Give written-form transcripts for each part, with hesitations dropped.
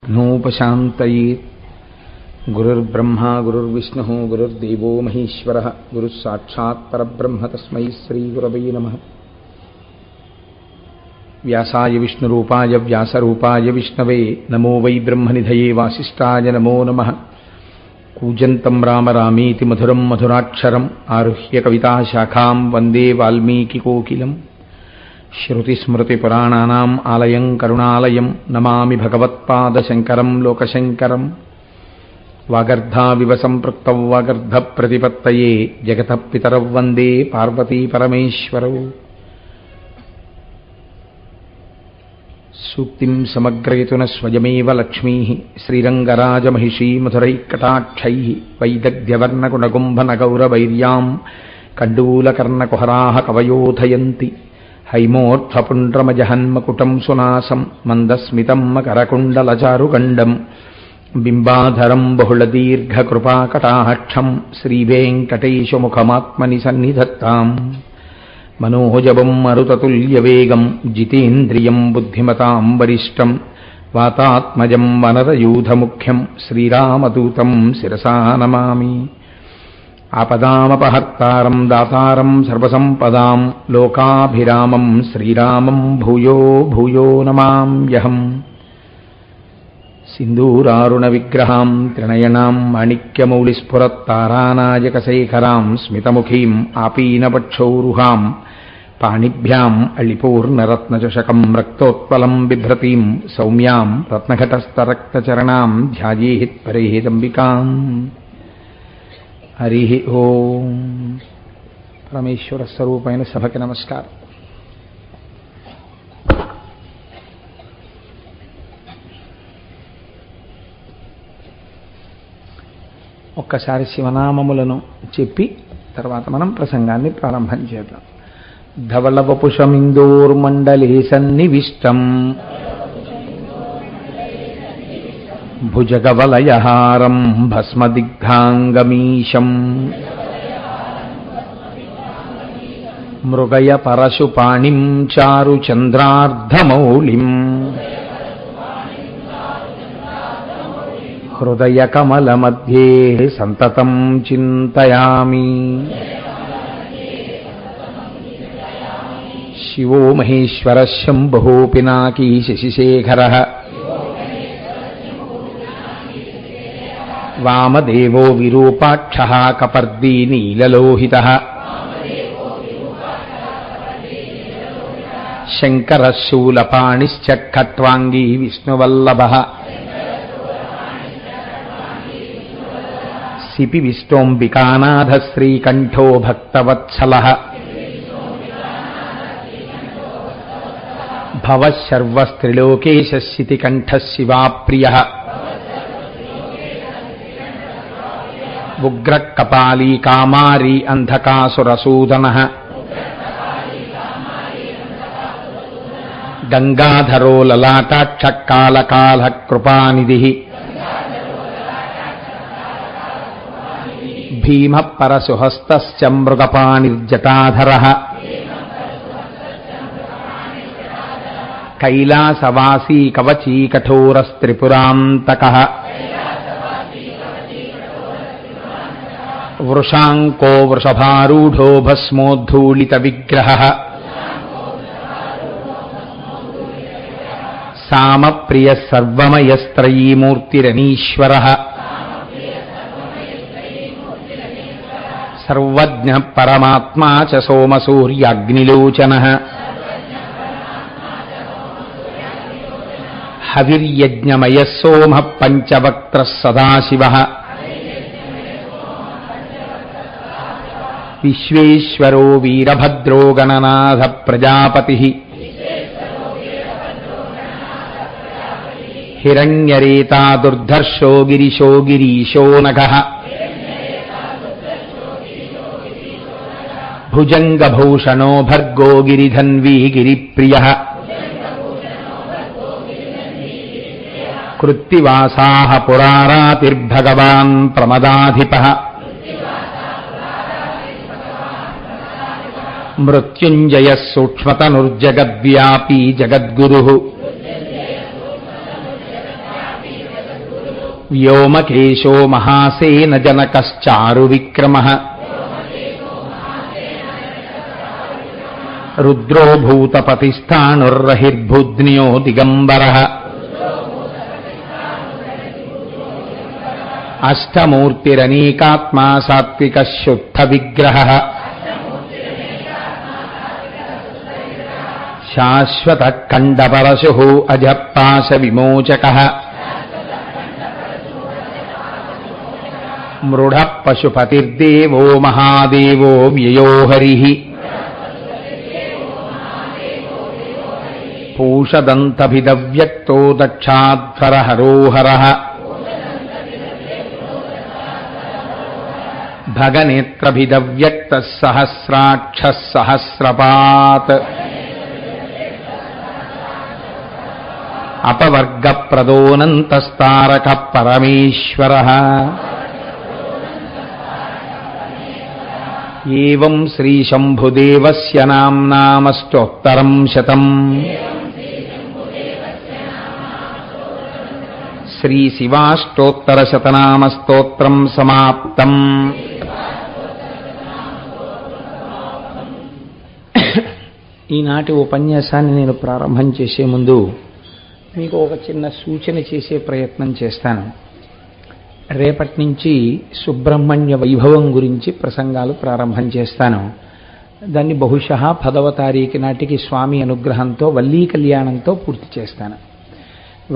విఘ్నోపశాంతయేత్. గురుర్బ్రహ్మా గురుర్విష్ణుః గురుర్దేవో మహేశ్వరః గురుః సాక్షాత్ పరబ్రహ్మ తస్మై శ్రీగురవే నమః. వ్యాసాయ విష్ణురూపాయ వ్యాసరూపాయ విష్ణవే నమో వై బ్రహ్మనిధయే వాసిష్ఠాయ నమో నమః. కూజంతం రామ రామేతి మధురం మధురాక్షరం ఆరుహ్య కవితాశాఖాం వందే వాల్మీకికోకిలం. శ్రుతిస్మృతిపురాణానాం ఆలయం కరుణాలయం నమామి భగవత్పాదశంకరం లోకశంకరం. వాగర్ధావివ సంపృక్తౌ వాగర్ధప్రతిపత్తయే జగతః పితరౌ వందే పార్వతీపరమేశ్వరౌ. సూక్తిం సమగ్రయతున స్వయమేవ లక్ష్మీః శ్రీరంగరాజమహిషీ మధురైకటాక్షైః వైదగ్ధ్యవర్ణకుణగుంభనగౌరవైర్యాం కండూలకర్ణకుహరాः కవయోధయంతి. హైమోర్ధ్వపుండ్రమజహన్మకుటం సునాసం మందస్మితం మకరకుండలచారుగండం బింబాధరం బహుళదీర్ఘకృపాకటాక్షం శ్రీవేంకటేశముఖమాత్మని సన్నిధత్తాం. మనోజవం మరుతతుల్యవేగం జితేంద్రియం బుద్ధిమతాం వరిష్టం వాతాత్మజం వనరయూధముఖ్యం శ్రీరామదూతం శిరసా నమామి. ఆపదామపహర్తారం దాతారం సర్వసంపదాం లోకాభిరామం శ్రీరామం భూయో భూయో నమామ్యహం. సింధూరారుణ విగ్రహాం త్రినయనాం మాణిక్యమౌళిస్ఫురత్తారానాయకశేఖరాం స్మితముఖీం ఆపీనవక్షౌరుహాం పాణిభ్యాం అళిపూర్ణరత్నచషకం రక్తోత్పలం బిభ్రతీం సౌమ్యాం రత్నఘటస్థరక్తచరణాం ధ్యాయేత్ పరేదంబికాం. హరి ఓం. పరమేశ్వర స్వరూపమైన సభకి నమస్కారం. ఒక్కసారి శివనామములను చెప్పి తర్వాత మనం ప్రసంగాన్ని ప్రారంభం చేద్దాం. ధవళవపుషమిందోర్మండలే సన్నివిష్టం భుజగవలయహారం భస్మదిగ్ధాంగమీశం మృగయ పరశుపాణిం చారుచంద్రార్ధమౌళిం హృదయకమలమధ్యే సంతతం చింతయామి. శివో మహేశ్వరః శంభుః పినాకీ శశిశేఖరః వామదేవో విరూపాక్షః కపర్దీ నీలలోహితః శంకరః శూలపాణిశ్చ ఖట్వాంగీ విష్ణువల్లభః సిపి విష్ణోంబికానాథ శ్రీకంఠో భక్తవత్సలః భవః సర్వస్త్రిలోకేశ శితికంఠః శివాప్రియః ఉగ్రః కపాలీ కామారీ అంధకాసురసూదనః గంగాధరో లలాటాక్ష కాళకాళః కృపానిధిః భీమః పరశుహస్తశ్చ మృగపాణిర్జటాధరః కైలాసవాసీ కవచీ కఠోరస్త్రిపురాంతకః వృషాంకో వృషభారూఢో భస్మోద్ధూళిత విగ్రహః సామప్రియః సర్వమయస్త్రయీమూర్తిరనీశ్వరః సర్వజ్ఞః పరమాత్మా చ సోమసూర్యాగ్నిలోచనః హవిర్యజ్ఞమయః సోమః పంచవక్త్రః సదాశివః విశ్వేశ్వరో వీరభద్రో గణనాథ ప్రజాపతిః హిరణ్యరేతా దుర్ధర్షో గిరిశో గిరీశో నఘః భుజంగభూషణో భర్గో గిరిధన్వీ గిరిప్రియః కృత్తివాసాః పురారాతిర్భగవాన్ ప్రమదాధిపః మృత్యుంజయః సూక్ష్మతనుర్జగద్వ్యాపీ జగద్గురుః వ్యోమకేశో మహాసేన జనకశ్చారు విక్రమః రుద్రో భూతపతిస్థాణుర్రహిర్భుజ్ఞో దిగంబరః అష్టమూర్తిరనీకాత్మా సాత్వికః శుద్ధ విగ్రహః శాశ్వతః ఖండపరశుః అజపాశ విమోచకః మృఢః పశుపతిర్దేవో మహాదేవో వ్యయో హరిః పూషదంతభిదవ్యక్తో దక్షాధ్వరహరో హరః భగనేత్రభిదవ్యక్తః సహస్రాక్షः సహస్రపాత్ అపవర్గప్రదోనంతస్తారకః పరమేశ్వరः ఏవం శ్రీశంభుదేవస్య నామ్నామష్టోత్తరం శతం శ్రీశివాష్టోత్తరశతనామస్తోత్రం సమాప్తం. ఈనాటి ఉపన్యాసాన్ని నేను ప్రారంభం చేసే ముందు మీకు ఒక చిన్న సూచన చేసే ప్రయత్నం చేస్తాను. రేపటి నుంచి సుబ్రహ్మణ్య వైభవం గురించి ప్రసంగాలు ప్రారంభం చేస్తాను. దాన్ని బహుశः 10వ తారీఖు నాటికి స్వామి అనుగ్రహంతో వల్లీ కళ్యాణంతో పూర్తి చేస్తాను.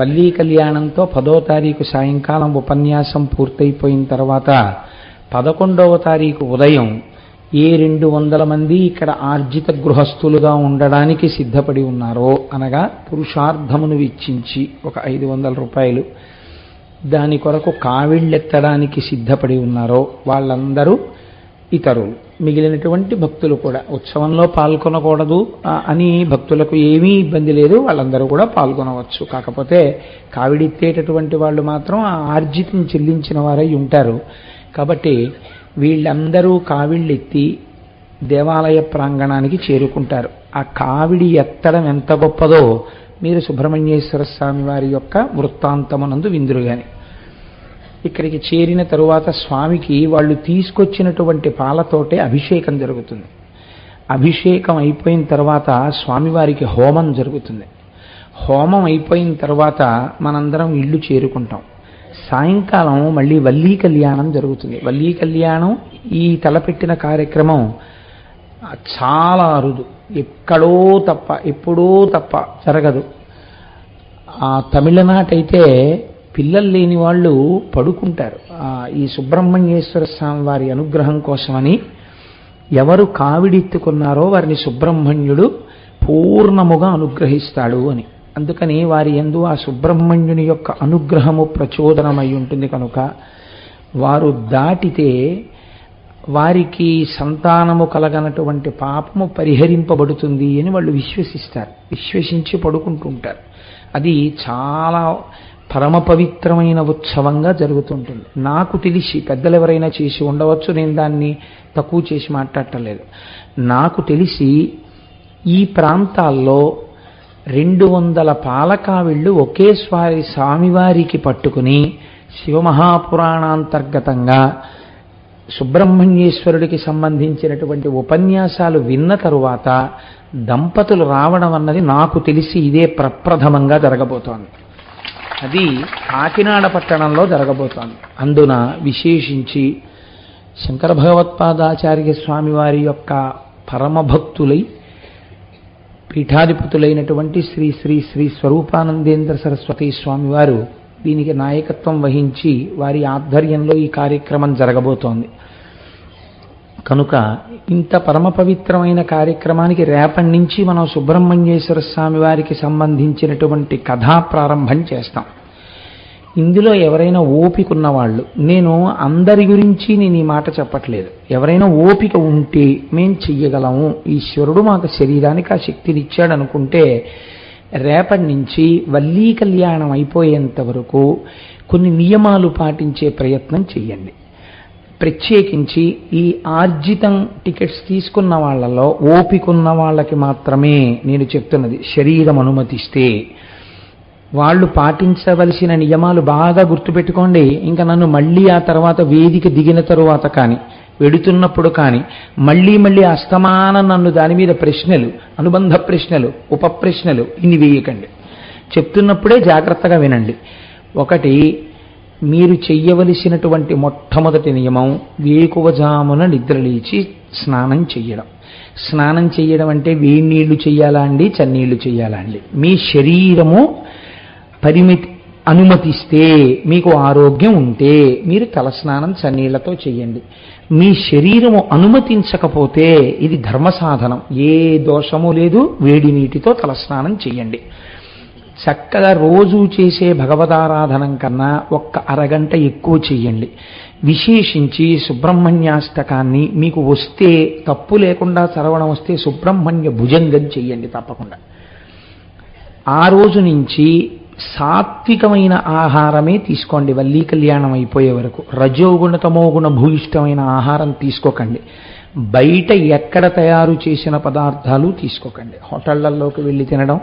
వల్లీ కళ్యాణంతో 10వ తారీఖు సాయంకాలం ఉపన్యాసం పూర్తయిపోయిన తర్వాత 11వ తారీఖు ఉదయం ఏ 200 మంది ఇక్కడ ఆర్జిత గృహస్థులుగా ఉండడానికి సిద్ధపడి ఉన్నారో, అనగా పురుషార్థమును వెచ్చించి ఒక 500 రూపాయలు దాని కొరకు కావిళ్ళెత్తడానికి సిద్ధపడి ఉన్నారో వాళ్ళందరూ ఇతరులు. మిగిలినటువంటి భక్తులు కూడా ఉత్సవంలో పాల్గొనకూడదు అని భక్తులకు ఏమీ ఇబ్బంది లేదు, వాళ్ళందరూ కూడా పాల్గొనవచ్చు. కాకపోతే కావిడెత్తేటటువంటి వాళ్ళు మాత్రం ఆ ఆర్జితం చెల్లించిన వారై ఉంటారు. కాబట్టి వీళ్ళందరూ కావిళ్ళెత్తి దేవాలయ ప్రాంగణానికి చేరుకుంటారు. ఆ కావిడి ఎత్తడం ఎంత గొప్పదో మీరు సుబ్రహ్మణ్యేశ్వర స్వామి వారి యొక్క వృత్తాంతమునందు విందురుగాని. ఇక్కడికి చేరిన తరువాత స్వామికి వాళ్ళు తీసుకొచ్చినటువంటి పాలతోటే అభిషేకం జరుగుతుంది. అభిషేకం అయిపోయిన తర్వాత స్వామివారికి హోమం జరుగుతుంది. హోమం అయిపోయిన తర్వాత మనందరం ఇల్లు చేరుకుంటాం. సాయంకాలం మళ్ళీ వల్లీ కళ్యాణం జరుగుతుంది. వల్లీ కళ్యాణం ఈ తలపెట్టిన కార్యక్రమం చాలా అరుదు, ఎక్కడో తప్ప ఎప్పుడో తప్ప జరగదు. తమిళనాటైతే పిల్లలు లేని వాళ్ళు పడుకుంటారు. ఈ సుబ్రహ్మణ్యేశ్వర స్వామి వారి అనుగ్రహం కోసమని ఎవరు కావిడెత్తుకున్నారో వారిని సుబ్రహ్మణ్యుడు పూర్ణముగా అనుగ్రహిస్తాడు అని. అందుకని వారి యందు ఆ సుబ్రహ్మణ్యుని యొక్క అనుగ్రహము ప్రచోదనమై ఉంటుంది కనుక వారు దాటితే వారికి సంతానము కలగనటువంటి పాపము పరిహరింపబడుతుంది అని వాళ్ళు విశ్వసిస్తారు. విశ్వసించి పడుకుంటుంటారు. అది చాలా పరమ పవిత్రమైన ఉత్సవంగా జరుగుతుంటుంది. నాకు తెలిసి పెద్దలు ఎవరైనా చేసి ఉండవచ్చు, నేను దాన్ని తక్కువ చేసి మాట్లాడటలేదు. నాకు తెలిసి ఈ ప్రాంతాల్లో 200 పాలకావిళ్ళు ఒకేసారి స్వామివారికి పట్టుకుని శివమహాపురాణాంతర్గతంగా సుబ్రహ్మణ్యేశ్వరుడికి సంబంధించినటువంటి ఉపన్యాసాలు విన్న తరువాత దంపతులు రావడం అన్నది నాకు తెలిసి ఇదే ప్రప్రథమంగా జరగబోతోంది. అది కాకినాడ పట్టణంలో జరగబోతోంది. అందున విశేషించి శంకర భగవత్పాదాచార్య స్వామి వారి యొక్క పరమభక్తులై పీఠాధిపతులైనటువంటి శ్రీ శ్రీ శ్రీ స్వరూపానందేంద్ర సరస్వతి స్వామివారు దీనికి నాయకత్వం వహించి వారి ఆధ్వర్యంలో ఈ కార్యక్రమం జరగబోతోంది. కనుక ఇంత పరమ పవిత్రమైన కార్యక్రమానికి రేపటి నుంచి మనం సుబ్రహ్మణ్యేశ్వర స్వామి వారికి సంబంధించినటువంటి కథా ప్రారంభం చేస్తాం. ఇందులో ఎవరైనా ఓపిక ఉన్నవాళ్ళు, నేను అందరి గురించి నేను ఈ మాట చెప్పట్లేదు, ఎవరైనా ఓపిక ఉంటే మేం చెయ్యగలము, ఈశ్వరుడు మాకు శరీరానికి ఆ శక్తిని ఇచ్చాడు అనుకుంటే రేపటి నుంచి వల్లీ కళ్యాణం అయిపోయేంత వరకు కొన్ని నియమాలు పాటించే ప్రయత్నం చెయ్యండి. ప్రత్యేకించి ఈ ఆర్జితం టికెట్స్ తీసుకున్న వాళ్ళలో ఓపిక ఉన్న వాళ్ళకి మాత్రమే నేను చెప్తున్నది. శరీరం అనుమతిస్తే వాళ్ళు పాటించవలసిన నియమాలు బాగా గుర్తుపెట్టుకోండి. ఇంకా నన్ను మళ్ళీ ఆ తర్వాత వేదిక దిగిన తరువాత కానీ వెడుతున్నప్పుడు కానీ మళ్ళీ మళ్ళీ అస్తమానం నన్ను దాని మీద ప్రశ్నలు, అనుబంధ ప్రశ్నలు, ఉపప్రశ్నలు ఇన్ని వేయకండి. చెప్తున్నప్పుడే జాగ్రత్తగా వినండి. ఒకటి, మీరు చెయ్యవలసినటువంటి మొట్టమొదటి నియమం వేకువజామున నిద్రలేచి స్నానం చెయ్యడం. స్నానం చెయ్యడం అంటే వేడి నీళ్లు చెయ్యాలా అండి, చన్నీళ్లు చెయ్యాలా అండి? మీ శరీరము పరిమితి అనుమతిస్తే, మీకు ఆరోగ్యం ఉంటే మీరు తలస్నానం చన్నీళ్లతో చెయ్యండి. మీ శరీరము అనుమతించకపోతే ఇది ధర్మ సాధనం, ఏ దోషము లేదు, వేడి నీటితో తలస్నానం చెయ్యండి. చక్కగా రోజు చేసే భగవదారాధనం కన్నా ఒక్క అరగంట ఎక్కువ చెయ్యండి. విశేషించి సుబ్రహ్మణ్యాష్టకాన్ని మీకు వస్తే, తప్పు లేకుండా చదవడం వస్తే సుబ్రహ్మణ్య భుజంగం చెయ్యండి తప్పకుండా. ఆ రోజు నుంచి సాత్వికమైన ఆహారమే తీసుకోండి. వల్లీ కళ్యాణం అయిపోయే వరకు రజోగుణ తమోగుణ భూయిష్టమైన ఆహారం తీసుకోకండి. బయట ఎక్కడ తయారు చేసిన పదార్థాలు తీసుకోకండి. హోటళ్లలోకి వెళ్ళి తినడం,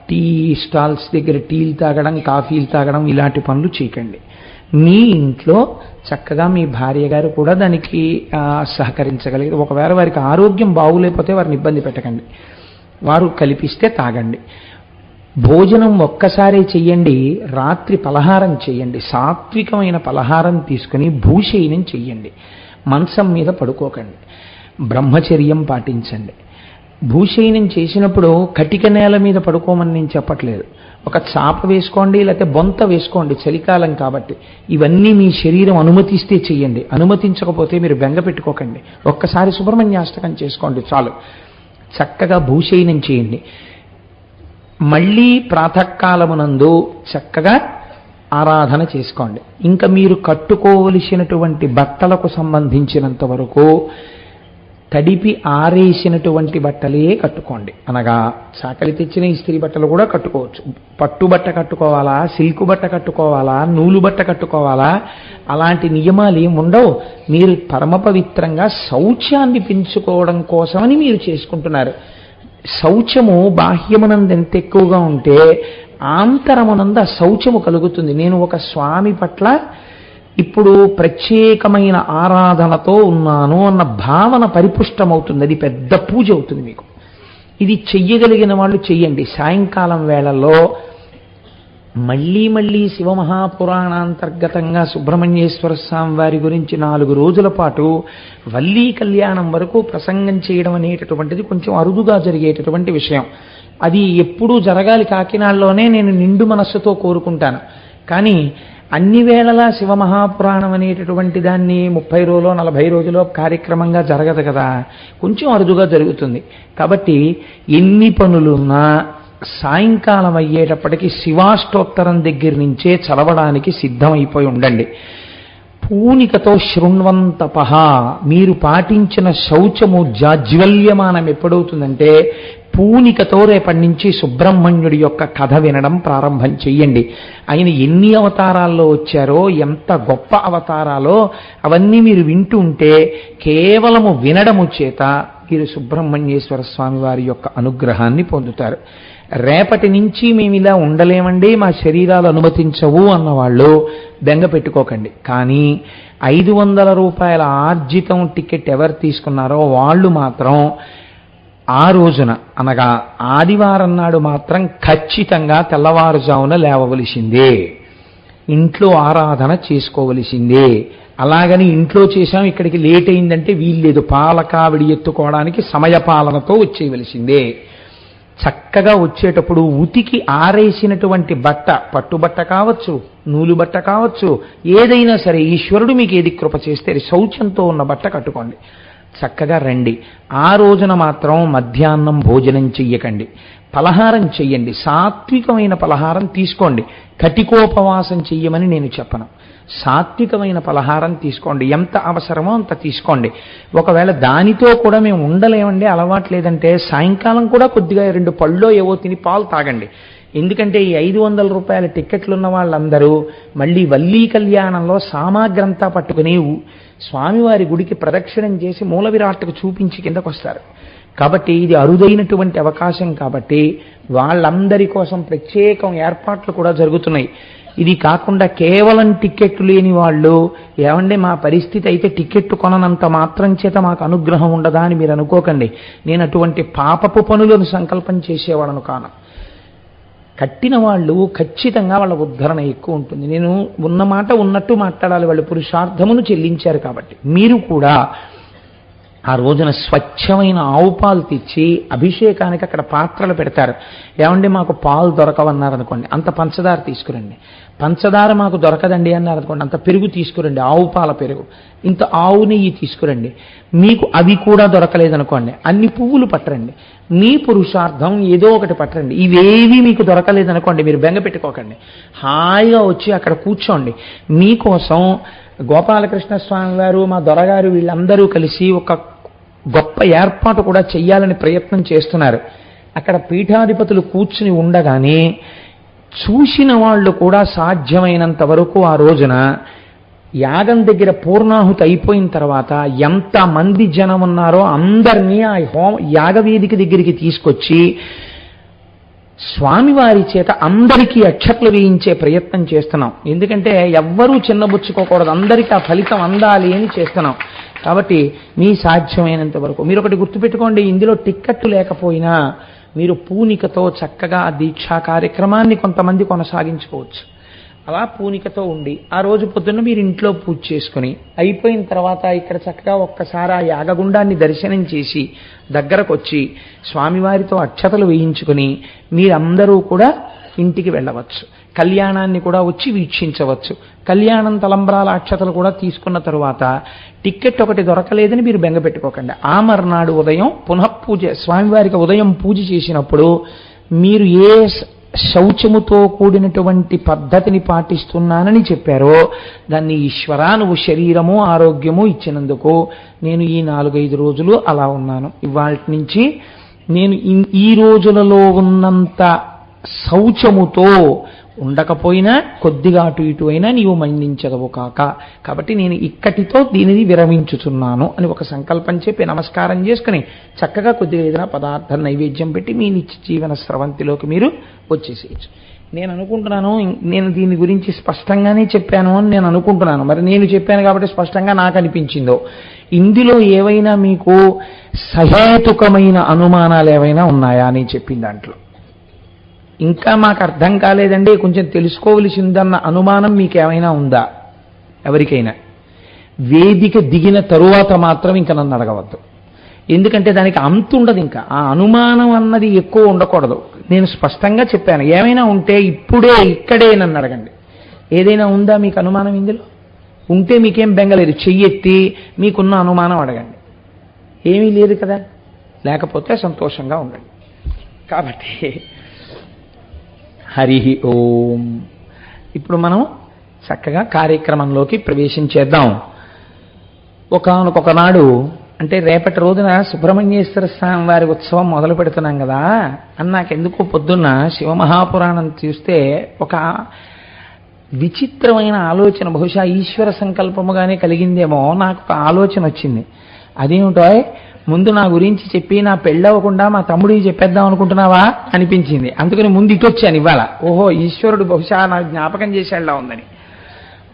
టీ స్టాల్స్ దగ్గర టీలు తాగడం, కాఫీలు తాగడం, ఇలాంటి పనులు చేయకండి. మీ ఇంట్లో చక్కగా మీ భార్య గారు కూడా దానికి సహకరించగలిగి, ఒకవేళ వారికి ఆరోగ్యం బాగులేకపోతే వారిని ఇబ్బంది పెట్టకండి, వారు కల్పిస్తే తాగండి. భోజనం ఒక్కసారే చెయ్యండి, రాత్రి పలహారం చెయ్యండి. సాత్వికమైన పలహారం తీసుకుని భూశయనం చెయ్యండి. మంచం మీద పడుకోకండి, బ్రహ్మచర్యం పాటించండి. భూశయనం చేసినప్పుడు కటిక నేల మీద పడుకోమని నేను చెప్పట్లేదు. ఒక చాప వేసుకోండి, లేకపోతే బొంత వేసుకోండి, చలికాలం కాబట్టి. ఇవన్నీ మీ శరీరం అనుమతిస్తే చెయ్యండి. అనుమతించకపోతే మీరు బెంగ పెట్టుకోకండి. ఒక్కసారి సుబ్రహ్మణ్యాష్టకం చేసుకోండి చాలు. చక్కగా భూశయనం చేయండి. మళ్ళీ ప్రాతకాలమునందు చక్కగా ఆరాధన చేసుకోండి. ఇంకా మీరు కట్టుకోవలసినటువంటి బట్టలకు సంబంధించినంత వరకు తడిపి ఆరేసినటువంటి బట్టలే కట్టుకోండి. అనగా చాకలి తెచ్చిన ఇస్త్రీ బట్టలు కూడా కట్టుకోవచ్చు. పట్టు బట్ట కట్టుకోవాలా, సిల్క్ బట్ట కట్టుకోవాలా, నూలు బట్ట కట్టుకోవాలా, అలాంటి నియమాలు ఏమి ఉండవు. మీరు పరమ పవిత్రంగా శౌచాన్ని పెంచుకోవడం కోసమని మీరు చేసుకుంటున్నారు. శౌచము బాహ్యమునందు ఎంత ఎక్కువగా ఉంటే ఆంతరమునందు ఆ శౌచము కలుగుతుంది. నేను ఒక స్వామి పట్ల ఇప్పుడు ప్రత్యేకమైన ఆరాధనతో ఉన్నాను అన్న భావన పరిపుష్టమవుతుంది. అది పెద్ద పూజ అవుతుంది మీకు. ఇది చెయ్యగలిగిన వాళ్ళు చెయ్యండి. సాయంకాలం వేళల్లో మళ్ళీ మళ్ళీ శివమహాపురాణాంతర్గతంగా సుబ్రహ్మణ్యేశ్వర స్వామి వారి గురించి 4 రోజుల పాటు వల్లీ కళ్యాణం వరకు ప్రసంగం చేయడం అనేటటువంటిది కొంచెం అరుదుగా జరిగేటటువంటి విషయం. అది ఎప్పుడూ జరగాలి. కాకినాడలోనే నేను నిండు మనస్సుతో కోరుకుంటాను. కానీ అన్ని వేళలా శివమహాపురాణం అనేటటువంటి దాన్ని 30 రోజులో 40 రోజులో కార్యక్రమంగా జరగదు కదా, కొంచెం అరుదుగా జరుగుతుంది. కాబట్టి ఎన్ని పనులున్నా సాయంకాలం అయ్యేటప్పటికీ శివాష్టోత్తరం దగ్గర నుంచే చదవడానికి సిద్ధమైపోయి ఉండండి. పూనికతో శృణ్వంతపః, మీరు పాటించిన శౌచము జాజ్వల్యమానం ఎప్పుడవుతుందంటే పూనికతో రేపటి నుంచి సుబ్రహ్మణ్యుడి యొక్క కథ వినడం ప్రారంభం చెయ్యండి. ఆయన ఎన్ని అవతారాల్లో వచ్చారో, ఎంత గొప్ప అవతారాలో అవన్నీ మీరు వింటూ ఉంటే కేవలము వినడము చేత మీరు సుబ్రహ్మణ్యేశ్వర స్వామి వారి యొక్క అనుగ్రహాన్ని పొందుతారు. రేపటి నుంచి మేము ఇలా ఉండలేమండి, మా శరీరాలు అనుమతించవు అన్నవాళ్ళు బెంగ పెట్టుకోకండి. కానీ 500 రూపాయల ఆర్జితం టికెట్ ఎవరు తీసుకున్నారో వాళ్ళు మాత్రం ఆ రోజున, అనగా ఆదివారం నాడు మాత్రం ఖచ్చితంగా తెల్లవారుజామున లేవవలసిందే, ఇంట్లో ఆరాధన చేసుకోవలసిందే. అలాగని ఇంట్లో చేశాం ఇక్కడికి లేట్ అయిందంటే వీల్లేదు. పాలకావిడి ఎత్తుకోవడానికి సమయపాలనతో వచ్చేయవలసిందే. చక్కగా వచ్చేటప్పుడు ఉతికి ఆరేసినటువంటి బట్ట, పట్టుబట్ట కావచ్చు, నూలు బట్ట కావచ్చు, ఏదైనా సరే ఈశ్వరుడు మీకు ఏది కృప చేస్తే శౌచంతో ఉన్న బట్ట కట్టుకోండి. చక్కగా రండి. ఆ రోజున మాత్రం మధ్యాహ్నం భోజనం చెయ్యకండి, పలహారం చెయ్యండి. సాత్వికమైన పలహారం తీసుకోండి. కటికోపవాసం చెయ్యమని నేను చెప్పను. సాత్వికమైన పలహారం తీసుకోండి. ఎంత అవసరమో అంత తీసుకోండి. ఒకవేళ దానితో కూడా మేము ఉండలేమండి, అలవాట్లేదంటే సాయంకాలం కూడా కొద్దిగా 2 పళ్ళో ఏవో తిని పాలు తాగండి. ఎందుకంటే ఈ 500 రూపాయల టిక్కెట్లు ఉన్న వాళ్ళందరూ మళ్ళీ వల్లీ కళ్యాణంలో సామాగ్రంతా పట్టుకుని స్వామివారి గుడికి ప్రదక్షిణం చేసి మూల విరాట్కు చూపించి కిందకు వస్తారు. కాబట్టి ఇది అరుదైనటువంటి అవకాశం కాబట్టి వాళ్ళందరి కోసం ప్రత్యేకం ఏర్పాట్లు కూడా జరుగుతున్నాయి. ఇది కాకుండా కేవలం టిక్కెట్లు లేని వాళ్ళు, ఏమంటే మా పరిస్థితి అయితే టిక్కెట్టు కొననంత మాత్రం చేత మాకు అనుగ్రహం ఉండదా అని మీరు అనుకోకండి. నేను అటువంటి పాపపు పనులను సంకల్పం చేసేవాళ్ళను కాను. కట్టిన వాళ్ళు ఖచ్చితంగా వాళ్ళ ఉద్ధరణ ఎక్కువ ఉంటుంది. నేను ఉన్న మాట ఉన్నట్టు మాట్లాడాలి. వాళ్ళు పురుషార్థమును చెల్లించారు కాబట్టి మీరు కూడా ఆ రోజున స్వచ్ఛమైన ఆవు పాలు తెచ్చి అభిషేకానికి అక్కడ పాత్రలు పెడతారు. ఏమంటే మాకు పాలు దొరకవన్నారు అనుకోండి, అంత పంచదార తీసుకురండి. పంచదార మాకు దొరకదండి అన్నారు అనుకోండి, అంత పెరుగు తీసుకురండి, ఆవు పాల పెరుగు. ఇంత ఆవు నెయ్యి తీసుకురండి. మీకు అవి కూడా దొరకలేదనుకోండి, అన్ని పువ్వులు పట్టరండి. మీ పురుషార్థం ఏదో ఒకటి పట్టరండి. ఇవేవి మీకు దొరకలేదనుకోండి, మీరు బెంగ పెట్టుకోకండి. హాయిగా వచ్చి అక్కడ కూర్చోండి. మీకోసం గోపాలకృష్ణ స్వామి వారు, మా దొరగారు వీళ్ళందరూ కలిసి ఒక గొప్ప ఏర్పాటు కూడా చెయ్యాలని ప్రయత్నం చేస్తున్నారు. అక్కడ పీఠాధిపతులు కూర్చుని ఉండగానే చూసిన వాళ్ళు కూడా సాధ్యమైనంత వరకు ఆ రోజున యాగం దగ్గర పూర్ణాహుతి అయిపోయిన తర్వాత ఎంతమంది జనం ఉన్నారో అందరినీ ఆ యాగవేదిక దగ్గరికి తీసుకొచ్చి స్వామివారి చేత అందరికీ అక్షతలు వేయించే ప్రయత్నం చేస్తున్నాం. ఎందుకంటే ఎవ్వరూ చిన్నబుచ్చుకోకూడదు, అందరికీ ఆ ఫలితం అందాలి అని చేస్తున్నాం. కాబట్టి మీ సాధ్యమైనంత వరకు మీరు ఒకటి గుర్తుపెట్టుకోండి, ఇందులో టిక్కెట్టు లేకపోయినా మీరు పూనికతో చక్కగా ఆ దీక్షా కార్యక్రమాన్ని కొంతమంది కొనసాగించుకోవచ్చు. అలా పూనికతో ఉండి ఆ రోజు పొద్దున్న మీరు ఇంట్లో పూజ చేసుకుని అయిపోయిన తర్వాత ఇక్కడ చక్కగా ఒక్కసారి ఆ యాగగుండాన్ని దర్శనం చేసి దగ్గరకు వచ్చి స్వామివారితో అక్షతలు వేయించుకుని మీరందరూ కూడా ఇంటికి వెళ్ళవచ్చు. కళ్యాణాన్ని కూడా వచ్చి వీక్షించవచ్చు. కళ్యాణం తలంబ్రాల అక్షతలు కూడా తీసుకున్న తరువాత టిక్కెట్ ఒకటి దొరకలేదని మీరు బెంగ పెట్టుకోకండి. ఆ మర్నాడు ఉదయం పునఃపూజ, స్వామివారికి ఉదయం పూజ చేసినప్పుడు మీరు ఏ శౌచముతో కూడినటువంటి పద్ధతిని పాటిస్తున్నానని చెప్పారో దాన్ని ఈశ్వరా నువ్వు శరీరము ఆరోగ్యము ఇచ్చినందుకు నేను ఈ 4-5 రోజులు అలా ఉన్నాను. ఇవాళ నుంచి నేను ఈ రోజులలో ఉన్నంత శౌచముతో ఉండకపోయినా కొద్దిగా అటు ఇటు అయినా నీవు మన్నించదవు కాక, కాబట్టి నేను ఇక్కటితో దీనిని విరమించుచున్నాను అని ఒక సంకల్పం చెప్పి నమస్కారం చేసుకుని చక్కగా కొద్దిగా ఏదైనా పదార్థం నైవేద్యం పెట్టి మీ నిత్య జీవన స్రవంతిలోకి మీరు వచ్చేసేయచ్చు. నేను అనుకుంటున్నాను, నేను దీని గురించి స్పష్టంగానే చెప్పాను అని నేను అనుకుంటున్నాను. మరి నేను చెప్పాను కాబట్టి స్పష్టంగా నాకు అనిపించిందో, ఇందులో ఏవైనా మీకు సహేతుకమైన అనుమానాలు ఏవైనా ఉన్నాయా అని చెప్పిన దాంట్లో ఇంకా మాకు అర్థం కాలేదండి, కొంచెం తెలుసుకోవలసిందన్న అనుమానం మీకు ఏమైనా ఉందా? ఎవరికైనా వేదిక దిగిన తరువాత మాత్రం ఇంకా నన్ను అడగవద్దు. ఎందుకంటే దానికి అంతు ఉండదు. ఇంకా ఆ అనుమానం అన్నది ఎక్కువ ఉండకూడదు. నేను స్పష్టంగా చెప్పాను. ఏమైనా ఉంటే ఇప్పుడే ఇక్కడే నన్ను అడగండి. ఏదైనా ఉందా మీకు అనుమానం? ఇందులో ఉంటే మీకేం బెంగలేదు, చెయ్యెత్తి మీకున్న అనుమానం అడగండి. ఏమీ లేదు కదా, లేకపోతే సంతోషంగా ఉండండి. కాబట్టి హరి ఓం. ఇప్పుడు మనం చక్కగా కార్యక్రమంలోకి ప్రవేశించేద్దాం. ఒకనొకనాడు, అంటే రేపటి రోజున సుబ్రహ్మణ్యేశ్వర స్వామి వారి ఉత్సవం మొదలు పెడుతున్నాం కదా అని నాకెందుకో పొద్దున్న శివమహాపురాణం చూస్తే ఒక విచిత్రమైన ఆలోచన, బహుశా ఈశ్వర సంకల్పముగానే కలిగిందేమో, నాకు ఒక ఆలోచన వచ్చింది. అదేమిటో, ముందు నా గురించి చెప్పి నా పెళ్ళవకుండా మా తమ్ముడికి చెప్పేద్దాం అనుకుంటున్నావా అనిపించింది. అందుకని ముందు ఇటు వచ్చాను ఇవాళ. ఓహో, ఈశ్వరుడు బహుశా నాకు జ్ఞాపకం చేసేలా ఉందని.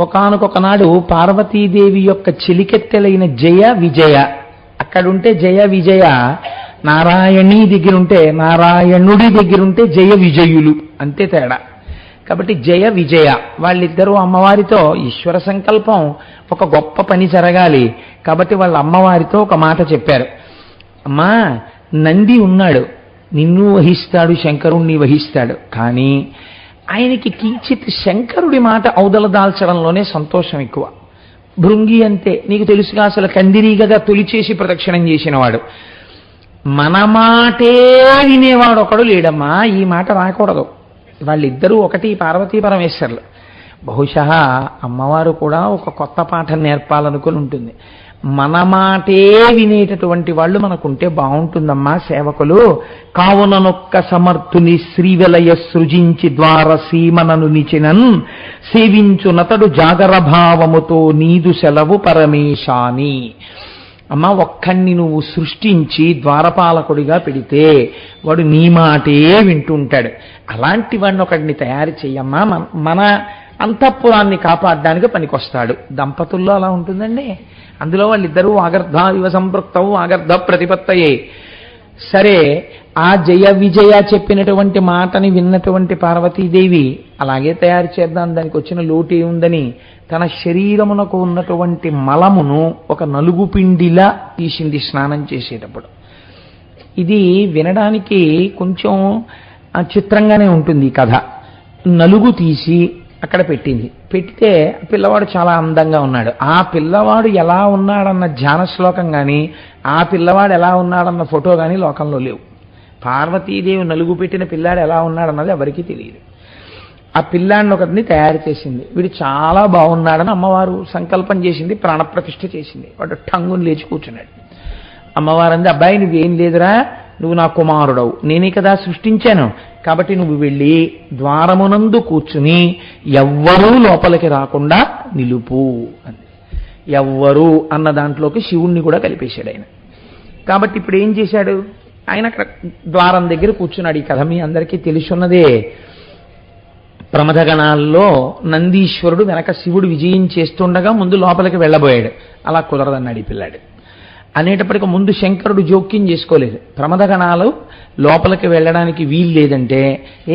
ఒకానొకనాడు పార్వతీదేవి యొక్క చిలికెత్తెలైన జయ విజయ, అక్కడుంటే జయ విజయ, నారాయణి దగ్గరుంటే నారాయణుడి దగ్గరుంటే జయ విజయులు, అంతే తేడా. కాబట్టి జయ విజయ వాళ్ళిద్దరూ అమ్మవారితో ఈశ్వర సంకల్పం ఒక గొప్ప పని జరగాలి కాబట్టి వాళ్ళ అమ్మవారితో ఒక మాట చెప్పారు. అమ్మా, నంది ఉన్నాడు, నిన్ను వహిస్తాడు, శంకరుణ్ణి వహిస్తాడు, కానీ ఆయనకి కించిత్ శంకరుడి మాట ఔదల దాల్చడంలోనే సంతోషం ఎక్కువ. భృంగి అంతే, నీకు తెలుసుగా, అసలు కందిరీగగా తొలిచేసి ప్రదక్షిణం చేసినవాడు. మన మాటే వినేవాడు ఒకడు లేడమ్మా, ఈ మాట రాకూడదు. వాళ్ళిద్దరూ ఒకటి, పార్వతీ పరమేశ్వర్లు. బహుశా అమ్మవారు కూడా ఒక కొత్త పాఠం నేర్పాలనుకుని ఉంటుంది. మన మాటే వినేటటువంటి వాళ్ళు మనకుంటే బాగుంటుందమ్మా సేవకులు. కావుననొక్క సమర్థుని శ్రీవలయ సృజించి ద్వార సీమనను నిచినన్ సేవించునతడు జాగరభావముతో నీదు సెలవు పరమేశాని. అమ్మ ఒక్కడిని నువ్వు సృష్టించి ద్వారపాలకుడిగా పెడితే వాడు నీ మాటే వింటుంటాడు. అలాంటి వాడిని ఒకడిని తయారు చెయ్యమ్మా, మన అంతఃపురాన్ని కాపాడడానికి పనికొస్తాడు. దంపతుల్లో అలా ఉంటుందండి. అందులో వాళ్ళిద్దరూ వాగర్ధ ఇవ సంపృక్తవు వాగర్ధ ప్రతిపత్తయే. సరే, ఆ జయ విజయ చెప్పినటువంటి మాటని విన్నటువంటి పార్వతీదేవి అలాగే తయారు చేద్దాం, దానికి వచ్చిన లోటు ఏముందని తన శరీరమునకు ఉన్నటువంటి మలమును ఒక నలుగు పిండిలా తీసింది స్నానం చేసేటప్పుడు. ఇది వినడానికి కొంచెం చిత్రంగానే ఉంటుంది ఈ కథ. నలుగు తీసి అక్కడ పెట్టింది. పెడితే పిల్లవాడు చాలా అందంగా ఉన్నాడు. ఆ పిల్లవాడు ఎలా ఉన్నాడన్న ధ్యాన శ్లోకం కానీ, ఆ పిల్లవాడు ఎలా ఉన్నాడన్న ఫోటో కానీ లోకంలో లేవు. పార్వతీదేవి నలుగు పెట్టిన పిల్లాడు ఎలా ఉన్నాడన్నది ఎవరికీ తెలియదు. ఆ పిల్లాడిని ఒకరిని తయారు చేసింది. వీడు చాలా బాగున్నాడని అమ్మవారు సంకల్పం చేసింది, ప్రాణప్రతిష్ఠ చేసింది. వాడు టంగుని లేచి కూర్చున్నాడు. అమ్మవారు అంది, అబ్బాయి నువ్వేం లేదురా, నువ్వు నా కుమారుడవు, నేనే కదా సృష్టించాను, కాబట్టి నువ్వు వెళ్ళి ద్వారమునందు కూర్చుని ఎవ్వరూ లోపలికి రాకుండా నిలుపు అంది. ఎవ్వరూ అన్న దాంట్లోకి శివుణ్ణి కూడా కలిపేశాడు ఆయన. కాబట్టి ఇప్పుడు ఏం చేశాడు ఆయన? అక్కడ ద్వారం దగ్గర కూర్చున్నాడు. ఈ కథ మీ అందరికీ తెలుసున్నదే. ప్రమథగణాల్లో నందీశ్వరుడు వెనక శివుడు విజయం చేస్తుండగా ముందు లోపలికి వెళ్ళబోయాడు. అలా కుదరదన్నాడు ఈ పిల్లాడు. అనేటప్పటికి ముందు శంకరుడు జోక్యం చేసుకోలేదు. ప్రమథగణాలు లోపలికి వెళ్ళడానికి వీలు లేదంటే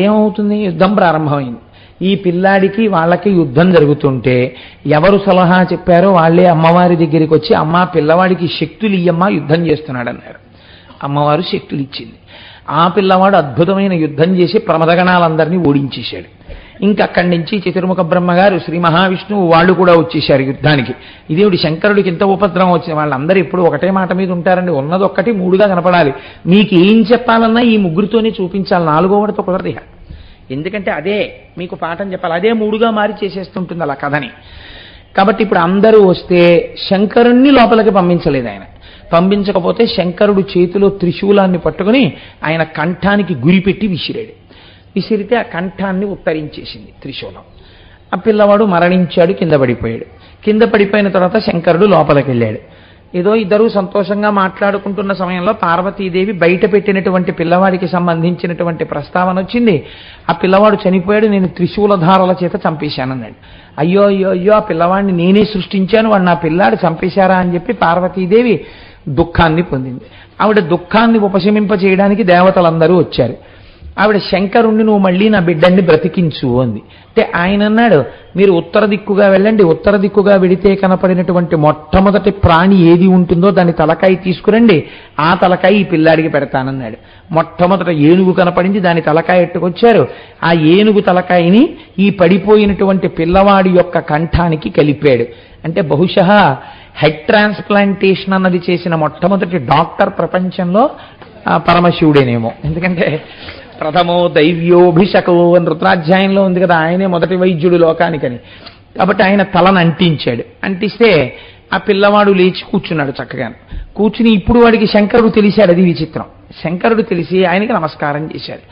ఏమవుతుంది? యుద్ధం ప్రారంభమైంది. ఈ పిల్లాడికి వాళ్ళకి యుద్ధం జరుగుతుంటే ఎవరు సలహా చెప్పారో వాళ్ళే అమ్మవారి దగ్గరికి వచ్చి, అమ్మ పిల్లవాడికి శక్తులు ఇయ్యమ్మా, యుద్ధం చేస్తున్నాడు అన్నారు. అమ్మవారు శక్తులు ఇచ్చింది. ఆ పిల్లవాడు అద్భుతమైన యుద్ధం చేసి ప్రమథగణాలందరినీ ఓడించేశాడు. ఇంకక్కడి నుంచి చతుర్ముఖ బ్రహ్మగారు, శ్రీ మహావిష్ణువు వాళ్ళు కూడా వచ్చేశారు యుద్ధానికి. ఇదేవిడి శంకరుడికి ఇంత ఉపద్రవం వచ్చింది. వాళ్ళందరూ ఎప్పుడు ఒకటే మాట మీద ఉంటారండి. ఉన్నదొక్కటి మూడుగా కనపడాలి. మీకు ఏం చెప్పాలన్నా ఈ ముగ్గురితోనే చూపించాలి, నాలుగోవాడితో కుదరదు. ఎందుకంటే అదే మీకు పాఠం చెప్పాలి, అదే మూడుగా మారి చేసేస్తుంటుంది అలా కథని. కాబట్టి ఇప్పుడు అందరూ వస్తే శంకరుణ్ణి లోపలికి పంపించలేదు ఆయన. పంపించకపోతే శంకరుడు చేతిలో త్రిశూలాన్ని పట్టుకుని ఆయన కంఠానికి గురిపెట్టి విసిరాడు. విసిరితే ఆ కంఠాన్ని ఉత్తరించేసింది త్రిశూలం. ఆ పిల్లవాడు మరణించాడు, కింద పడిపోయాడు. కింద పడిపోయిన తర్వాత శంకరుడు లోపలికి వెళ్ళాడు. ఏదో ఇద్దరూ సంతోషంగా మాట్లాడుకుంటున్న సమయంలో పార్వతీదేవి బయట పెట్టినటువంటి పిల్లవాడికి సంబంధించినటువంటి ప్రస్తావన వచ్చింది. ఆ పిల్లవాడు చనిపోయాడు, నేను త్రిశూలధారల చేత చంపేశానన్నాడు. అయ్యో అయ్యో అయ్యో, ఆ పిల్లవాడిని నేనే సృష్టించాను, వాడు నా పిల్లాడు చంపేశారా అని చెప్పి పార్వతీదేవి దుఃఖాన్ని పొందింది. ఆవిడ దుఃఖాన్ని ఉపశమింపచేయడానికి దేవతలందరూ వచ్చారు. ఆవిడ శంకరుణ్ణి నువ్వు మళ్ళీ నా బిడ్డని బ్రతికించు అంది. అంటే ఆయన అన్నాడు, మీరు ఉత్తర దిక్కుగా వెళ్ళండి, ఉత్తర దిక్కుగా వెడితే కనపడినటువంటి మొట్టమొదటి ప్రాణి ఏది ఉంటుందో దాని తలకాయ తీసుకురండి, ఆ తలకాయ ఈ పిల్లాడికి పెడతానన్నాడు. మొట్టమొదట ఏనుగు కనపడింది, దాని తలకాయ ఎట్టుకొచ్చారు. ఆ ఏనుగు తలకాయని ఈ పడిపోయినటువంటి పిల్లవాడి యొక్క కంఠానికి కలిపాడు. అంటే బహుశः హెడ్ ట్రాన్స్ప్లాంటేషన్ అన్నది చేసిన మొట్టమొదటి డాక్టర్ ప్రపంచంలో పరమశివుడేనేమో. ఎందుకంటే ప్రథమో దైవ్యోభిషకో అని రుద్రాధ్యాయంలో ఉంది కదా, ఆయనే మొదటి వైద్యుడు లోకానికని. కాబట్టి ఆయన తలను అంటించాడు. అంటిస్తే ఆ పిల్లవాడు లేచి కూర్చున్నాడు చక్కగా. కూర్చుని ఇప్పుడు వాడికి శంకరుడు తెలిశాడు. అది విచిత్రం. శంకరుడు తెలిసి ఆయనకి నమస్కారం చేశాడు.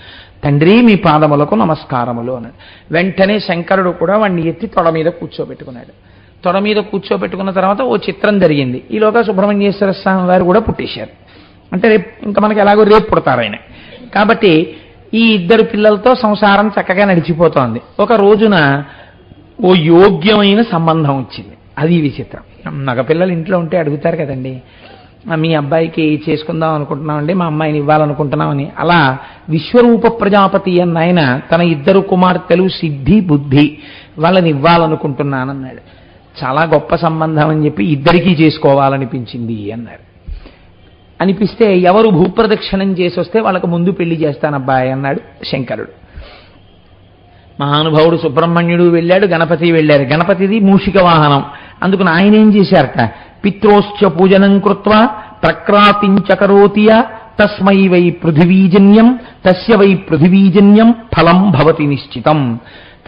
తండ్రి మీ పాదములకు నమస్కారములు అన్నాడు. వెంటనే శంకరుడు కూడా వాడిని ఎత్తి తొడ మీద కూర్చోబెట్టుకున్నాడు. తొడ మీద కూర్చోబెట్టుకున్న తర్వాత ఓ చిత్రం జరిగింది. ఈలోగా సుబ్రహ్మణ్యేశ్వర స్వామి వారు కూడా పుట్టేశారు. అంటే రేపు ఇంకా మనకి ఎలాగో రేపు పుడతారు ఆయన. కాబట్టి ఈ ఇద్దరు పిల్లలతో సంసారం చక్కగా నడిచిపోతోంది. ఒక రోజున ఓ యోగ్యమైన సంబంధం వచ్చింది. అది విచిత్రం. మగపిల్లలు ఇంట్లో ఉంటే అడుగుతారు కదండి, మీ అబ్బాయికి చేసుకుందాం అనుకుంటున్నామండి, మా అమ్మాయిని ఇవ్వాలనుకుంటున్నామని. అలా విశ్వరూప ప్రజాపతి అన్న ఆయన తన ఇద్దరు కుమార్తెలు సిద్ధి బుద్ధి వాళ్ళని ఇవ్వాలనుకుంటున్నానన్నాడు. చాలా గొప్ప సంబంధం అని చెప్పి ఇద్దరికీ చేసుకోవాలనిపించింది అన్నారు. అనిపిస్తే ఎవరు భూప్రదక్షిణం చేసి వస్తే వాళ్ళకు ముందు పెళ్లి చేస్తానబ్బాయి అన్నాడు శంకరుడు. మహానుభావుడు సుబ్రహ్మణ్యుడు వెళ్ళాడు, గణపతి వెళ్ళారు. గణపతిది మూషిక వాహనం. అందుకని ఆయన ఏం చేశారట, పిత్రోశ్చ పూజనం కృత్వా ప్రక్రాతించకరోతియ తస్మై వై పృథివీజన్యం తస్య వై పృథివీజన్యం ఫలం భవతి నిశ్చితం.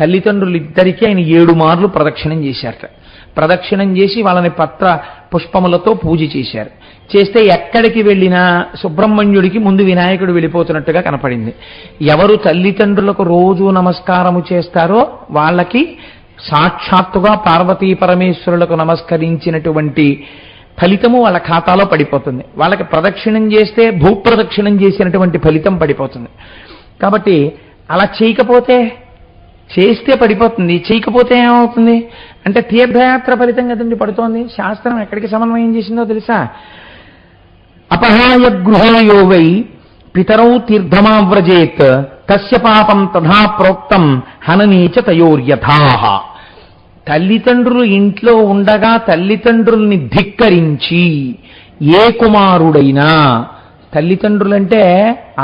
తల్లిదండ్రులిద్దరికీ ఆయన 7 మార్లు ప్రదక్షిణం చేశారట. ప్రదక్షిణం చేసి వాళ్ళని పత్ర పుష్పములతో పూజ చేశారు. చేస్తే ఎక్కడికి వెళ్ళినా సుబ్రహ్మణ్యుడికి ముందు వినాయకుడు వెళ్ళిపోతున్నట్టుగా కనపడింది. ఎవరు తల్లిదండ్రులకు రోజు నమస్కారము చేస్తారో వాళ్ళకి సాక్షాత్తుగా పార్వతీ పరమేశ్వరులకు నమస్కరించినటువంటి ఫలితము వాళ్ళ ఖాతాలో పడిపోతుంది. వాళ్ళకి ప్రదక్షిణం చేస్తే భూప్రదక్షిణం చేసినటువంటి ఫలితం పడిపోతుంది. కాబట్టి అలా చేయకపోతే, చేస్తే పడిపోతుంది, చేయకపోతే ఏమవుతుంది అంటే తీర్థయాత్ర ఫలితం కదండి పడుతోంది. శాస్త్రం ఎక్కడికి సమన్వయం చేసిందో తెలుసా? అపహాయ గృహయో వై పితరౌ తీర్థమావ్రజేత్ తస్య పాపం తథా ప్రోక్తం హననీచ తయోర్యథాః. తల్లిదండ్రులు ఇంట్లో ఉండగా తల్లిదండ్రుల్ని ధిక్కరించి ఏ కుమారుడైనా, తల్లిదండ్రులంటే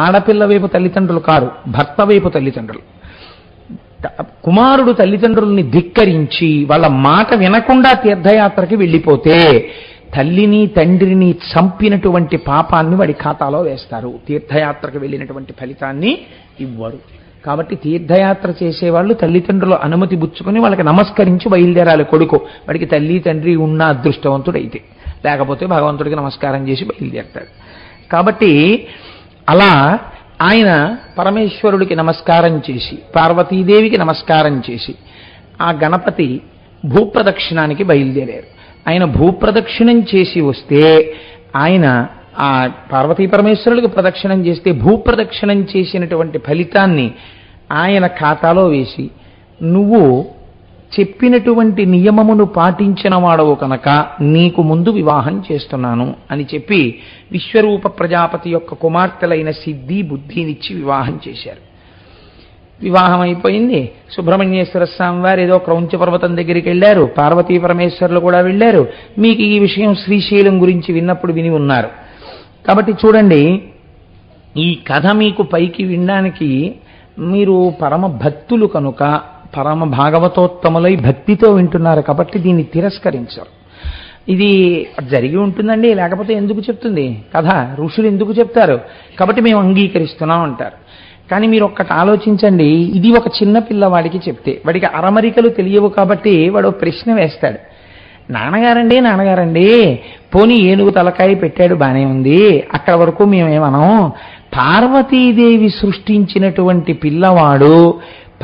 ఆడపిల్ల వైపు తల్లిదండ్రులు కారు, భర్త వైపు తల్లిదండ్రులు, కుమారుడు తల్లిదండ్రుల్ని ధిక్కరించి వాళ్ళ మాట వినకుండా తీర్థయాత్రకి వెళ్ళిపోతే తల్లిని తండ్రిని చంపినటువంటి పాపాన్ని వాడి ఖాతాలో వేస్తారు. తీర్థయాత్రకు వెళ్ళినటువంటి ఫలితాన్ని ఇవ్వరు. కాబట్టి తీర్థయాత్ర చేసేవాళ్ళు తల్లిదండ్రుల అనుమతి పుచ్చుకొని వాళ్ళకి నమస్కరించి బయలుదేరాలి. కొడుకు వాడికి తల్లి తండ్రి ఉన్న అదృష్టవంతుడైతే, లేకపోతే భగవంతుడికి నమస్కారం చేసి బయలుదేరతాడు. కాబట్టి అలా ఆయన పరమేశ్వరుడికి నమస్కారం చేసి, పార్వతీదేవికి నమస్కారం చేసి, ఆ గణపతి భూప్రదక్షిణానికి బయలుదేరారు. ఆయన భూప్రదక్షిణం చేసి వస్తే, ఆయన ఆ పార్వతీ పరమేశ్వరుడికి ప్రదక్షిణం చేస్తే భూప్రదక్షిణం చేసినటువంటి ఫలితాన్ని ఆయన ఖాతాలో వేసి, నువ్వు చెప్పినటువంటి నియమమును పాటించిన వాడవు కనుక నీకు ముందు వివాహం చేస్తున్నాను అని చెప్పి విశ్వరూప ప్రజాపతి యొక్క కుమార్తెలైన సిద్ధి బుద్ధినిచ్చి వివాహం చేశారు. వివాహం అయిపోయింది. సుబ్రహ్మణ్యేశ్వర స్వామి వారు ఏదో క్రౌంచ పర్వతం దగ్గరికి వెళ్ళారు, పార్వతీ పరమేశ్వరులు కూడా వెళ్ళారు. మీకు ఈ విషయం శ్రీశైలం గురించి విన్నప్పుడు విని ఉన్నారు. కాబట్టి చూడండి, ఈ కథ మీకు పైకి వినడానికి మీరు పరమ భక్తులు కనుక, పరమ భాగవతోత్తములై భక్తితో వింటున్నారు కాబట్టి దీన్ని తిరస్కరించరు. ఇది జరిగి ఉంటుందండి, లేకపోతే ఎందుకు చెప్తుంది కథ, ఋషులు ఎందుకు చెప్తారు, కాబట్టి మేము అంగీకరిస్తున్నాం అంటారు. కానీ మీరు ఒక్కటి ఆలోచించండి, ఇది ఒక చిన్న పిల్లవాడికి చెప్తే వాడికి అరమరికలు తెలియవు కాబట్టి వాడు ప్రశ్న వేస్తాడు. నాన్నగారండి పోనీ ఏనుగు తలకాయ పెట్టాడు బానే ఉంది, అక్కడ వరకు మేమేమనం, పార్వతీదేవి సృష్టించినటువంటి పిల్లవాడు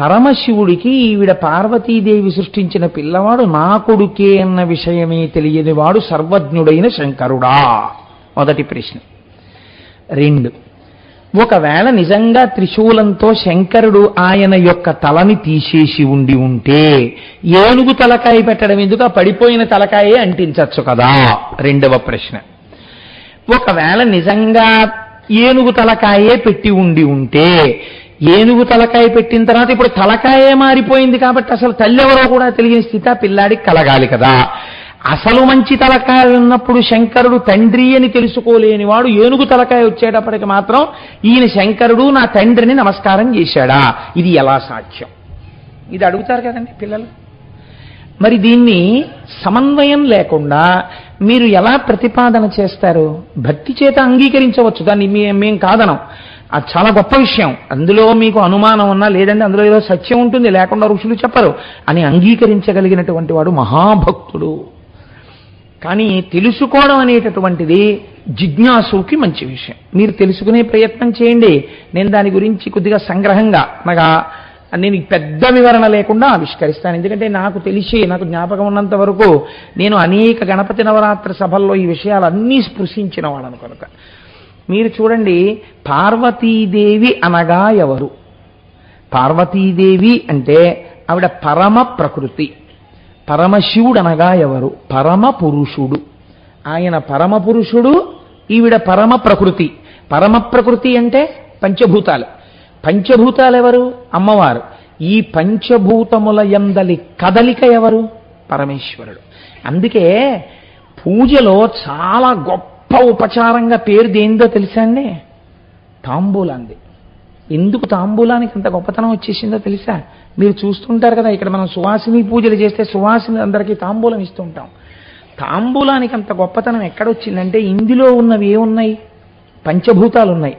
పరమశివుడికి ఈవిడ పార్వతీదేవి సృష్టించిన పిల్లవాడు నా కొడుకే అన్న విషయమే తెలియని వాడు సర్వజ్ఞుడైన శంకరుడా? మొదటి ప్రశ్న. 2, ఒకవేళ నిజంగా త్రిశూలంతో శంకరుడు ఆయన యొక్క తలని తీసేసి ఉంటే ఏనుగు తలకాయ పెట్టడం ఎందుకు, పడిపోయిన తలకాయే అంటించచ్చు కదా? రెండవ ప్రశ్న. ఒకవేళ నిజంగా ఏనుగు తలకాయే పెట్టి ఉంటే ఏనుగు తలకాయ పెట్టిన తర్వాత ఇప్పుడు తలకాయే మారిపోయింది కాబట్టి అసలు తల్లి ఎవరో కూడా తెలియని స్థితి ఆ పిల్లాడికి కలగాలి కదా. అసలు మంచి తలకాయ ఉన్నప్పుడు శంకరుడు తండ్రి అని తెలుసుకోలేని వాడు ఏనుగు తలకాయ వచ్చేటప్పటికి మాత్రం ఈయన శంకరుడు నా తండ్రిని నమస్కారం చేశాడా? ఇది ఎలా సాధ్యం? ఇది అడుగుతారు కదండి పిల్లలు. మరి దీన్ని సమన్వయం లేకుండా మీరు ఎలా ప్రతిపాదన చేస్తారు? భక్తి చేత అంగీకరించవచ్చు, దాన్ని మేం కాదనం, అది చాలా గొప్ప విషయం. అందులో మీకు అనుమానం ఉన్నా, లేదంటే అందులో ఏదో సత్యం ఉంటుంది, లేకుండా ఋషులు చెప్పరు అని అంగీకరించగలిగినటువంటి వాడు మహాభక్తుడు. కానీ తెలుసుకోవడం అనేటటువంటిది జిజ్ఞాసుకి మంచి విషయం. మీరు తెలుసుకునే ప్రయత్నం చేయండి. నేను దాని గురించి కొద్దిగా సంగ్రహంగా నేను పెద్ద వివరణ లేకుండా ఆవిష్కరిస్తాను. ఎందుకంటే నాకు తెలిసి, నాకు జ్ఞాపకం ఉన్నంత వరకు నేను అనేక గణపతి నవరాత్రి సభల్లో ఈ విషయాలన్నీ స్పృశించిన వాళ్ళను కనుక. మీరు చూడండి, పార్వతీదేవి అనగా ఎవరు? పార్వతీదేవి అంటే ఆవిడ పరమ ప్రకృతి. పరమశివుడు అనగా ఎవరు? పరమ పురుషుడు. ఆయన పరమ పురుషుడు, ఈవిడ పరమ ప్రకృతి. పరమ ప్రకృతి అంటే పంచభూతాలు. పంచభూతాలు ఎవరు? అమ్మవారు. ఈ పంచభూతముల యందలి కదలిక ఎవరు? పరమేశ్వరుడు. అందుకే పూజలో చాలా గొప్ప ఉపచారంగా పేరు దేందో తెలుసా అండి? తాంబూలాంది. ఎందుకు తాంబూలానికి అంత గొప్పతనం వచ్చేసిందో తెలుసా? మీరు చూస్తుంటారు కదా, ఇక్కడ మనం సువాసిని పూజలు చేస్తే సువాసిని అందరికీ తాంబూలం ఇస్తుంటాం. తాంబూలానికి అంత గొప్పతనం ఎక్కడొచ్చిందంటే ఇందులో ఉన్నవి ఏమున్నాయి? పంచభూతాలు ఉన్నాయి.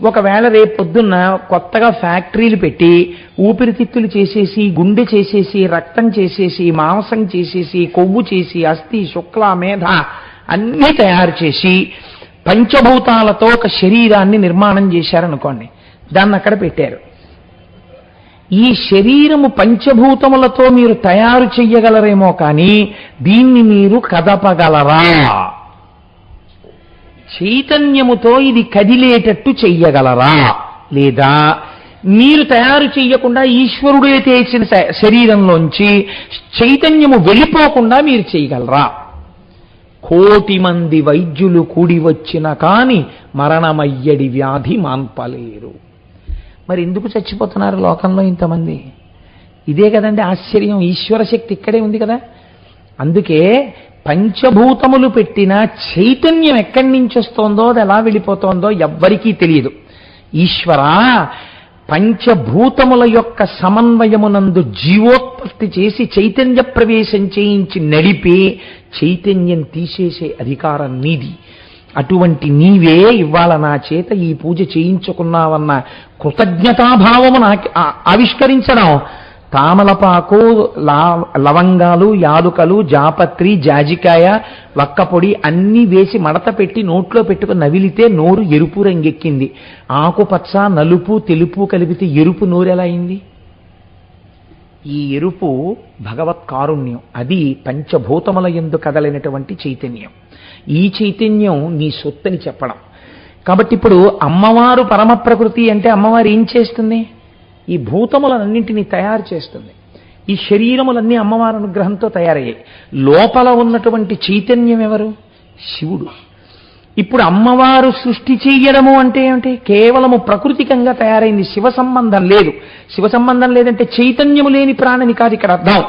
ఒకవేళ రేపు పొద్దున్న కొత్తగా ఫ్యాక్టరీలు పెట్టి ఊపిరితిత్తులు చేసేసి, గుండె చేసేసి, రక్తం చేసేసి, మాంసం చేసేసి, కొవ్వు చేసి, అస్థి, శుక్ల, మేధ అన్నీ తయారు చేసి పంచభూతాలతో ఒక శరీరాన్ని నిర్మాణం చేశారనుకోండి, దాన్ని అక్కడ పెట్టారు. ఈ శరీరము పంచభూతములతో మీరు తయారు చెయ్యగలరేమో కానీ దీన్ని మీరు కదపగలరా చైతన్యముతో ఇది కదిలేటట్టు చెయ్యగలరా, లేదా మీరు తయారు చెయ్యకుండా ఈశ్వరుడే చేసిన శరీరంలోంచి చైతన్యము వెళ్ళిపోకుండా మీరు చేయగలరా? 1,000,000 మంది వైద్యులు కూడి వచ్చిన కాని మరణమయ్యడి వ్యాధి మాన్పలేరు. మరి ఎందుకు చచ్చిపోతున్నారు లోకంలో ఇంతమంది? ఇదే కదండి ఆశ్చర్యం. ఈశ్వర శక్తి ఇక్కడే ఉంది కదా. అందుకే పంచభూతములు పెట్టిన చైతన్యం ఎక్కడి నుంచి వస్తోందో, అది ఎలా వెళ్ళిపోతోందో ఎవ్వరికీ తెలియదు. ఈశ్వరా, పంచభూతముల యొక్క సమన్వయమునందు జీవోత్పత్తి చేసి చైతన్య ప్రవేశం చేయించి నడిపి చైతన్యం తీసేసే అధికారం నీది. అటువంటి నీవే ఇవాళ నా చేత ఈ పూజ చేయించుకున్నావన్న కృతజ్ఞతాభావము నాకు ఆవిష్కరించడం. తామలపాకు, లవంగాలు, యాలుకలు, జాపత్రి, జాజికాయ, వక్కపొడి అన్నీ వేసి మడత పెట్టి నోట్లో పెట్టుకుని నవిలితే నోరు ఎరుపు రంగెక్కింది. ఆకుపచ్చ, నలుపు, తెలుపు కలిపితే ఎరుపు నోరు ఎలా అయింది? ఈ ఎరుపు భగవత్ కారుణ్యం. అది పంచభూతముల యందు కదలినటువంటి చైతన్యం. ఈ చైతన్యం నీ సొత్తని చెప్పడం. కాబట్టి ఇప్పుడు అమ్మవారు పరమ ప్రకృతి అంటే అమ్మవారు ఏం చేస్తుంది? ఈ భూతములన్నింటినీ తయారు చేస్తుంది. ఈ శరీరములన్నీ అమ్మవారి అనుగ్రహంతో తయారయ్యాయి. లోపల ఉన్నటువంటి చైతన్యం ఎవరు? శివుడు. ఇప్పుడు అమ్మవారు సృష్టి చెయ్యడము అంటే ఏమిటి? కేవలము ప్రకృతికంగా తయారైంది, శివ సంబంధం లేదు. శివ సంబంధం లేదంటే చైతన్యము లేని ప్రాణిని కాదు ఇక్కడ అర్థం.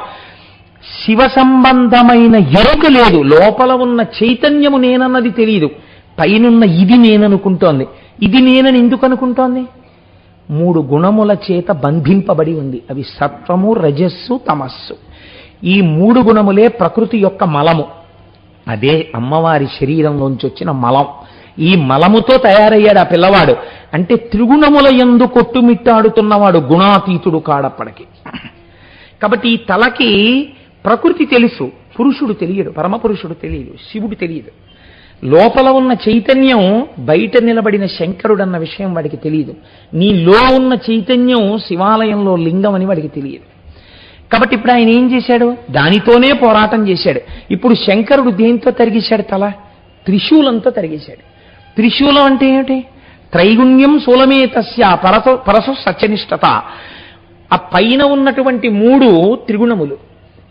శివ సంబంధమైన ఎరుక లేదు. లోపల ఉన్న చైతన్యము నేనన్నది తెలియదు. పైనున్న ఇది నేననుకుంటోంది. ఇది నేనని ఎందుకు అనుకుంటోంది? 3 గుణముల చేత బంధింపబడి ఉంది. అవి సత్వము, రజస్సు, తమస్సు. ఈ 3 గుణములే ప్రకృతి యొక్క మలము. అదే అమ్మవారి శరీరంలోంచి వచ్చిన మలం. ఈ మలముతో తయారయ్యాడు ఆ పిల్లవాడు. అంటే త్రిగుణముల యందు కొట్టుమిట్టాడుతున్నవాడు, గుణాతీతుడు కాడప్పటికి. కాబట్టి ఈ తలకి ప్రకృతి తెలుసు, పురుషుడు తెలియడు, పరమపురుషుడు తెలియదు, శివుడు తెలియదు. లోపల ఉన్న చైతన్యం బయట నిలబడిన శంకరుడన్న విషయం వాడికి తెలియదు. నీలో ఉన్న చైతన్యం శివాలయంలో లింగం అని వాడికి తెలియదు. కాబట్టి ఇప్పుడు ఆయన ఏం చేశాడు? దానితోనే పోరాటం చేశాడు. ఇప్పుడు శంకరుడు దేంతో తరిగేశాడు? తల త్రిశూలంతో తరిగేశాడు. త్రిశూలం అంటే ఏమిటి? త్రైగుణ్యం శూలమేతస్య పరసు సత్యనిష్టత. ఆ పైన ఉన్నటువంటి 3 త్రిగుణములు.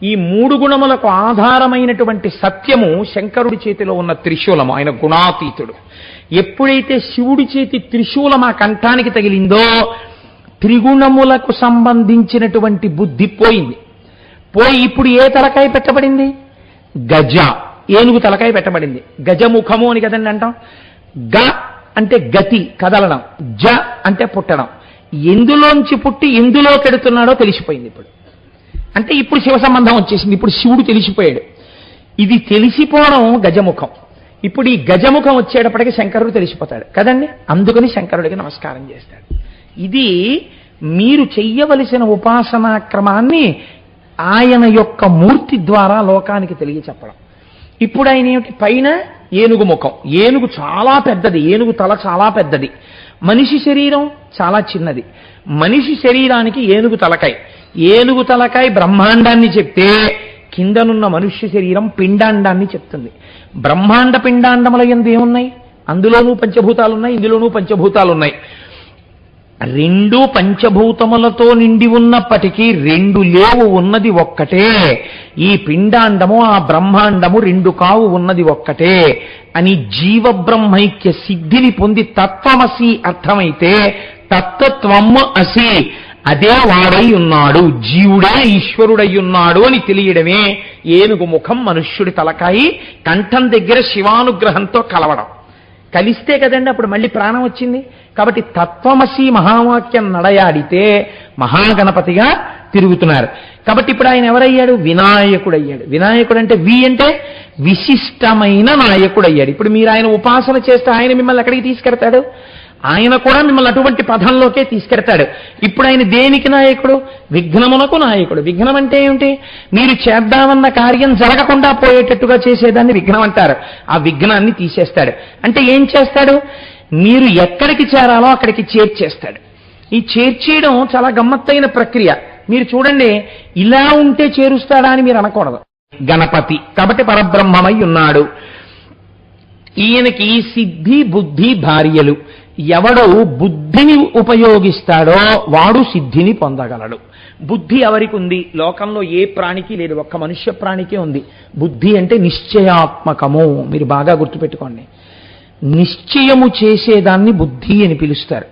ఈ 3 గుణములకు ఆధారమైనటువంటి సత్యము శంకరుడి చేతిలో ఉన్న త్రిశూలము. ఆయన గుణాతీతుడు. ఎప్పుడైతే శివుడి చేతి త్రిశూలం ఆ కంఠానికి తగిలిందో త్రిగుణములకు సంబంధించినటువంటి బుద్ధి పోయింది. పోయి ఇప్పుడు ఏ తలకాయ పెట్టబడింది? గజ, ఏనుగు తలకాయ పెట్టబడింది. గజముఖము అని కదండి అంటాం. గ అంటే గతి, కదలడం. జ అంటే పుట్టడం. ఎందులోంచి పుట్టి ఎందులో కెడుతున్నాడో తెలిసిపోయింది ఇప్పుడు. అంటే ఇప్పుడు శివ సంబంధం వచ్చేసింది. ఇప్పుడు శివుడు తెలిసిపోయాడు. ఇది తెలిసిపోవడం గజముఖం. ఇప్పుడు ఈ గజముఖం వచ్చేటప్పటికి శంకరుడు తెలిసిపోతాడు కదండి. అందుకని శంకరుడికి నమస్కారం చేస్తాడు. ఇది మీరు చెయ్యవలసిన ఉపాసనా క్రమాన్ని ఆయన యొక్క మూర్తి ద్వారా లోకానికి తెలియచెప్పడం. ఇప్పుడు ఆయన ఏమిటి? పైన ఏనుగు ముఖం. ఏనుగు చాలా పెద్దది, ఏనుగు తల చాలా పెద్దది. మనిషి శరీరం చాలా చిన్నది. మనిషి శరీరానికి ఏనుగు తలకాయ. ఏనుగు తలకాయ బ్రహ్మాండాన్ని చెప్తే కిందనున్న మనుష్య శరీరం పిండాండాన్ని చెప్తుంది. బ్రహ్మాండ పిండాండముల యందు ఏమున్నాయి? అందులోనూ పంచభూతాలున్నాయి, ఇందులోనూ పంచభూతాలున్నాయి. 2 పంచభూతములతో నిండి ఉన్నప్పటికీ 2 లేవు, ఉన్నది ఒక్కటే. ఈ పిండాండము ఆ బ్రహ్మాండము 2 కావు, ఉన్నది ఒక్కటే అని జీవబ్రహ్మైక్య సిద్ధిని పొంది తత్వమసి అర్థమైతే తత్వత్వము అసి, అదే వాడై ఉన్నాడు, జీవుడే ఈశ్వరుడై ఉన్నాడు అని తెలియడమే ఏనుగు ముఖం, మనుష్యుడి తలకాయి, కంఠం దగ్గర శివానుగ్రహంతో కలవడం. కలిస్తే కదండి అప్పుడు మళ్ళీ ప్రాణం వచ్చింది. కాబట్టి తత్వమసి మహావాక్యం నడయాడితే మహాగణపతిగా తిరుగుతున్నారు. కాబట్టి ఇప్పుడు ఆయన ఎవరయ్యాడు? వినాయకుడు అయ్యాడు. వినాయకుడు అంటే వి అంటే విశిష్టమైన నాయకుడు అయ్యాడు. ఇప్పుడు మీరు ఆయన ఉపాసన చేస్తే ఆయన మిమ్మల్ని ఎక్కడికి తీసుకెడతాడు? ఆయన కూడా మిమ్మల్ని అటువంటి పదంలోకే తీసుకెడతాడు. ఇప్పుడు ఆయన దేనికి నాయకుడు? విఘ్నమునకు నాయకుడు. విఘ్నం అంటే ఏమిటి? మీరు చేద్దామన్న కార్యం జరగకుండా పోయేటట్టుగా చేసేదాన్ని విఘ్నం అంటారు. ఆ విఘ్నాన్ని తీసేస్తాడు. అంటే ఏం చేస్తాడు? మీరు ఎక్కడికి చేరాలో అక్కడికి చేర్చేస్తాడు. ఈ చేర్చేయడం చాలా గమ్మత్తైన ప్రక్రియ. మీరు చూడండి, ఇలా ఉంటే చేరుస్తాడా అని మీరు అనకూడదు. గణపతి కాబట్టి పరబ్రహ్మమై ఉన్నాడు. ఈయనకి సిద్ధి బుద్ధి భార్యలు. ఎవడు బుద్ధిని ఉపయోగిస్తాడో వాడు సిద్ధిని పొందగలడు. బుద్ధి ఎవరికి ఉంది? లోకంలో ఏ ప్రాణికి లేదు, ఒక్క మనుష్య ప్రాణికే ఉంది. బుద్ధి అంటే నిశ్చయాత్మకము. మీరు బాగా గుర్తుపెట్టుకోండి. నిశ్చయము చేసేదాన్ని బుద్ధి అని పిలుస్తారు.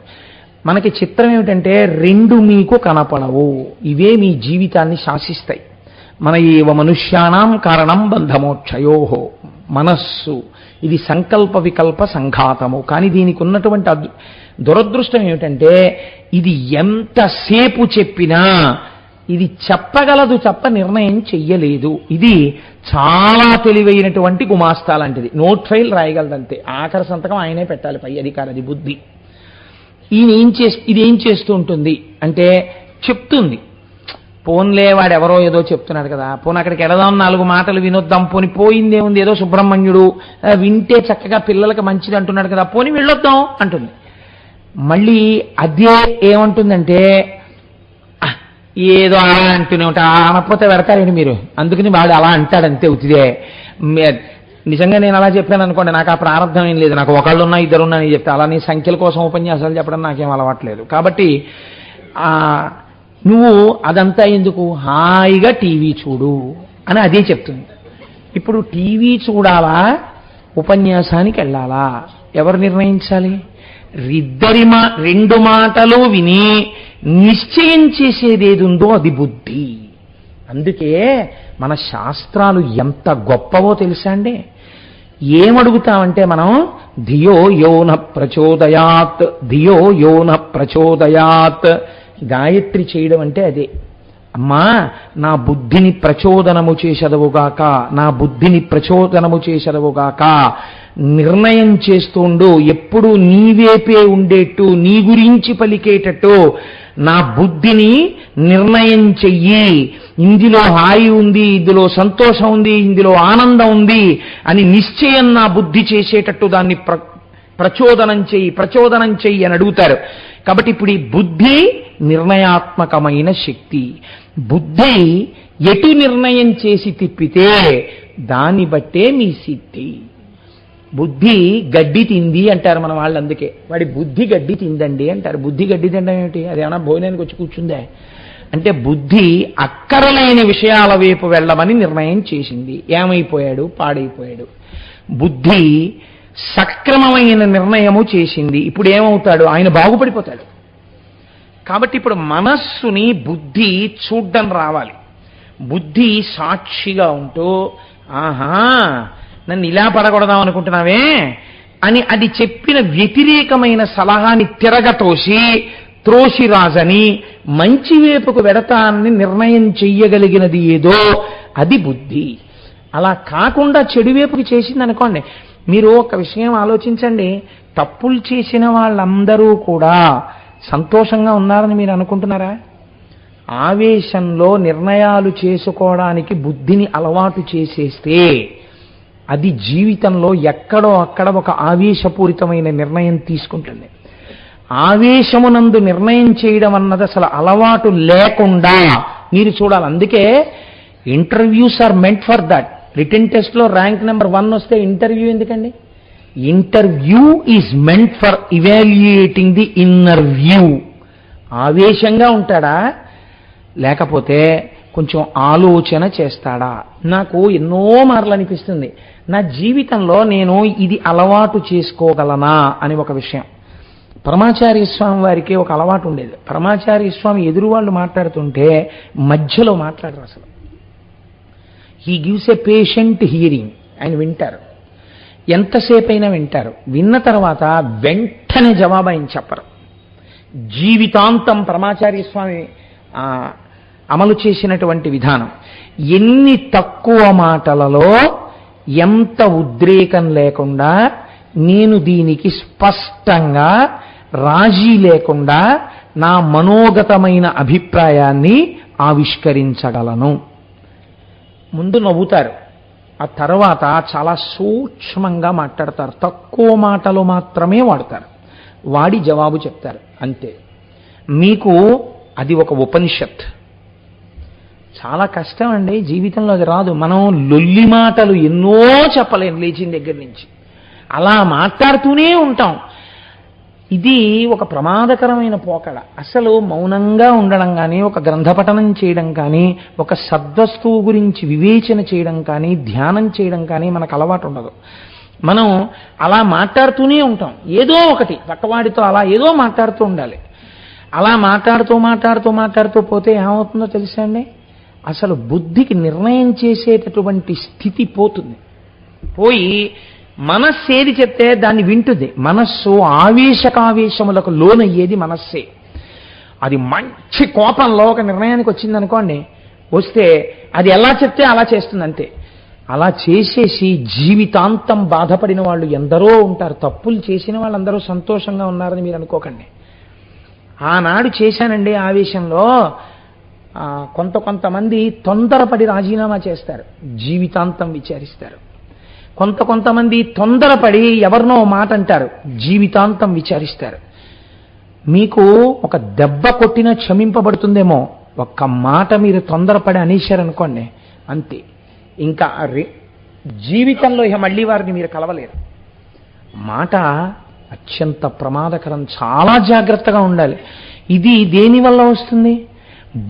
మనకి చిత్రం ఏమిటంటే రెండు మీకు కనపడవు, ఇవే మీ జీవితాన్ని శాసిస్తాయి. మన ఏవ మనుష్యానాం కారణం బంధమోక్షయోహో. మనస్సు ఇది సంకల్ప వికల్ప సంఘాతము. కానీ దీనికి ఉన్నటువంటి దురదృష్టం ఏమిటంటే ఇది ఎంతసేపు చెప్పినా ఇది చెప్పగలదు తప్ప నిర్ణయం చెయ్యలేదు. ఇది చాలా తెలివైనటువంటి గుమాస్తా లాంటిది. నోట్ ఫైల్ రాయగలదంతే, ఆఖరి సంతకం ఆయనే పెట్టాలి, పై అధికారి. అది బుద్ధి. ఇది ఏం చేస్తూ ఉంటుంది అంటే చెప్తుంది, పోన్లే వాడెవరో ఏదో చెప్తున్నాడు కదా, పోనీ అక్కడికి వెళదాం, 4 మాటలు వినొద్దాం, పోని పోయిందేముంది, ఏదో సుబ్రహ్మణ్యుడు వింటే చక్కగా పిల్లలకి మంచిది అంటున్నాడు కదా, పోని వెళ్ళొద్దాం అంటుంది. మళ్ళీ అదే ఏమంటుందంటే ఏదో అలా అంటూనే ఉంటా, అనకపోతే పెడతారండి మీరు, అందుకని వాడు అలా అంటాడంతే ఉతిదే. నిజంగా నేను అలా చెప్పాను అనుకోండి, నాకు ఆ ప్రారంభం ఏం లేదు, నాకు ఒకళ్ళున్నా ఇద్దరున్నా అని చెప్తే, అలా నీ సంఖ్యల కోసం ఉపన్యాసాలు చెప్పడం నాకేం అలవాట్లేదు. కాబట్టి నువ్వు అదంతా ఎందుకు, హాయిగా టీవీ చూడు అని అదే చెప్తుంది. ఇప్పుడు టీవీ చూడాలా ఉపన్యాసానికి వెళ్ళాలా ఎవరు నిర్ణయించాలి? రెండు మాటలు విని నిశ్చయం చేసేదేది ఉందో అది బుద్ధి. అందుకే మన శాస్త్రాలు ఎంత గొప్పవో తెలుసా అండి. ఏమడుగుతామంటే మనం ధియో యోన ప్రచోదయాత్, ధియో యోన ప్రచోదయాత్. గాయత్రి చేయడం అంటే అదే. అమ్మా నా బుద్ధిని ప్రచోదనము చేసెదవుగాక, నా బుద్ధిని ప్రచోదనము చేసెదవుగాక. నిర్ణయం చేస్తుండు, ఎప్పుడు నీవేపే ఉండేట్టు, నీ గురించి పలికేటట్టు నా బుద్ధిని నిర్ణయం చెయ్యి. ఇందులో హాయి ఉంది, ఇందులో సంతోషం ఉంది, ఇందులో ఆనందం ఉంది అని నిశ్చయం నా బుద్ధి చేసేటట్టు దాన్ని ప్రచోదనం చెయ్యి అని అడుగుతారు. కాబట్టి ఇప్పుడు ఈ బుద్ధి నిర్ణయాత్మకమైన శక్తి. బుద్ధి ఎటు నిర్ణయం చేసి తిప్పితే దాన్ని బట్టే మీ సిద్ధి. బుద్ధి గడ్డి తింది అంటారు మన వాళ్ళు, అందుకే వాడి బుద్ధి గడ్డి తిందండి అంటారు. బుద్ధి గడ్డి తినడం ఏమిటి? అదేమన్నా భోజనానికి వచ్చి కూర్చుందే అంటే బుద్ధి అక్కరలేని విషయాల వైపు వెళ్ళమని నిర్ణయం చేసింది. ఏమైపోయాడు? పాడైపోయాడు. బుద్ధి సక్రమమైన నిర్ణయము చేసింది. ఇప్పుడు ఏమవుతాడు? ఆయన బాగుపడిపోతాడు. కాబట్టి ఇప్పుడు మనస్సుని బుద్ధి చూడ్డం రావాలి. బుద్ధి సాక్షిగా ఉంటూ, ఆహా నన్ను ఇలా పడగొడదాం అనుకుంటున్నావే అని అది చెప్పిన వ్యతిరేకమైన సలహాని త్రోసిరాజని మంచి వైపుకు వెడతానని నిర్ణయం చెయ్యగలిగినది ఏదో అది బుద్ధి. అలా కాకుండా చెడు వైపుకి చేసింది అనుకోండి. మీరు ఒక విషయం ఆలోచించండి, తప్పులు చేసిన వాళ్ళందరూ కూడా సంతోషంగా ఉన్నారని మీరు అనుకుంటున్నారా? ఆవేశంలో నిర్ణయాలు చేసుకోవడానికి బుద్ధిని అలవాటు చేసేస్తే అది జీవితంలో ఎక్కడో అక్కడ ఒక ఆవేశపూరితమైన నిర్ణయం తీసుకుంటుంది. ఆవేశమునందు నిర్ణయం చేయడం అన్నది అసలు అలవాటు లేకుండా మీరు చూడాలి. అందుకే interviews are meant for that. Written టెస్ట్లో ర్యాంక్ నెంబర్ 1 వస్తే ఇంటర్వ్యూ ఎందుకండి? Interview is meant for evaluating the inner view. ఆవేశంగా ఉంటాడా, లేకపోతే కొంచెం ఆలోచన చేస్తాడా? నాకు ఎన్నో మార్లు అనిపిస్తుంది, నా జీవితంలో నేను ఇది అలవాటు చేసుకోగలనా అని ఒక విషయం. పరమాచార్య స్వామి వారికి ఒక అలవాటు ఉండేది. పరమాచార్య స్వామి ఎదురు వాళ్ళు మాట్లాడుతుంటే మధ్యలో మాట్లాడరు అసలు. He gives a patient hearing. ఆయన వింటారు, ఎంతసేపు అయినా వింటారు. విన్న తర్వాత వెంటనే జవాబు ఆయన చెప్పరు. జీవితాంతం పరమాచార్య స్వామి అమలు చేసినటువంటి విధానం. ఎన్ని తక్కువ మాటలలో ఎంత ఉద్రేకం లేకుండా నేను దీనికి స్పష్టంగా రాజీ లేకుండా నా మనోగతమైన అభిప్రాయాన్ని ఆవిష్కరించగలను. ముందు నవ్వుతారు, ఆ తర్వాత చాలా సూక్ష్మంగా మాట్లాడతారు. తక్కువ మాటలు మాత్రమే వాడతారు, వాడి జవాబు చెప్తారు అంతే. మీకు అది ఒక ఉపనిషత్. చాలా కష్టం అండి జీవితంలో, అది రాదు. మనం లొల్లి మాటలు ఎన్నో చెప్పలేం లేచిన దగ్గర నుంచి. అలా మాట్లాడుతూనే ఉంటాం. ఇది ఒక ప్రమాదకరమైన పోకడ. అసలు మౌనంగా ఉండడం కానీ, ఒక గ్రంథపఠనం చేయడం కానీ, ఒక సద్వస్తువు గురించి వివేచన చేయడం కానీ, ధ్యానం చేయడం కానీ మనకు అలవాటు ఉండదు. మనం అలా మాట్లాడుతూనే ఉంటాం. ఏదో ఒకటి పక్కవాడితో అలా ఏదో మాట్లాడుతూ ఉండాలి. అలా మాట్లాడుతూ పోతే ఏమవుతుందో తెలుసా అండి? అసలు బుద్ధికి నిర్ణయం చేసేటటువంటి స్థితి పోతుంది. పోయి మనస్సు ఏది చెప్తే దాన్ని వింటుంది. మనస్సు ఆవేశకావేశములకు లోనయ్యేది మనస్సే. అది మంచి కోపంలో ఒక నిర్ణయానికి వచ్చిందనుకోండి, వస్తే అది ఎలా చెప్తే అలా చేస్తుంది అంతే. అలా చేసేసి జీవితాంతం బాధపడిన వాళ్ళు ఎందరో ఉంటారు. తప్పులు చేసిన వాళ్ళందరూ సంతోషంగా ఉన్నారని మీరు అనుకోకండి. ఆనాడు చేశానండి ఆవేశంలో, కొంతమంది తొందరపడి రాజీనామా చేస్తారు, జీవితాంతం విచారిస్తారు. కొంతమంది తొందరపడి ఎవరినో మాట అంటారు, జీవితాంతం విచారిస్తారు. మీకు ఒక దెబ్బ కొట్టినా క్షమింపబడుతుందేమో, ఒక్క మాట మీరు తొందరపడి అనేశారనుకోండి అంతే. ఇంకా జీవితంలో ఇక మళ్ళీ వారిని మీరు కలవలేరు. మాట అత్యంత ప్రమాదకరం. చాలా జాగ్రత్తగా ఉండాలి. ఇది దేనివల్ల వస్తుంది?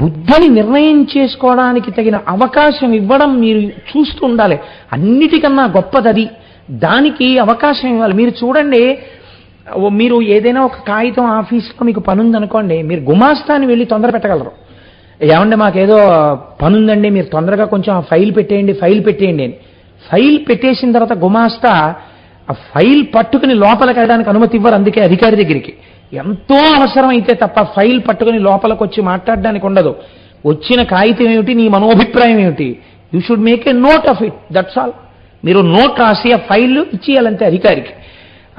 బుద్ధిని నిర్ణయం చేసుకోవడానికి తగిన అవకాశం ఇవ్వడం మీరు చూస్తూ ఉండాలి. అన్నిటికన్నా గొప్పది దానికి అవకాశం ఇవ్వాలి. మీరు చూడండి, మీరు ఏదైనా ఒక కాగితం ఆఫీస్లో మీకు పని ఉందనుకోండి, మీరు గుమాస్తాని వెళ్ళి తొందర పెట్టగలరు. ఏమంటే మాకేదో పని ఉందండి, మీరు తొందరగా కొంచెం ఆ ఫైల్ పెట్టేయండి అని. ఫైల్ పెట్టేసిన తర్వాత గుమాస్తా ఆ ఫైల్ పట్టుకుని లోపలికి వెళ్ళడానికి అనుమతి ఇవ్వరు. అందుకే అధికారి దగ్గరికి ఎంతో అవసరం అయితే తప్ప ఫైల్ పట్టుకుని లోపలికి వచ్చి మాట్లాడడానికి ఉండదు. వచ్చిన కాగితం ఏమిటి, నీ మనోభిప్రాయం ఏమిటి, you should make a note of it, that's all. మీరు నోట్ రాసి ఆ ఫైల్ ఇచ్చేయాలంటే అధికారికి.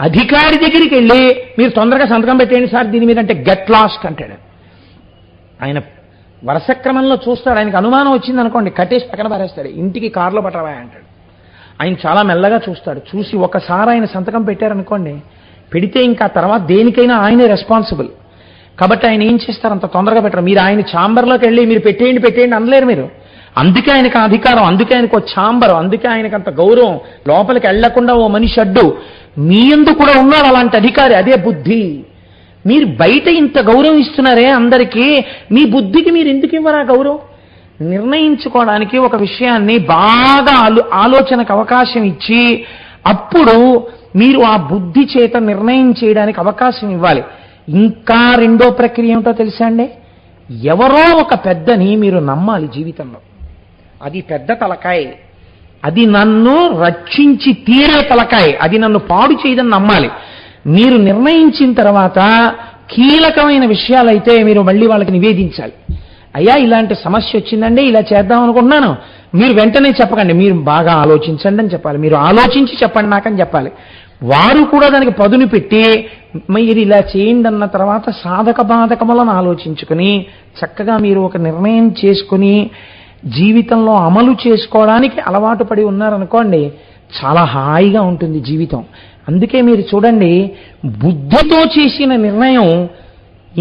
అధికారి దగ్గరికి వెళ్ళి మీరు తొందరగా సంతకం పెట్టేయండి సార్ దీని మీద అంటే గెట్ లాస్ట్ అంటాడు. ఆయన వరుస క్రమంలో చూస్తాడు. ఆయనకు అనుమానం వచ్చింది అనుకోండి, కట్టేసి పక్కన పారేస్తాడు. ఇంటికి కారులో పట్టవా అంటాడు. ఆయన చాలా మెల్లగా చూస్తాడు. చూసి ఒకసారి ఆయన సంతకం పెట్టారనుకోండి, పెడితే ఇంకా తర్వాత దేనికైనా ఆయనే రెస్పాన్సిబుల్. కాబట్టి ఆయన ఏం చేస్తారు, అంత తొందరగా పెట్టరు. మీరు ఆయన ఛాంబర్లోకి వెళ్ళి మీరు పెట్టేయండి అనలేరు మీరు. అందుకే ఆయనకు అధికారం, అందుకే ఆయనకు ఛాంబర్, అందుకే ఆయనకు అంత గౌరవం. లోపలికి వెళ్లకుండా ఓ మనిషి అడ్డు. మీ యందు కూడా ఉన్నాడు అలాంటి అధికారి, అదే బుద్ధి. మీరు బయట ఇంత గౌరవం ఇస్తున్నారే అందరికీ, మీ బుద్ధికి మీరు ఎందుకు ఇవ్వరా గౌరవం? నిర్ణయించుకోవడానికి ఒక విషయాన్ని బాగా ఆలోచనకు అవకాశం ఇచ్చి అప్పుడు మీరు ఆ బుద్ధి చేత నిర్ణయం చేయడానికి అవకాశం ఇవ్వాలి. ఇంకా రెండో ప్రక్రియ ఏమిటో తెలుసా అండి? ఎవరో ఒక పెద్దని మీరు నమ్మాలి జీవితంలో. అది పెద్ద తలకాయ, అది నన్ను రక్షించి తీరే తలకాయ, అది నన్ను పాడు చేయదని నమ్మాలి. మీరు నిర్ణయించిన తర్వాత కీలకమైన విషయాలైతే మీరు మళ్ళీ వాళ్ళకి నివేదించాలి. అయ్యా ఇలాంటి సమస్య వచ్చిందండి, ఇలా చేద్దాం అనుకుంటున్నాను. మీరు వెంటనే చెప్పకండి, మీరు బాగా ఆలోచించండి అని చెప్పాలి. మీరు ఆలోచించి చెప్పండి నాకని చెప్పాలి. వారు కూడా దానికి పదును పెట్టి మీరు ఇలా చేయండి అన్న తర్వాత సాధక బాధకములను ఆలోచించుకుని చక్కగా మీరు ఒక నిర్ణయం చేసుకుని జీవితంలో అమలు చేసుకోవడానికి అలవాటు పడి ఉన్నారనుకోండి, చాలా హాయిగా ఉంటుంది జీవితం. అందుకే మీరు చూడండి, బుద్ధితో చేసిన నిర్ణయం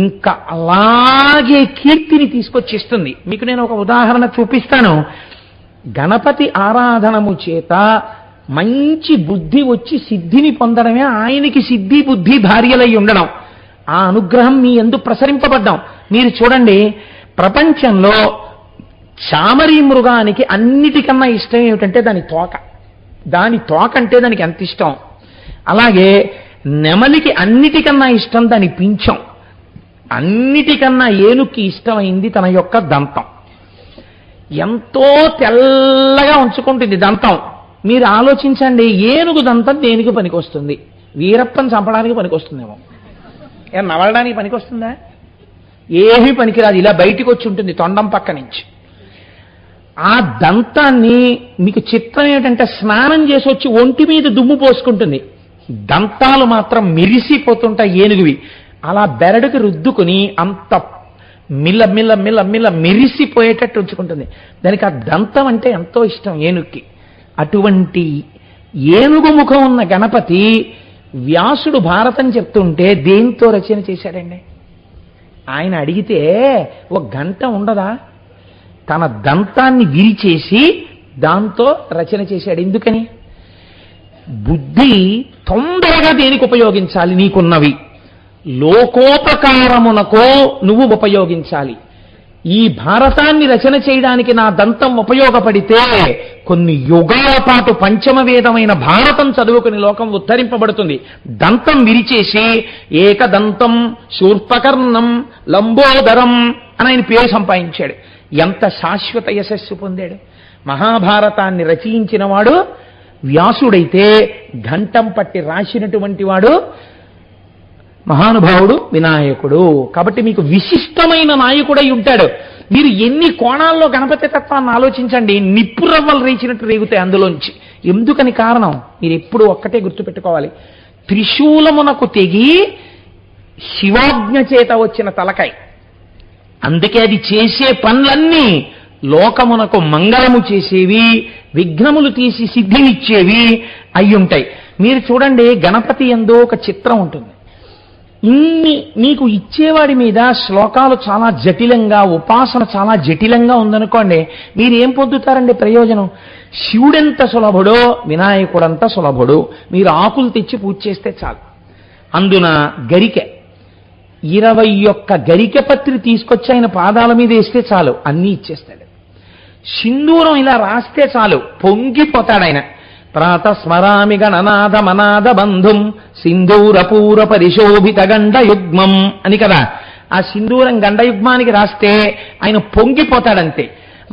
ఇంకా అలాగే కీర్తిని తీసుకొచ్చిస్తుంది. మీకు నేను ఒక ఉదాహరణ చూపిస్తాను. గణపతి ఆరాధనము చేత మంచి బుద్ధి వచ్చి సిద్ధిని పొందడమే ఆయనకి సిద్ధి బుద్ధి భార్యలై ఉండడం. ఆ అనుగ్రహం మీ యందు ప్రసరింపబడ్డాం. మీరు చూడండి, ప్రపంచంలో చామరీ మృగానికి అన్నిటికన్నా ఇష్టం ఏమిటంటే దాని తోక. దాని తోక అంటే దానికి ఎంత ఇష్టం. అలాగే నెమలికి అన్నిటికన్నా ఇష్టం దాని పింఛం. అన్నిటికన్నా ఏనుక్కి ఇష్టమైంది తన యొక్క దంతం. ఎంతో తెల్లగా ఉంచుకుంటుంది దంతం. మీరు ఆలోచించండి, ఏనుగు దంతం దేనికి పనికొస్తుంది? వీరప్పని చంపడానికి పనికొస్తుందేమో, నవలడానికి పనికొస్తుందా? ఏమీ పనికిరాదు. ఇలా బయటికి వచ్చి ఉంటుంది తొండం పక్క నుంచి. ఆ దంతాన్ని మీకు చిత్రం ఏమిటంటే స్నానం చేసి వచ్చి ఒంటి మీద దుమ్ము పోసుకుంటుంది. దంతాలు మాత్రం మెరిసిపోతుంటాయి ఏనుగువి. అలా బెరడుకి రుద్దుకుని అంత మిల్ల మిల్ల మిల్ల మిల్ల మెరిసిపోయేటట్టు ఉంచుకుంటుంది. దానికి ఆ దంతం అంటే ఎంతో ఇష్టం ఏనుగుకి. అటువంటి ఏనుగు ముఖం ఉన్న గణపతి వ్యాసుడు భారతం చెప్తుంటే దేంతో రచన చేశాడండి? ఆయన అడిగితే ఒక గంట ఉండదా? తన దంతాన్ని విరిచేసి దాంతో రచన చేశాడు. ఎందుకని? బుద్ధి తొందరగా దేనికి ఉపయోగించాలి? నీకున్నవి లోకోపకారమునకో నువ్వు ఉపయోగించాలి. ఈ భారతాన్ని రచన చేయడానికి నా దంతం ఉపయోగపడితే కొన్ని యుగాల పాటు పంచమ వేదమైన భారతం చదువుకుని లోకం ఉద్ధరింపబడుతుంది. దంతం విరిచేసి ఏకదంతం శూర్పకర్ణం లంబోదరం అని ఆయన పేరు సంపాదించాడు. ఎంత శాశ్వత యశస్సు పొందాడు! మహాభారతాన్ని రచయించిన వాడు వ్యాసుడైతే ఘంటం పట్టి రాసినటువంటి వాడు మహానుభావుడు వినాయకుడు. కాబట్టి మీకు విశిష్టమైన నాయకుడై ఉంటాడు. మీరు ఎన్ని కోణాల్లో గణపతి తత్వాన్ని ఆలోచించండి, నిప్పు రవ్వలు రేచినట్టు రేగుతాయి అందులోంచి. ఎందుకని కారణం మీరు ఎప్పుడు ఒక్కటే గుర్తుపెట్టుకోవాలి. త్రిశూలమునకు తెగి శివాజ్ఞ చేత వచ్చిన తలకాయ. అందుకే అది చేసే పనులన్నీ లోకమునకు మంగళము చేసేవి, విఘ్నములు తీసి సిద్ధినిచ్చేవి అయ్యుంటాయి. మీరు చూడండి, గణపతి యందు ఒక చిత్రం ఉంటుంది. ఇన్ని మీకు ఇచ్చేవాడి మీద శ్లోకాలు చాలా జటిలంగా, ఉపాసన చాలా జటిలంగా ఉందనుకోండి, మీరేం పొందుతారండి ప్రయోజనం? శివుడెంత సులభుడో వినాయకుడంత సులభుడు. మీరు ఆకులు తెచ్చి పూజ చేస్తే చాలు. అందున గరికె 21 గరికె పత్రి తీసుకొచ్చి ఆయన పాదాల మీద వేస్తే చాలు, అన్నీ ఇచ్చేస్తాడు. సింధూరం ఇలా రాస్తే చాలు, పొంగిపోతాడు ఆయన. ప్రాతస్మరామి గణనాథ మనాథ బంధుం సింధూరపూర పరిశోభిత గండయుగ్మం అని కదా. ఆ సింధూరం గండయుగ్మానికి రాస్తే ఆయన పొంగిపోతాడంతే.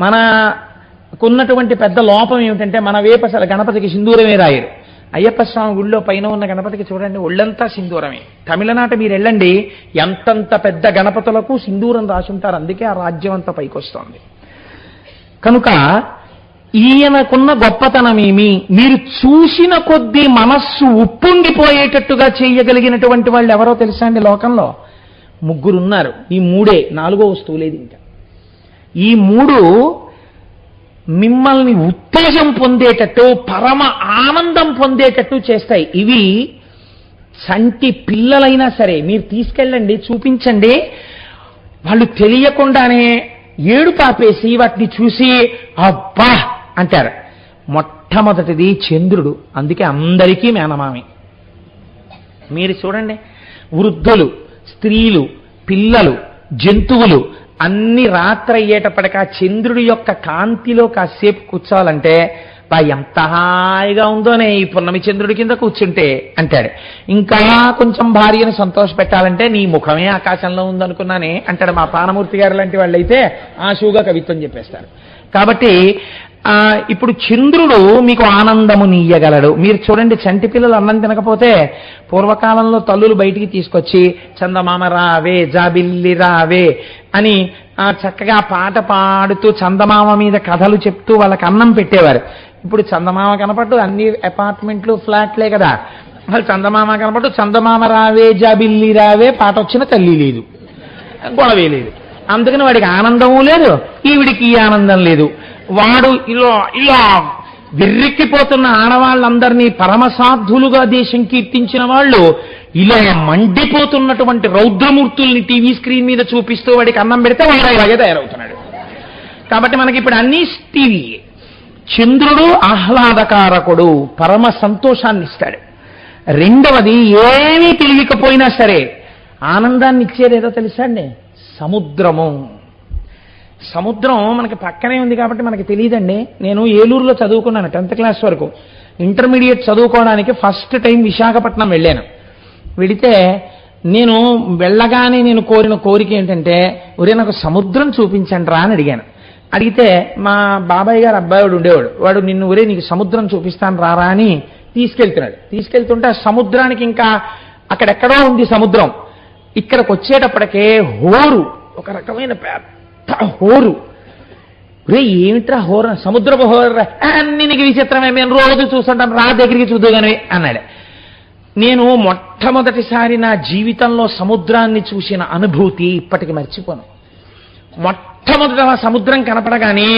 మనకున్నటువంటి పెద్ద లోపం ఏమిటంటే, మన వేపు అసలు గణపతికి సింధూరమే రాయరు. అయ్యప్ప స్వామి గుళ్ళో పైన ఉన్న గణపతికి చూడండి, ఒళ్ళంతా సింధూరమే. తమిళనాట మీరు వెళ్ళండి, ఎంతంత పెద్ద గణపతులకు సింధూరం రాసుంటారు. అందుకే ఆ రాజ్యం అంతా పైకొస్తోంది. కనుక ఈయనకున్న గొప్పతనమేమి? మీరు చూసిన కొద్దీ మనస్సు ఉప్పొంగిపోయేటట్టుగా చేయగలిగినటువంటి వాళ్ళు ఎవరో తెలుసా అండి? లోకంలో 3 ఉన్నారు. ఈ 3 4వ వస్తువు లేదు ఇంకా. ఈ 3 మిమ్మల్ని ఉత్తేజం పొందేటట్టు, పరమ ఆనందం పొందేటట్టు చేస్తాయి. ఇవి చంటి పిల్లలైనా సరే మీరు తీసుకెళ్ళండి, చూపించండి, వాళ్ళు తెలియకుండానే ఏడు పాపేసి వాటిని చూసి అబ్బా అంటారు. మొట్టమొదటిది చంద్రుడు. అందుకే అందరికీ మేనమామి. మీరు చూడండి, వృద్ధులు, స్త్రీలు, పిల్లలు, జంతువులు అన్ని రాత్రి అయ్యేటప్పటికి ఆ చంద్రుడి యొక్క కాంతిలో కాసేపు కూర్చోవాలంటే ఎంత హాయిగా ఉందోనే ఈ పున్నమి చంద్రుడి కింద కూర్చుంటే అంటాడు. ఇంకా కొంచెం భార్యను సంతోష పెట్టాలంటే నీ ముఖమే ఆకాశంలో ఉందనుకున్నానే అంటాడు. మా ప్రాణమూర్తి గారు లాంటి వాళ్ళు అయితే ఆశువుగా కవిత్వం చెప్పేస్తారు. కాబట్టి ఇప్పుడు చంద్రుడు మీకు ఆనందము నీయగలడు. మీరు చూడండి, చంటి పిల్లలు అన్నం తినకపోతే పూర్వకాలంలో తల్లులు బయటికి తీసుకొచ్చి చందమామ రావే జాబిల్లి రావే అని చక్కగా పాట పాడుతూ చందమామ మీద కథలు చెప్తూ వాళ్ళకి అన్నం పెట్టేవారు. ఇప్పుడు చందమామ కనపడ్డు, అన్ని అపార్ట్మెంట్లు ఫ్లాట్లే కదా. అసలు చందమామ కనపడ్డు, చందమామ రావే జాబిల్లి రావే పాట వచ్చిన తల్లి లేదు, గొడవే లేదు. అందుకని వాడికి ఆనందము లేదు, ఈవిడికి ఈ ఆనందం లేదు. వాడు ఇలా ఇలా వెర్రెక్కిపోతున్న ఆడవాళ్ళందరినీ పరమసాధులుగా దేశం కీర్తించిన వాళ్ళు ఇలా మండిపోతున్నటువంటి రౌద్రమూర్తుల్ని టీవీ స్క్రీన్ మీద చూపిస్తూ వాడికి అన్నం పెడితే వాడు అలాగే తయారవుతున్నాడు. కాబట్టి మనకి ఇప్పుడు అన్నీ టీవీ. చంద్రుడు ఆహ్లాదకారకుడు, పరమ సంతోషాన్ని ఇస్తాడు. రెండవది, ఏమీ తెలియకపోయినా సరే ఆనందాన్ని ఇచ్చేదేదో తెలుసా అండి? సముద్రము. సముద్రం మనకి పక్కనే ఉంది కాబట్టి మనకి తెలియదండి. నేను ఏలూరులో చదువుకున్నాను 10th క్లాస్ వరకు. ఇంటర్మీడియట్ చదువుకోవడానికి ఫస్ట్ టైం విశాఖపట్నం వెళ్ళాను. వెళితే నేను వెళ్ళగానే నేను కోరిన కోరిక ఏంటంటే, ఒరే నాకు సముద్రం చూపించండి రా అని అడిగాను. అడిగితే మా బాబాయ్ గారు అబ్బాయివాడు ఉండేవాడు. వాడు నిన్ను ఒరే నీకు సముద్రం చూపిస్తాను రారా అని తీసుకెళ్తున్నాడు. తీసుకెళ్తుంటే ఆ సముద్రానికి ఇంకా అక్కడెక్కడో ఉంది సముద్రం. ఇక్కడికి వచ్చేటప్పటికే హోరు, ఒక రకమైన పెద్ద హోరు. రే ఏమిట్రా హోరు? సముద్రపు హోరు అన్ని నీకు విచిత్రమే, మేము రోజు చూస్తుంటాం, రా దగ్గరికి చూద్దుగానే అన్నాడు. నేను మొట్టమొదటిసారి నా జీవితంలో సముద్రాన్ని చూసిన అనుభూతి ఇప్పటికి మర్చిపోను. మొట్టమొదట సముద్రం కనపడగానే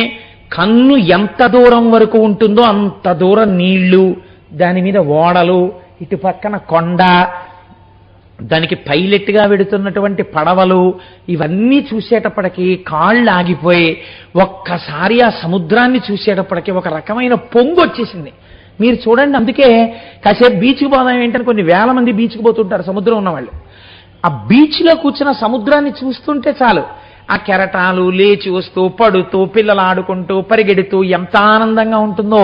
కన్ను ఎంత దూరం వరకు ఉంటుందో అంత దూరం నీళ్లు, దాని మీద ఓడలు, ఇటు పక్కన కొండ, దానికి పైలెట్గా వెడుతున్నటువంటి పడవలు ఇవన్నీ చూసేటప్పటికీ కాళ్ళు ఆగిపోయి ఒక్కసారి ఆ సముద్రాన్ని చూసేటప్పటికీ ఒక రకమైన పొంగు వచ్చేసింది. మీరు చూడండి, అందుకే కాసేపు బీచ్కి పోదాం ఏంటని కొన్ని వేల మంది బీచ్కి పోతుంటారు సముద్రం ఉన్నవాళ్ళు. ఆ బీచ్లో కూర్చున్న సముద్రాన్ని చూస్తుంటే చాలు, ఆ కెరటాలు లేచి వస్తూ పడుతూ పిల్లలు ఆడుకుంటూ పరిగెడుతూ ఎంత ఆనందంగా ఉంటుందో.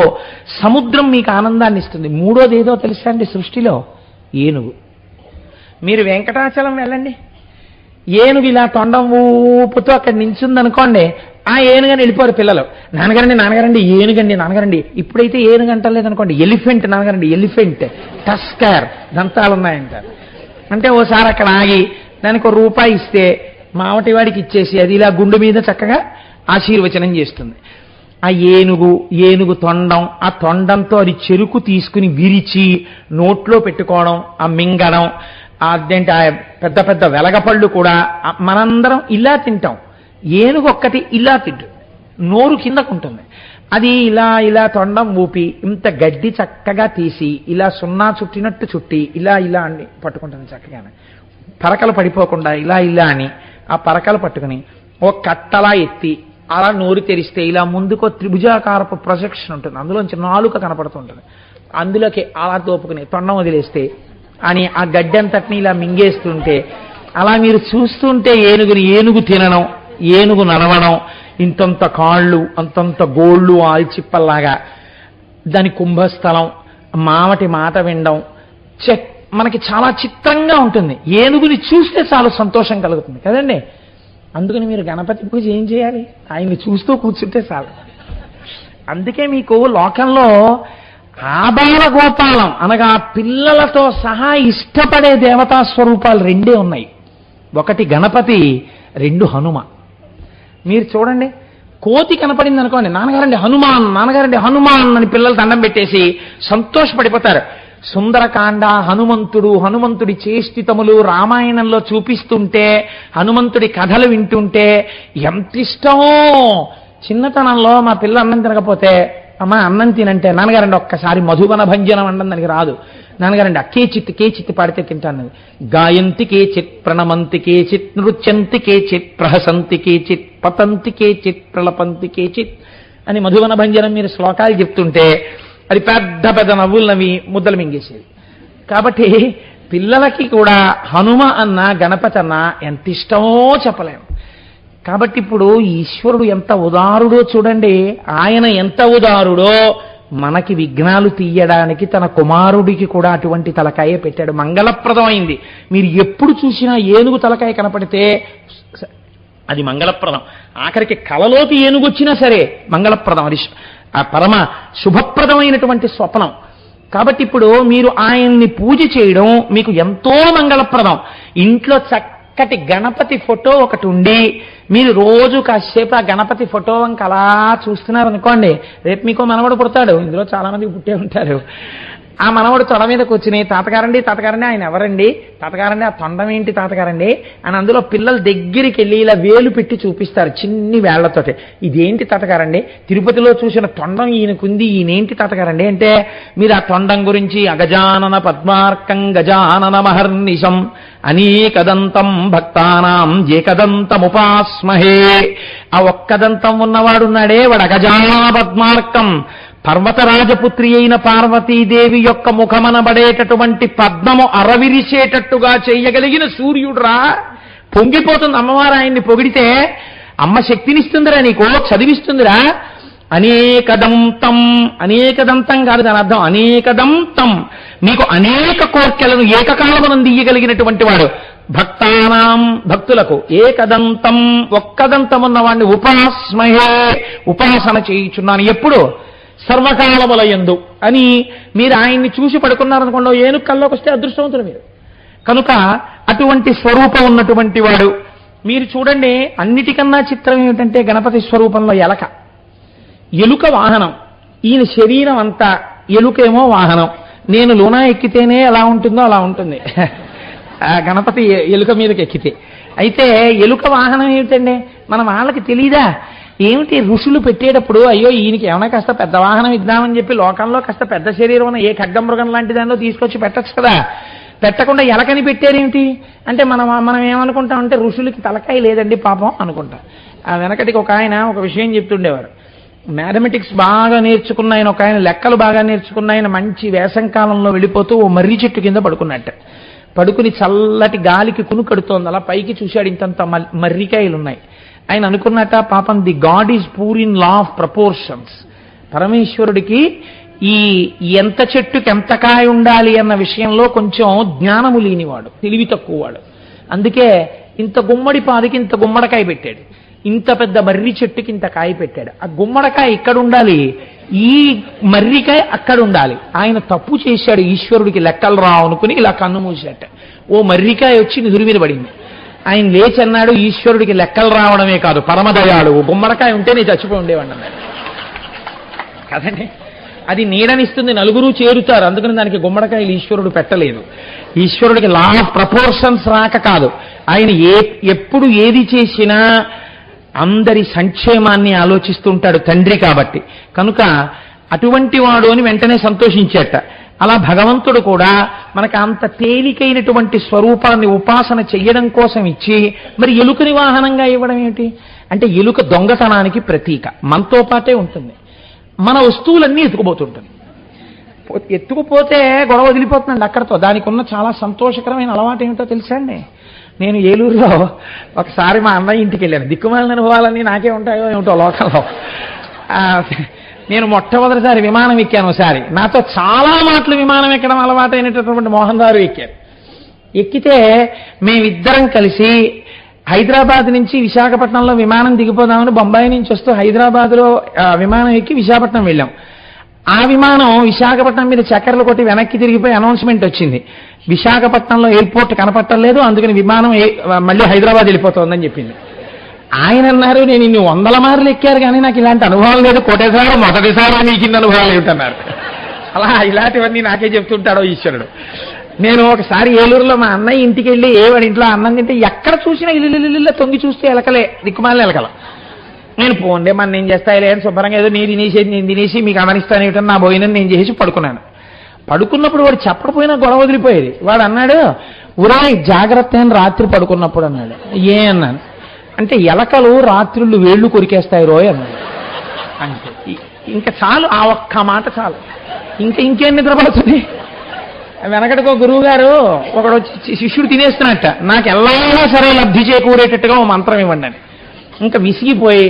సముద్రం మీకు ఆనందాన్ని ఇస్తుంది. మూడోది ఏదో తెలుసా అండి సృష్టిలో? ఏనుగు. మీరు వెంకటాచలం వెళ్ళండి, ఏనుగు ఇలా తొండం ఊపుతూ అక్కడ నించుందనుకోండి, ఆ ఏనుగని వెళ్ళిపోరు పిల్లలు. నాన్నగారండి ఏనుగండి నాన్నగారండి. ఇప్పుడైతే ఏనుగు అంటలేదనుకోండి, ఎలిఫెంట్ నాన్నగారండి, ఎలిఫెంట్, టస్కర్, దంతాలు ఉన్నాయంటారు. అంటే ఓసారి అక్కడ ఆగి దానికి ₹1 ఇస్తే మావటి వాడికి ఇచ్చేసి అది ఇలా గుండు మీద చక్కగా ఆశీర్వచనం చేస్తుంది. ఆ ఏనుగు తొండం, ఆ తొండంతో అది చెరుకు తీసుకుని విరిచి నోట్లో పెట్టుకోవడం, ఆ మింగడం, అదేంటి ఆ పెద్ద పెద్ద వెలగపళ్ళు కూడా మనందరం ఇలా తింటాం. ఏనుగు ఒక్కటి ఇలా తింటుంది, నోరు కిందకుంటుంది. అది ఇలా తొండం ఊపి ఇంత గడ్డి చక్కగా తీసి ఇలా సున్నా చుట్టినట్టు చుట్టి ఇలా అని పట్టుకుంటుంది చక్కగా, పరకలు పడిపోకుండా ఇలా అని ఆ పరకలు పట్టుకుని ఓ కట్టలా ఎత్తి అలా నోరు తెరిస్తే ఇలా ముందుకో త్రిభుజాకారపు ప్రొజెక్షన్ ఉంటుంది, అందులోంచి నాలుక కనపడుతుంటుంది. అందులోకి అలా తోపుకుని తొండం వదిలేస్తే అని ఆ గడ్డి అంతటిని ఇలా మింగేస్తుంటే అలా మీరు చూస్తుంటే ఏనుగు తినడం, ఏనుగు నడవడం, ఇంతంత కాళ్ళు అంతంత గోళ్ళు ఆల్చిప్పల్లాగా, దాని కుంభస్థలం, మావటి మాట వినడం మనకి చాలా చిత్రంగా ఉంటుంది. ఏనుగుని చూస్తే చాలా సంతోషం కలుగుతుంది కదండి. అందుకని మీరు గణపతి పూజ ఏం చేయాలి? ఆయన్ని చూస్తూ కూర్చుంటే చాలు. అందుకే మీకు లోకంలో ఆబాల గోపాలం అనగా పిల్లలతో సహా ఇష్టపడే దేవతా స్వరూపాలు రెండే ఉన్నాయి. ఒకటి గణపతి, 2 హనుమ. మీరు చూడండి, కోతి కనపడింది అనుకోండి, నాన్నగారండి హనుమాన్ అని పిల్లలు దండం పెట్టేసి సంతోషపడిపోతారు. సుందరకాండ, హనుమంతుడి చేష్టితములు రామాయణంలో చూపిస్తుంటే, హనుమంతుడి కథలు వింటుంటే ఎంత ఇష్టమో. చిన్నతనంలో మా పిల్ల అన్నం తినకపోతే, అమ్మా అన్నం తినంటే, నాన్నగారండి ఒక్కసారి మధువన భంజనం అనడం దానికి రాదు, నాన్నగారండి కేచిత్ పాడితే తింటాను. గాయంతి కేచిత్, ప్రణమంతి కేచిత్, నృత్యంతి కేచిత్, ప్రహసంతి కేచిత్, పతంతి కేచిత్, ప్రలపంతి కేచిత్ అని మధువన భంజనం మీరు శ్లోకాలు చెప్తుంటే అది పెద్ద పెద్ద నవ్వులు నవ్వి ముద్దలు మింగేసేది. కాబట్టి పిల్లలకి కూడా హనుమ అన్న గణపతి అన్న ఎంత ఇష్టమో చెప్పలేము. కాబట్టి ఇప్పుడు ఈశ్వరుడు ఎంత ఉదారుడో చూడండి. ఆయన ఎంత ఉదారుడో మనకి విఘ్నాలు తీయడానికి తన కుమారుడికి కూడా అటువంటి తలకాయ పెట్టాడు. మంగళప్రదమైంది. మీరు ఎప్పుడు చూసినా ఏనుగు తలకాయ కనపడితే అది మంగళప్రదం. ఆఖరికి కలలోకి ఏనుగు వచ్చినా సరే మంగళప్రదం. అది ఆ పరమ శుభప్రదమైనటువంటి స్వప్నం. కాబట్టి ఇప్పుడు మీరు ఆయన్ని పూజ చేయడం మీకు ఎంతో మంగళప్రదం. ఇంట్లో చక్కటి గణపతి ఫోటో ఒకటి ఉండి మీరు రోజు కాసేపు ఆ గణపతి ఫోటో వంక అలా చూస్తున్నారు అనుకోండి, రేపు మీకు మనవడు పుడతాడు. ఇందులో చాలా మందికి పుట్టే ఉంటారు. ఆ మనవడు తొడ మీద కూర్చుని తాతగారండి ఆయన ఎవరండి, తాతగారండి ఆ తొండం ఏంటి తాతగారండి అని అందులో పిల్లలు దగ్గరికి వెళ్ళి ఇలా వేలు పెట్టి చూపిస్తారు చిన్ని వేళ్లతోటి. ఇదేంటి తాతగారండి, తిరుపతిలో చూసిన తొండం ఈయనకుంది, ఈయనేంటి తాతగారండి అంటే మీరు ఆ తొండం గురించి అగజానన పద్మార్కం గజానన మహర్నిశం అనేకదంతం భక్తానాం ఏకదంతముపాస్మహే. ఆ ఒక్కదంతం ఉన్నవాడున్నాడే వాడు అగజానన పద్మార్కం. పర్వతరాజపుత్రి అయిన పార్వతీదేవి యొక్క ముఖమనబడేటటువంటి పద్మము అరవిరిసేటట్టుగా చేయగలిగిన సూర్యుడురా. పొంగిపోతుంది అమ్మవారు ఆయన్ని పొగిడితే. అమ్మ శక్తినిస్తుందిరా, నీకు చదివిస్తుందిరా. అనేకదంతం కాదు దాని అర్థం, అనేకదంతం. మీకు అనేక కోర్కెలను ఏకకాలమునం తీయగలిగినటువంటి వాడు. భక్తానాం భక్తులకు ఏకదంతం ఒక్కదంతం ఉన్నవాడిని ఉపాస్మహే ఉపాసన చేయుచున్నాను. ఎప్పుడు? సర్వకాలములయందు అని మీరు ఆయన్ని చూసి పడుకున్నారనుకోండి, ఏనుగు కల్లోకి వస్తే అదృష్టవంతుడు మీరు. కనుక అటువంటి స్వరూపం ఉన్నటువంటి వాడు. మీరు చూడండి, అన్నిటికన్నా చిత్రం ఏమిటంటే గణపతి స్వరూపంలో ఎలుక వాహనం. ఈయన శరీరం అంతా, ఎలుకేమో వాహనం. నేను లూనా ఎక్కితేనే ఎలా ఉంటుందో అలా ఉంటుంది గణపతి ఎలుక మీదకి ఎక్కితే. అయితే ఎలుక వాహనం ఏమిటండి మన వాళ్ళకి తెలీదా? ఏమిటి ఋషులు పెట్టేటప్పుడు అయ్యో ఈయనకి ఏమైనా కాస్త పెద్ద వాహనం ఇద్దామని చెప్పి లోకంలో కాస్త పెద్ద శరీరం ఉన్న ఏ ఖడ్గమృగం లాంటి దానిలో తీసుకొచ్చి పెట్టచ్చు కదా. పెట్టకుండా ఎలకని పెట్టారేమిటి అంటే మనం ఏమనుకుంటామంటే ఋషులకి తలకాయ లేదండి పాపం అనుకుంటాం. ఆ వెనకటికి ఒక ఆయన ఒక విషయం చెప్తుండేవారు. మ్యాథమెటిక్స్ బాగా నేర్చుకున్న ఆయన, ఒక ఆయన లెక్కలు బాగా నేర్చుకున్న ఆయన మంచి వేసంకాలంలో వెళ్ళిపోతూ ఓ మర్రి చెట్టు కింద పడుకున్నట్ట. పడుకుని చల్లటి గాలికి కునుకడుతోంది. అలా పైకి చూశాడు, ఇంతంత మర్రికాయలు ఉన్నాయి. ఆయన అనుకున్నట్ట, పాపం the God is poor in law of proportions. పరమేశ్వరుడికి ఈ ఎంత చెట్టుకి ఎంత కాయ ఉండాలి అన్న విషయంలో కొంచెం జ్ఞానము లేనివాడు, తెలివి తక్కువవాడు. అందుకే ఇంత గుమ్మడి పాదికి ఇంత గుమ్మడికాయ పెట్టాడు, ఇంత పెద్ద మర్రి చెట్టుకి ఇంత కాయ పెట్టాడు. ఆ గుమ్మడికాయ ఇక్కడ ఉండాలి, ఈ మర్రికాయ అక్కడ ఉండాలి. ఆయన తప్పు చేశాడు, ఈశ్వరుడికి లెక్కలు రావు అనుకుని ఇలా కన్ను మూసేట. ఓ మర్రికాయ వచ్చి నిధుడి మీద పడింది. ఆయన లేచి అన్నాడు, ఈశ్వరుడికి లెక్కలు రావడమే కాదు పరమదయాడు, గుమ్మడికాయ ఉంటే నేను చచ్చిపోయి ఉండేవాడిని అన్నాడు. కదండి, అది నీడనిస్తుంది, నలుగురు చేరుతారు. అందుకని దానికి గుమ్మడికాయలు ఈశ్వరుడు పెట్టలేదు. ఈశ్వరుడికి లా ఆఫ్ ప్రపోర్షన్స్ రాక కాదు, ఆయన ఎప్పుడు ఏది చేసినా అందరి సంక్షేమాన్ని ఆలోచిస్తుంటాడు తండ్రి కాబట్టి. కనుక అటువంటి వాడు అని వెంటనే సంతోషించేట. అలా భగవంతుడు కూడా మనకు అంత తేలికైనటువంటి స్వరూపాన్ని ఉపాసన చెయ్యడం కోసం ఇచ్చి మరి ఎలుకని వాహనంగా ఇవ్వడం ఏమిటి అంటే, ఎలుక దొంగతనానికి ప్రతీక, మనతో పాటే ఉంటుంది. మన వస్తువులన్నీ ఎత్తుకుపోతుంటుంది. ఎత్తుకుపోతే గొడవ వదిలిపోతుందండి అక్కడతో. దానికి ఉన్న చాలా సంతోషకరమైన అలవాటు ఏమిటో తెలుసా అండి? నేను ఏలూరులో ఒకసారి మా అన్నయ్య ఇంటికి వెళ్ళాను. దిక్కుమాలిన అనుభవాలన్నీ నాకే ఉంటాయో ఏమిటో లోకంలో. నేను మొట్టమొదటిసారి విమానం ఎక్కాను. ఒకసారి నాతో చాలా మాటలు విమానం ఎక్కడం అలవాటైనటువంటి మోహన్ గారు ఎక్కారు. ఎక్కితే మేమిద్దరం కలిసి హైదరాబాద్ నుంచి విశాఖపట్నంలో విమానం దిగిపోదామని బొంబాయి నుంచి వస్తూ హైదరాబాద్లో విమానం ఎక్కి విశాఖపట్నం వెళ్ళాం. ఆ విమానం విశాఖపట్నం మీద చక్కర్లు కొట్టి వెనక్కి తిరిగిపోయి అనౌన్స్మెంట్ వచ్చింది, విశాఖపట్నంలో ఎయిర్పోర్ట్ కనపట్టలేదు, అందుకని విమానం మళ్ళీ హైదరాబాద్ వెళ్ళిపోతుందని చెప్పింది. ఆయన అన్నారు, నేను ఇన్ని 100 మార్లు ఎక్కారు కానీ నాకు ఇలాంటి అనుభవం లేదు, కోటేసారి మొదటిసారి నీకు ఇన్ని అనుభవాలు ఏమిటన్నారు. అలా ఇలాంటివన్నీ నాకే చెప్తుంటాడో ఈశ్వరుడు. నేను ఒకసారి ఏలూరులో మా అన్నయ్య ఇంటికి వెళ్ళి వాడి ఇంట్లో అన్నం తింటే ఎక్కడ చూసినా ఇల్లు తొంగి చూస్తే ఎలకలే, దిక్కుమాలని ఎలకల. నేను పోండే మన నేను చేస్తాయిలే అని శుభ్రంగా ఏదో నేను తినేసేది నేను తినేసి మీకు అమరిస్తాను ఏమిటని నా భోజనం నేను చేసి పడుకున్నాను. పడుకున్నప్పుడు వాడు చెప్పకపోయినా గొడవ వదిలిపోయేది. వాడు అన్నాడు, ఉరాయ్ జాగ్రత్త అని రాత్రి పడుకున్నప్పుడు అన్నాడు. ఏ అన్నాను అంటే, ఎలకలు రాత్రుళ్ళు వేళ్లు కొరికేస్తాయి రోయ్ అన్నాడు. అంటే ఇంకా చాలు, ఆ ఒక్క మాట చాలు, ఇంకేం నిద్రపడుతుంది. వెనకటికో గురువు గారు ఒకడు వచ్చి శిష్యుడు తినేస్తున్నట్ట, నాకు ఎలా సరే లబ్ధి చేకూరేటట్టుగా ఓ మంత్రం ఇవ్వండి అని. ఇంకా విసిగిపోయి,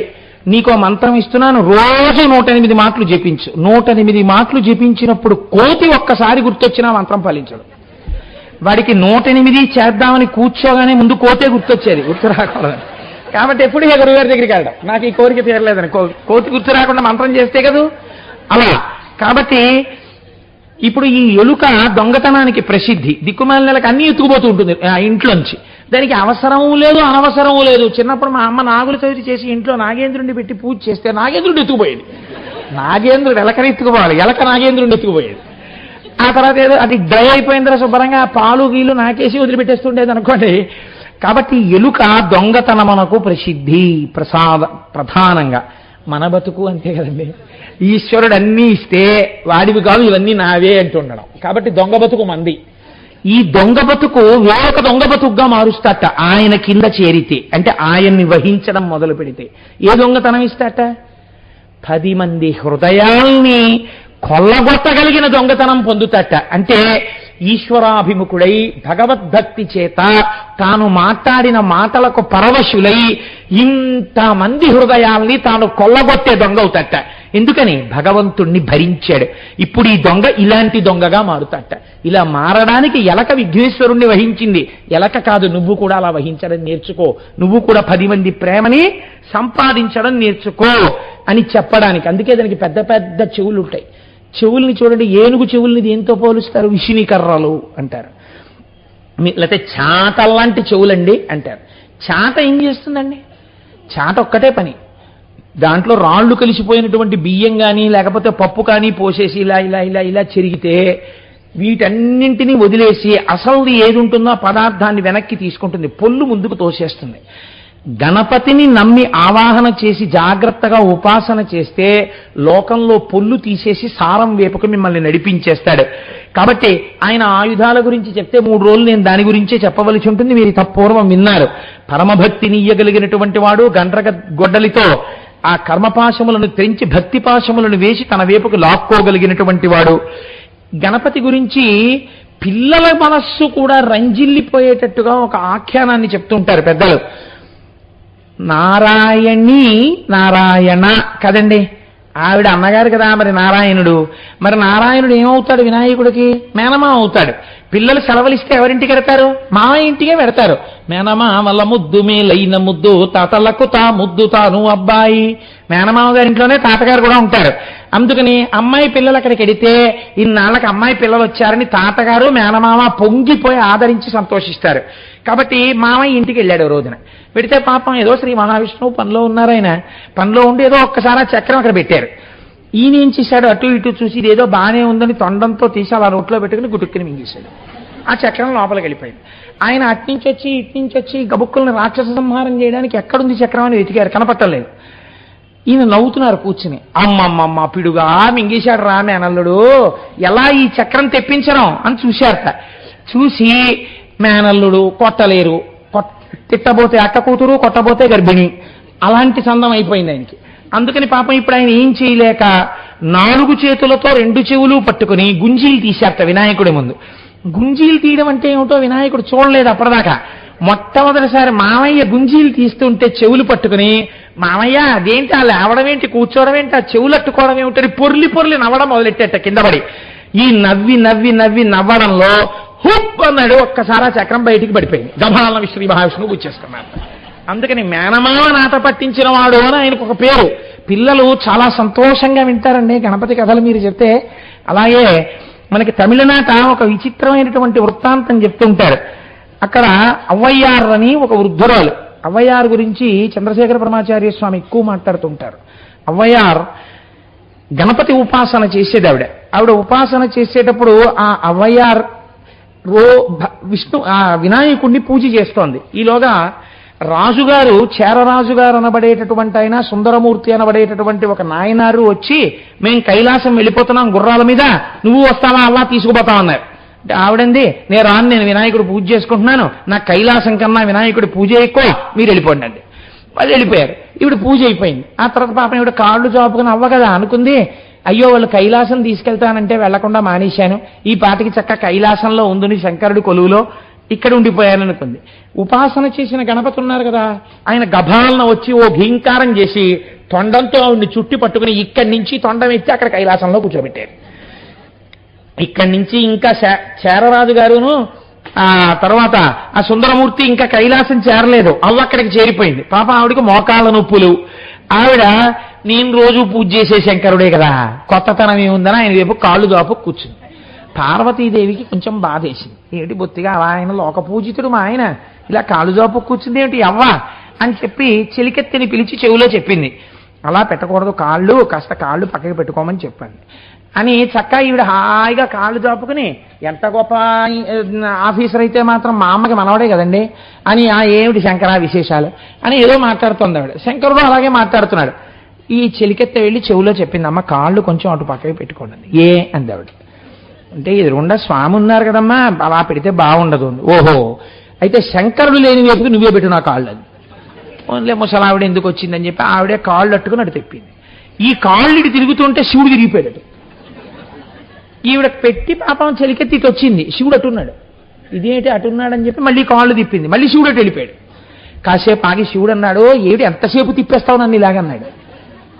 నీకో మంత్రం ఇస్తున్నాను, రోజు 108 మాటలు జపించు. 108 మాటలు జపించినప్పుడు కోతి ఒక్కసారి గుర్తొచ్చినా మంత్రం ఫలించడు. వాడికి 108 చేద్దామని కూర్చోగానే ముందు కోతే గుర్తొచ్చేది, గుర్తు రాకూడదు. కాబట్టి ఎప్పుడు ఏ గురువుగారి దగ్గరికి వెళ్ళడం, నాకు ఈ కోరిక తీరలేదని, కోతి గుర్తు రాకుండా మంత్రం చేస్తే కదూ అలా. కాబట్టి ఇప్పుడు ఈ ఎలుక దొంగతనానికి ప్రసిద్ధి. దిక్కుమాలినలకు అన్నీ ఎత్తుకుపోతూ ఉంటుంది ఆ ఇంట్లోంచి. దానికి అవసరము లేదు, అనవసరము లేదు. చిన్నప్పుడు మా అమ్మ నాగులు చవితి చేసి ఇంట్లో నాగేంద్రుడిని పెట్టి పూజ చేస్తే నాగేంద్రుడు ఎత్తుకుపోయేది. నాగేంద్రుడు ఎలకని ఎత్తుకుపోవాలి, ఎలక నాగేంద్రుడిని ఎత్తుకుపోయేది. ఆ తర్వాత ఏదో అది డ్రై అయిపోయిన తర్వాత శుభ్రంగా పాలు గీలు నాకేసి వదిలిపెట్టేస్తుండేది అనుకోండి. కాబట్టి ఎలుక దొంగతనమునకు ప్రసిద్ధి ప్రధానంగా. మన బతుకు అంతే కదండి, ఈశ్వరుడు అన్నీ ఇస్తే వాడివి కాదు ఇవన్నీ నావే అంటుండడం. కాబట్టి దొంగ బతుకు మంది. ఈ దొంగ బతుకు వేరొక దొంగ బతుకుగా మారుస్తాట ఆయన కింద చేరితే, అంటే ఆయన్ని వహించడం మొదలు పెడితే. ఏ దొంగతనం ఇస్తాట? 10 మంది హృదయాల్ని కొల్లగొట్టగలిగిన దొంగతనం పొందుతాట. అంటే ఈశ్వరాభిముఖుడై భగవద్భక్తి చేత తాను మాట్లాడిన మాటలకు పరవశులై ఇంతమంది హృదయాల్ని తాను కొల్లగొట్టే దొంగ అవుతాట. ఎందుకని? భగవంతుణ్ణి భరించాడు. ఇప్పుడు ఈ దొంగ ఇలాంటి దొంగగా మారుతాట. ఇలా మారడానికి ఎలక విఘ్నేశ్వరుణ్ణి వహించింది. ఎలక కాదు, నువ్వు కూడా అలా వహించడం నేర్చుకో, నువ్వు కూడా 10 మంది ప్రేమని సంపాదించడం నేర్చుకో అని చెప్పడానికి. అందుకే దానికి పెద్ద పెద్ద చెవులు ఉంటాయి. చెవుల్ని చూడండి, ఏనుగు చెవుల్ని దేంతో పోలుస్తారు? విషిని కర్రలు అంటారు. లేకపోతే చాటల్లాంటి చెవులండి అంటారు. చాట ఏం చేస్తుందండి? చాట ఒక్కటే పని, దాంట్లో రాళ్లు కలిసిపోయినటువంటి బియ్యం కానీ లేకపోతే పప్పు కానీ పోసేసి ఇలా ఇలా ఇలా ఇలా చెరిగితే వీటన్నింటినీ వదిలేసి అసలు ఏది ఉంటుందో ఆ పదార్థాన్ని వెనక్కి తీసుకుంటుంది, పొల్లు ముందుకు తోసేస్తుంది. గణపతిని నమ్మి ఆవాహన చేసి జాగ్రత్తగా ఉపాసన చేస్తే లోకంలో పొల్లు తీసేసి సారం వేపుకు మిమ్మల్ని నడిపించేస్తాడు. కాబట్టి ఆయన ఆయుధాల గురించి చెప్తే 3 రోజులు నేను దాని గురించే చెప్పవలసి ఉంటుంది. మీరు పూర్వం విన్నారు. పరమభక్తిని ఇయ్యగలిగినటువంటి వాడు గండ్రగ గొడ్డలితో ఆ కర్మపాశములను తెంచి భక్తి పాశములను వేసి తన వేపుకు లాక్కోగలిగినటువంటి వాడు. గణపతి గురించి పిల్లల మనస్సు కూడా రంజిల్లిపోయేటట్టుగా ఒక ఆఖ్యానాన్ని చెప్తుంటారు పెద్దలు. నారాయణి నారాయణ కదండి, ఆవిడ అన్నగారు కదా మరి నారాయణుడు. మరి నారాయణుడు ఏమవుతాడు వినాయకుడికి? మేనమా అవుతాడు. పిల్లలు సెలవులిస్తే ఎవరింటికి వెడతారు? మామయ్య ఇంటికే వెడతారు. మేనమా వల్ల ముద్దు మేలైన ముద్దు తాతలకు తా ముద్దు తాను అబ్బాయి. మేనమామ గారి ఇంట్లోనే తాతగారు కూడా ఉంటారు. అందుకని అమ్మాయి పిల్లలు అక్కడికి వెడితే ఇన్నాళ్ళకి అమ్మాయి పిల్లలు వచ్చారని తాతగారు మేనమామ పొంగిపోయి ఆదరించి సంతోషిస్తారు. కాబట్టి మామయ్య ఇంటికి వెళ్ళాడు రోజున. పెడితే పాపం ఏదో శ్రీ మహావిష్ణువు పనిలో ఉన్నారు. ఆయన పనిలో ఉండి ఏదో ఒక్కసారి చక్రం అక్కడ పెట్టారు. ఈయన ఏం చేశాడు, అటు ఇటు చూసి ఇదేదో బాగానే ఉందని తొండంతో తీసి అలా నోట్లో పెట్టుకుని గుటుక్కుని మింగేశాడు. ఆ చక్రం లోపలికి వెళ్ళిపోయింది. ఆయన అట్నుంచి వచ్చి ఇట్నుంచి వచ్చి గబుక్కులను రాక్షస సంహారం చేయడానికి ఎక్కడుంది చక్రం అని వెతికారు, కనపట్టలేదు. ఈయన నవ్వుతున్నారు కూర్చుని. అమ్మమ్మమ్మ పిడుగా మింగేశాడు రా మేనల్లుడు, ఎలా ఈ చక్రం తెప్పించడం అని చూశారట. చూసి మేనల్లుడు కొట్టలేరు, తిట్టబోతే అక్క కూతురు, కొట్టబోతే గర్భిణి, అలాంటి సందం అయిపోయింది ఆయనకి. అందుకని పాపం ఇప్పుడు ఆయన ఏం చేయలేక 4 చేతులతో 2 చెవులు పట్టుకుని గుంజీలు తీశారట వినాయకుడి ముందు. గుంజీలు తీయడం అంటే ఏమిటో వినాయకుడు చూడలేదు అప్పటిదాకా. మొట్టమొదటిసారి మామయ్య గుంజీలు తీస్తుంటే చెవులు పట్టుకుని, మామయ్య అదేంటి ఆ లేవడం ఏంటి, కూర్చోవడం ఏంటి, ఆ చెవులు అట్టుకోవడం ఏమిటని పొర్లి పొర్లి నవ్వడం మొదలెట్టేట కింద పడి. ఈ నవ్వి నవ్వి నవ్వి నవ్వడంలో హుప్ అన్నాడు. ఒక్కసారి ఆ చక్రం బయటికి పడిపోయింది. గభాలన శ్రీ మహావిష్ణువు కూర్చేసుకున్నారు. అందుకని మేనమామ నాట పట్టించిన వాడు అని ఆయనకు ఒక పేరు. పిల్లలు చాలా సంతోషంగా వింటారండి గణపతి కథలు మీరు చెప్తే. అలాగే మనకి తమిళనాట ఒక విచిత్రమైనటువంటి వృత్తాంతం చెప్తుంటారు. అక్కడ అవ్వయ్యార్ అని ఒక వృద్ధురాలు. అవ్వయ్యార్ గురించి చంద్రశేఖర పరమాచార్య స్వామి ఎక్కువ మాట్లాడుతుంటారు. అవ్వయ్యార్ గణపతి ఉపాసన చేసేది. ఆవిడ ఉపాసన చేసేటప్పుడు ఆ అవ్వయ్యార్ వినాయకుడిని పూజ చేస్తోంది. ఈలోగా రాజుగారు, చేరరాజుగారు అనబడేటటువంటి ఆయన, సుందరమూర్తి అనబడేటటువంటి ఒక నాయనారు వచ్చి, మేము కైలాసం వెళ్ళిపోతున్నాం గుర్రాల మీద, నువ్వు వస్తావా అలా తీసుకుపోతామన్నారు. అంటే ఆవిడంది, నేను రాను, నేను వినాయకుడు పూజ చేసుకుంటున్నాను, నాకు కైలాసం కన్నా వినాయకుడి పూజ ఎక్కువ, మీరు వెళ్ళిపోండి అండి. వాళ్ళు వెళ్ళిపోయారు. ఇప్పుడు పూజ అయిపోయింది. ఆ తర్వాత పాపం ఇవిడ కాళ్ళు చాపుకుని అవ్వ కదా అనుకుంది, అయ్యో వాళ్ళు కైలాసం తీసుకెళ్తానంటే వెళ్లకుండా మానేశాను, ఈ పాటికి చక్క కైలాసంలో ఉందని శంకరుడి కొలువులో ఇక్కడ ఉండిపోయాననుకుంది. ఉపాసన చేసిన గణపతి ఉన్నారు కదా, ఆయన గభాలన వచ్చి ఓ భీంకారం చేసి తొండంతో ఆవిడ్ని చుట్టి పట్టుకుని ఇక్కడి నుంచి తొండం ఎత్తి అక్కడ కైలాసంలో కూర్చోబెట్టారు. ఇక్కడి నుంచి ఇంకా చేరరాజు గారును ఆ తర్వాత ఆ సుందరమూర్తి ఇంకా కైలాసం చేరలేదు, అవ్వ అక్కడికి చేరిపోయింది. పాప ఆవిడికి మోకాళ్ళ నొప్పులు. ఆవిడ నేను రోజు పూజ చేసే శంకరుడే కదా, కొత్తతనం ఏముందని ఆయన వైపు కాళ్ళు దాపు కూర్చుంది. పార్వతీదేవికి కొంచెం బాధేసింది. ఏమిటి బొత్తిగా ఆయన లోకపూజితుడు మా ఆయన ఇలా కాళ్ళు జాపు కూర్చుంది ఏమిటి అవ్వ అని చెప్పి చెలికెత్తిని పిలిచి చెవిలో చెప్పింది. అలా పెట్టకూడదు, కాళ్ళు కాస్త కాళ్ళు పక్కకి పెట్టుకోమని చెప్పండి అని. చక్కగా ఈవిడ హాయిగా కాళ్ళు జాపుకుని, ఎంత గొప్ప ఆఫీసర్ అయితే మాత్రం మా అమ్మకి మనవడే కదండి అని, ఏమిటి శంకర విశేషాలు అని ఏదో మాట్లాడుతుంది ఆవిడ. శంకరుడు అలాగే మాట్లాడుతున్నాడు. ఈ చెలికెత్త వెళ్ళి చెవిలో చెప్పింది, అమ్మ కాళ్ళు కొంచెం అటు పక్కకి పెట్టుకోండి. ఏ అంది ఆవిడ. అంటే ఎదురుగుండా స్వామి ఉన్నారు కదమ్మా, అలా పెడితే బాగుండదు. ఓహో, అయితే శంకరుడు లేని వైపుకి నువ్వే పెట్టు నా కాళ్ళు అని. ఓన్లే ముసలావిడ ఎందుకు వచ్చిందని చెప్పి ఆవిడే కాళ్ళు అట్టుకుని అటు తెప్పింది. ఈ కాళ్ళు ఇటు తిరుగుతుంటే శివుడు తిరిగిపోయాడు. ఈవిడ పెట్టి పాపం చెలికెత్తి వచ్చింది, శివుడు అటున్నాడు. ఇదేంటి అటున్నాడని చెప్పి మళ్ళీ కాళ్ళు తిప్పింది, మళ్ళీ శివుడు అటు వెళ్ళిపోయాడు. కాసేపు ఆగి శివుడు అన్నాడు, ఏమిటి ఎంతసేపు తిప్పేస్తావు నన్ను ఇలాగన్నాడు.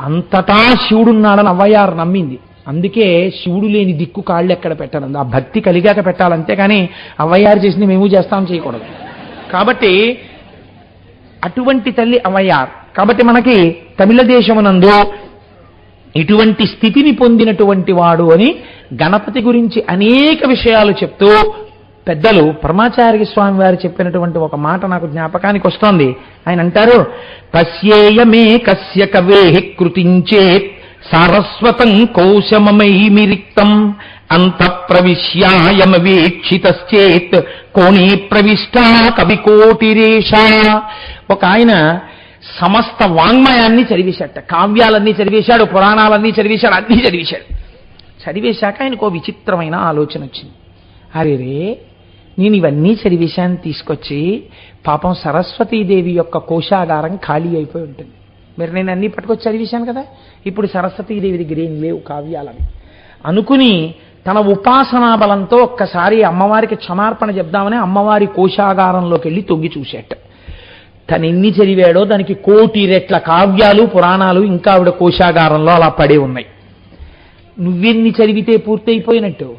అంతటా శివుడున్నాడని అవ్వయ్యారు నమ్మింది. అందుకే శివుడు లేని దిక్కు కాళ్ళు ఎక్కడ పెట్టడం, ఆ భక్తి కలిగాక పెట్టాలి. అంతేగాని అవ్వయ్యారు చేసింది మేము చేస్తాం చేయకూడదు. కాబట్టి అటువంటి తల్లి అవ్వయ్యారు. కాబట్టి మనకి తమిళ దేశమునందు ఇటువంటి స్థితిని పొందినటువంటి వాడు అని గణపతి గురించి అనేక విషయాలు చెప్తూ పెద్దలు పరమాచార్య స్వామి వారు చెప్పినటువంటి ఒక మాట నాకు జ్ఞాపకానికి వస్తోంది. ఆయన అంటారు, పశ్యేయమే కస్య కవేః కృతించేత్ సారస్వతం కౌశమమైమిరిక్తం అంతఃప్రవిశ్యాయమవీక్షితశ్చేత్ కోణీ ప్రవిష్టా కవికోటిరేష. ఒక ఆయన సమస్త వాంగ్మయాన్ని చదివేశాట, కావ్యాలన్నీ చదివేశాడు, పురాణాలన్నీ చదివేశాడు, అన్నీ చదివేశాడు. చదివేశాక ఆయనకు విచిత్రమైన ఆలోచన వచ్చింది. అరే నేను ఇవన్నీ చదివేశాన్ని తీసుకొచ్చి పాపం సరస్వతీదేవి యొక్క కోశాగారం ఖాళీ అయిపోయి ఉంటుంది. మరి నేను అన్నీ పట్టుకొచ్చి చదివేశాను కదా, ఇప్పుడు సరస్వతీదేవి దగ్గర ఏం లేవు కావ్యాలని అనుకుని తన ఉపాసనా బలంతో ఒక్కసారి అమ్మవారికి క్షమార్పణ చెప్దామని అమ్మవారి కోశాగారంలోకి వెళ్ళి తొంగి చూశాట. తను ఎన్ని చదివాడో దానికి 1,000,000 రెట్ల కావ్యాలు పురాణాలు ఇంకా ఆవిడ కోశాగారంలో అలా పడే ఉన్నాయి. నువ్వెన్ని చదివితే పూర్తయిపోయినట్టు?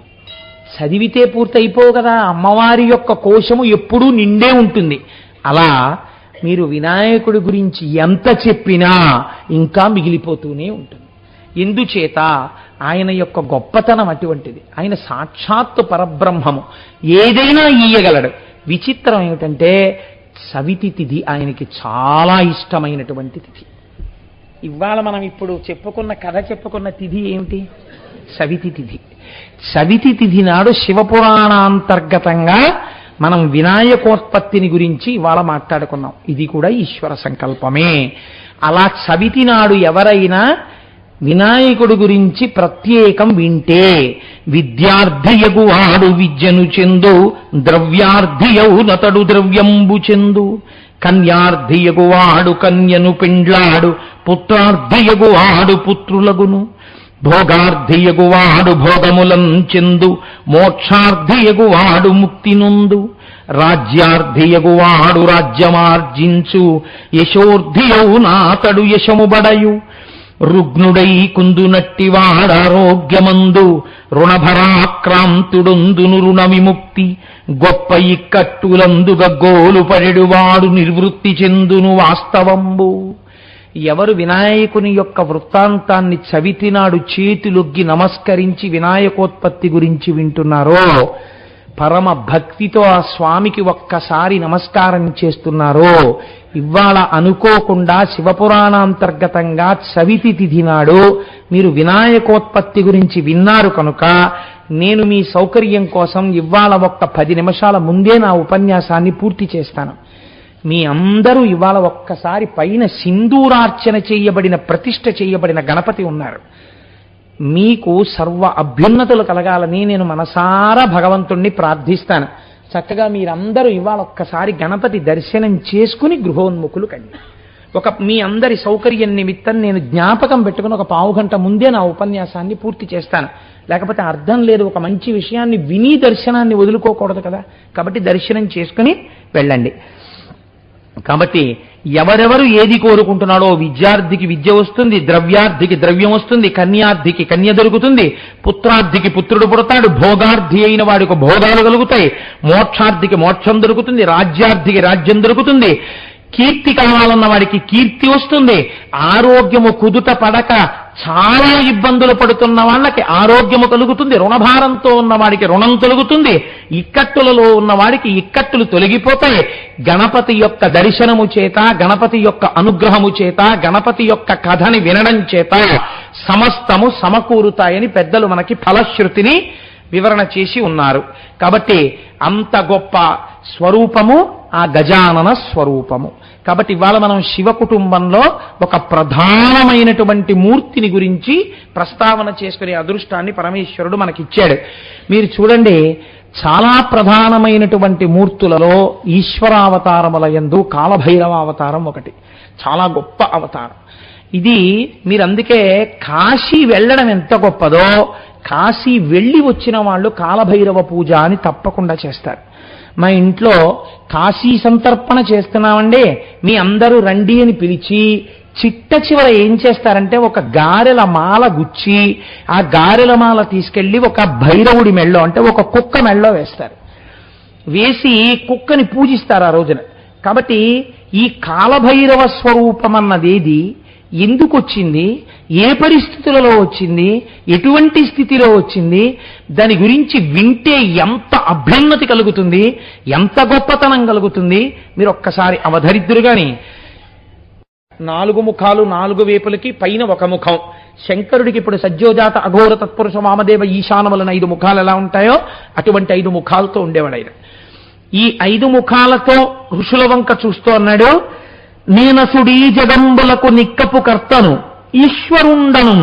చదివితే పూర్తయిపోవు కదా, అమ్మవారి యొక్క కోశము ఎప్పుడూ నిండే ఉంటుంది. అలా మీరు వినాయకుడి గురించి ఎంత చెప్పినా ఇంకా మిగిలిపోతూనే ఉంటుంది. ఎందుచేత ఆయన యొక్క గొప్పతనం అటువంటిది. ఆయన సాక్షాత్తు పరబ్రహ్మము, ఏదైనా ఇయ్యగలడు. విచిత్రం ఏమిటంటే సవితి తిథి ఆయనకి చాలా ఇష్టమైనటువంటి తిథి. ఇవాళ మనం ఇప్పుడు చెప్పుకున్న తిథి ఏమిటి? సవితి తిథి. సవితి తిథి నాడు శివపురాణాంతర్గతంగా మనం వినాయకోత్పత్తిని గురించి ఇవాళ మాట్లాడుకున్నాం. ఇది కూడా ఈశ్వర సంకల్పమే. అలా సవితి నాడు ఎవరైనా వినాయకుడి గురించి ప్రత్యేకం వింటే విద్యార్థియగు వాడు విద్యను చెందు, ద్రవ్యార్థియౌ నతడు ద్రవ్యంబు చెందు, కన్యార్థియగు వాడు కన్యను పెండ్లాడు, పుత్రార్థియగు వాడు పుత్రులగును, భోగార్థియగు వాడు భోగములం చెందు, మోక్షార్థియగు వాడు ముక్తి నొందు, రాజ్యార్థియగు వాడు రాజ్యమార్జించు, యశోర్థియౌ నాతడు యశముబడయు, రుగ్నుడై కుందునట్టి వాడారోగ్యమందు, రుణభరాక్రాంతుడొందును రుణ విముక్తి, గొప్ప ఇక్కట్టులందు గగ్గోలు పడెడువాడు నిర్వృత్తి చెందును వాస్తవంబు. ఎవరు వినాయకుని యొక్క వృత్తాంతాన్ని చవితినాడు చేతులొగ్గి నమస్కరించి వినాయకోత్పత్తి గురించి వింటున్నారో, పరమ భక్తితో ఆ స్వామికి ఒక్కసారి నమస్కారం చేస్తున్నారో, ఇవాళ అనుకోకుండా శివపురాణాంతర్గతంగా చవితి తిథి నాడు మీరు వినాయకోత్పత్తి గురించి విన్నారు కనుక నేను మీ సౌకర్యం కోసం ఇవాళ ఒక్క 10 నిమిషాల ముందే నా ఉపన్యాసాన్ని పూర్తి చేస్తాను. మీ అందరూ ఇవాళ ఒక్కసారి పైన సింధూరార్చన చేయబడిన ప్రతిష్ఠ చేయబడిన గణపతి ఉన్నారు. మీకు సర్వ అభ్యున్నతులు కలగాలని నేను మనసారా భగవంతుణ్ణి ప్రార్థిస్తాను. చక్కగా మీరందరూ ఇవాళ ఒక్కసారి గణపతి దర్శనం చేసుకుని గృహోన్ముఖులు కండి. మీ అందరి సౌకర్యం నిమిత్తం నేను జ్ఞాపకం పెట్టుకుని ఒక 1/2 గంట ముందే నా ఉపన్యాసాన్ని పూర్తి చేస్తాను. లేకపోతే అర్థం లేదు. ఒక మంచి విషయాన్ని విని దర్శనాన్ని వదులుకోకూడదు కదా. కాబట్టి దర్శనం చేసుకుని వెళ్ళండి. కాబట్టి ఎవరెవరు ఏది కోరుకుంటున్నాడో, విద్యార్థికి విద్య వస్తుంది, ద్రవ్యార్థికి ద్రవ్యం వస్తుంది, కన్యార్థికి కన్య దొరుకుతుంది, పుత్రార్థికి పుత్రుడు పుడతాడు, భోగార్థి అయిన వాడికి భోగాలు కలుగుతాయి, మోక్షార్థికి మోక్షం దొరుకుతుంది, రాజ్యార్థికి రాజ్యం దొరుకుతుంది, కీర్తి కావాలన్న వాడికి కీర్తి వస్తుంది, ఆరోగ్యము కుదుట పడక చాలా ఇబ్బందులు పడుతున్న వాళ్ళకి ఆరోగ్యము కలుగుతుంది, రుణభారంతో ఉన్న వాడికి రుణం తొలుగుతుంది, ఇక్కట్టులలో ఉన్న వాడికి ఇక్కట్టులు తొలగిపోతాయి. గణపతి యొక్క దర్శనము చేత, గణపతి యొక్క అనుగ్రహము చేత, గణపతి యొక్క కథని వినడం చేత సమస్తము సమకూరుతాయని పెద్దలు మనకి ఫలశ్రుతిని వివరణ చేసి ఉన్నారు. కాబట్టి అంత గొప్ప స్వరూపము ఆ గజానన స్వరూపము. కాబట్టి ఇవాళ మనం శివ కుటుంబంలో ఒక ప్రధానమైనటువంటి మూర్తిని గురించి ప్రస్తావన చేసుకునే అదృష్టాన్ని పరమేశ్వరుడు మనకిచ్చాడు. మీరు చూడండి, చాలా ప్రధానమైనటువంటి మూర్తులలో ఈశ్వరావతారముల యందు కాలభైరవ అవతారం ఒకటి. చాలా గొప్ప అవతారం ఇది. మీరు అందుకే కాశీ వెళ్ళడం ఎంత గొప్పదో, కాశీ వెళ్ళి వచ్చిన వాళ్ళు కాలభైరవ పూజ అని తప్పకుండా చేస్తారు. మా ఇంట్లో కాశీ సంతర్పణ చేస్తున్నామండి, మీ అందరూ రండి అని పిలిచి చిట్ట చివర ఏం చేస్తారంటే ఒక గారెల మాల గుచ్చి ఆ గారెల మాల తీసుకెళ్లి ఒక భైరవుడి మెళ్ళో, అంటే ఒక కుక్క మెళ్ళో వేస్తారు. వేసి కుక్కని పూజిస్తారు ఆ రోజున. కాబట్టి ఈ కాలభైరవ స్వరూపం అన్నదేది, ఎందుకు వచ్చింది, ఏ పరిస్థితులలో వచ్చింది, ఎటువంటి స్థితిలో వచ్చింది, దాని గురించి వింటే ఎంత అభ్యున్నతి కలుగుతుంది, ఎంత గొప్పతనం కలుగుతుంది, మీరు ఒక్కసారి అవధరిద్దురు. గాని 4 ముఖాలు 4 వైపులకి, పైన ఒక ముఖం, శంకరుడికి ఇప్పుడు సజ్జోజాత అఘోర తత్పురుష వామదేవ ఈశానములను 5 ముఖాలు ఎలా ఉంటాయో అటువంటి 5 ముఖాలతో ఉండేవాడు ఆయన. ఈ 5 ముఖాలతో ఋషుల వంక చూస్తూ అన్నాడు, నేనసుడీ జగంబులకు నిక్కపు కర్తను ఈశ్వరుండను,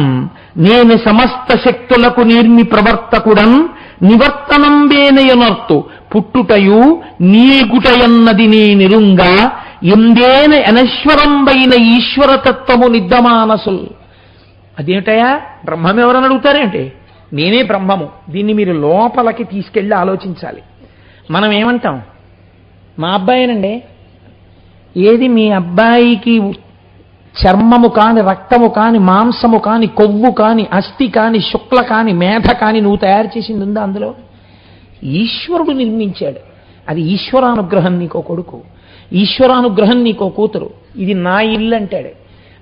నేను సమస్త శక్తులకు నిర్మి ప్రవర్తకుడన్, నివర్తనం వేనయనర్తు పుట్టుటయు నీగుటయన్నది నేనిరుంగా, ఎందేన అనశ్వరంబైన ఈశ్వరతత్వము నిద్దమానసుల్. అదేమిటయా బ్రహ్మం ఎవరని అడుగుతారేంటి? నేనే బ్రహ్మము. దీన్ని మీరు లోపలికి తీసుకెళ్ళి ఆలోచించాలి. మనం ఏమంటాం? మా అబ్బాయినండి. ఏది మీ అబ్బాయికి చర్మము కాని, రక్తము కాని, మాంసము కాని, కొవ్వు కాని, అస్థి కాని, శుక్ల కాని, మేధ కాని నువ్వు తయారు చేసింది ఉందా? అందులో ఈశ్వరుడు నిర్మించాడు. అది ఈశ్వరానుగ్రహం. నీకో కొడుకు, ఈశ్వరానుగ్రహం నీకో కూతురు. ఇది నా ఇల్లు అంటాడు.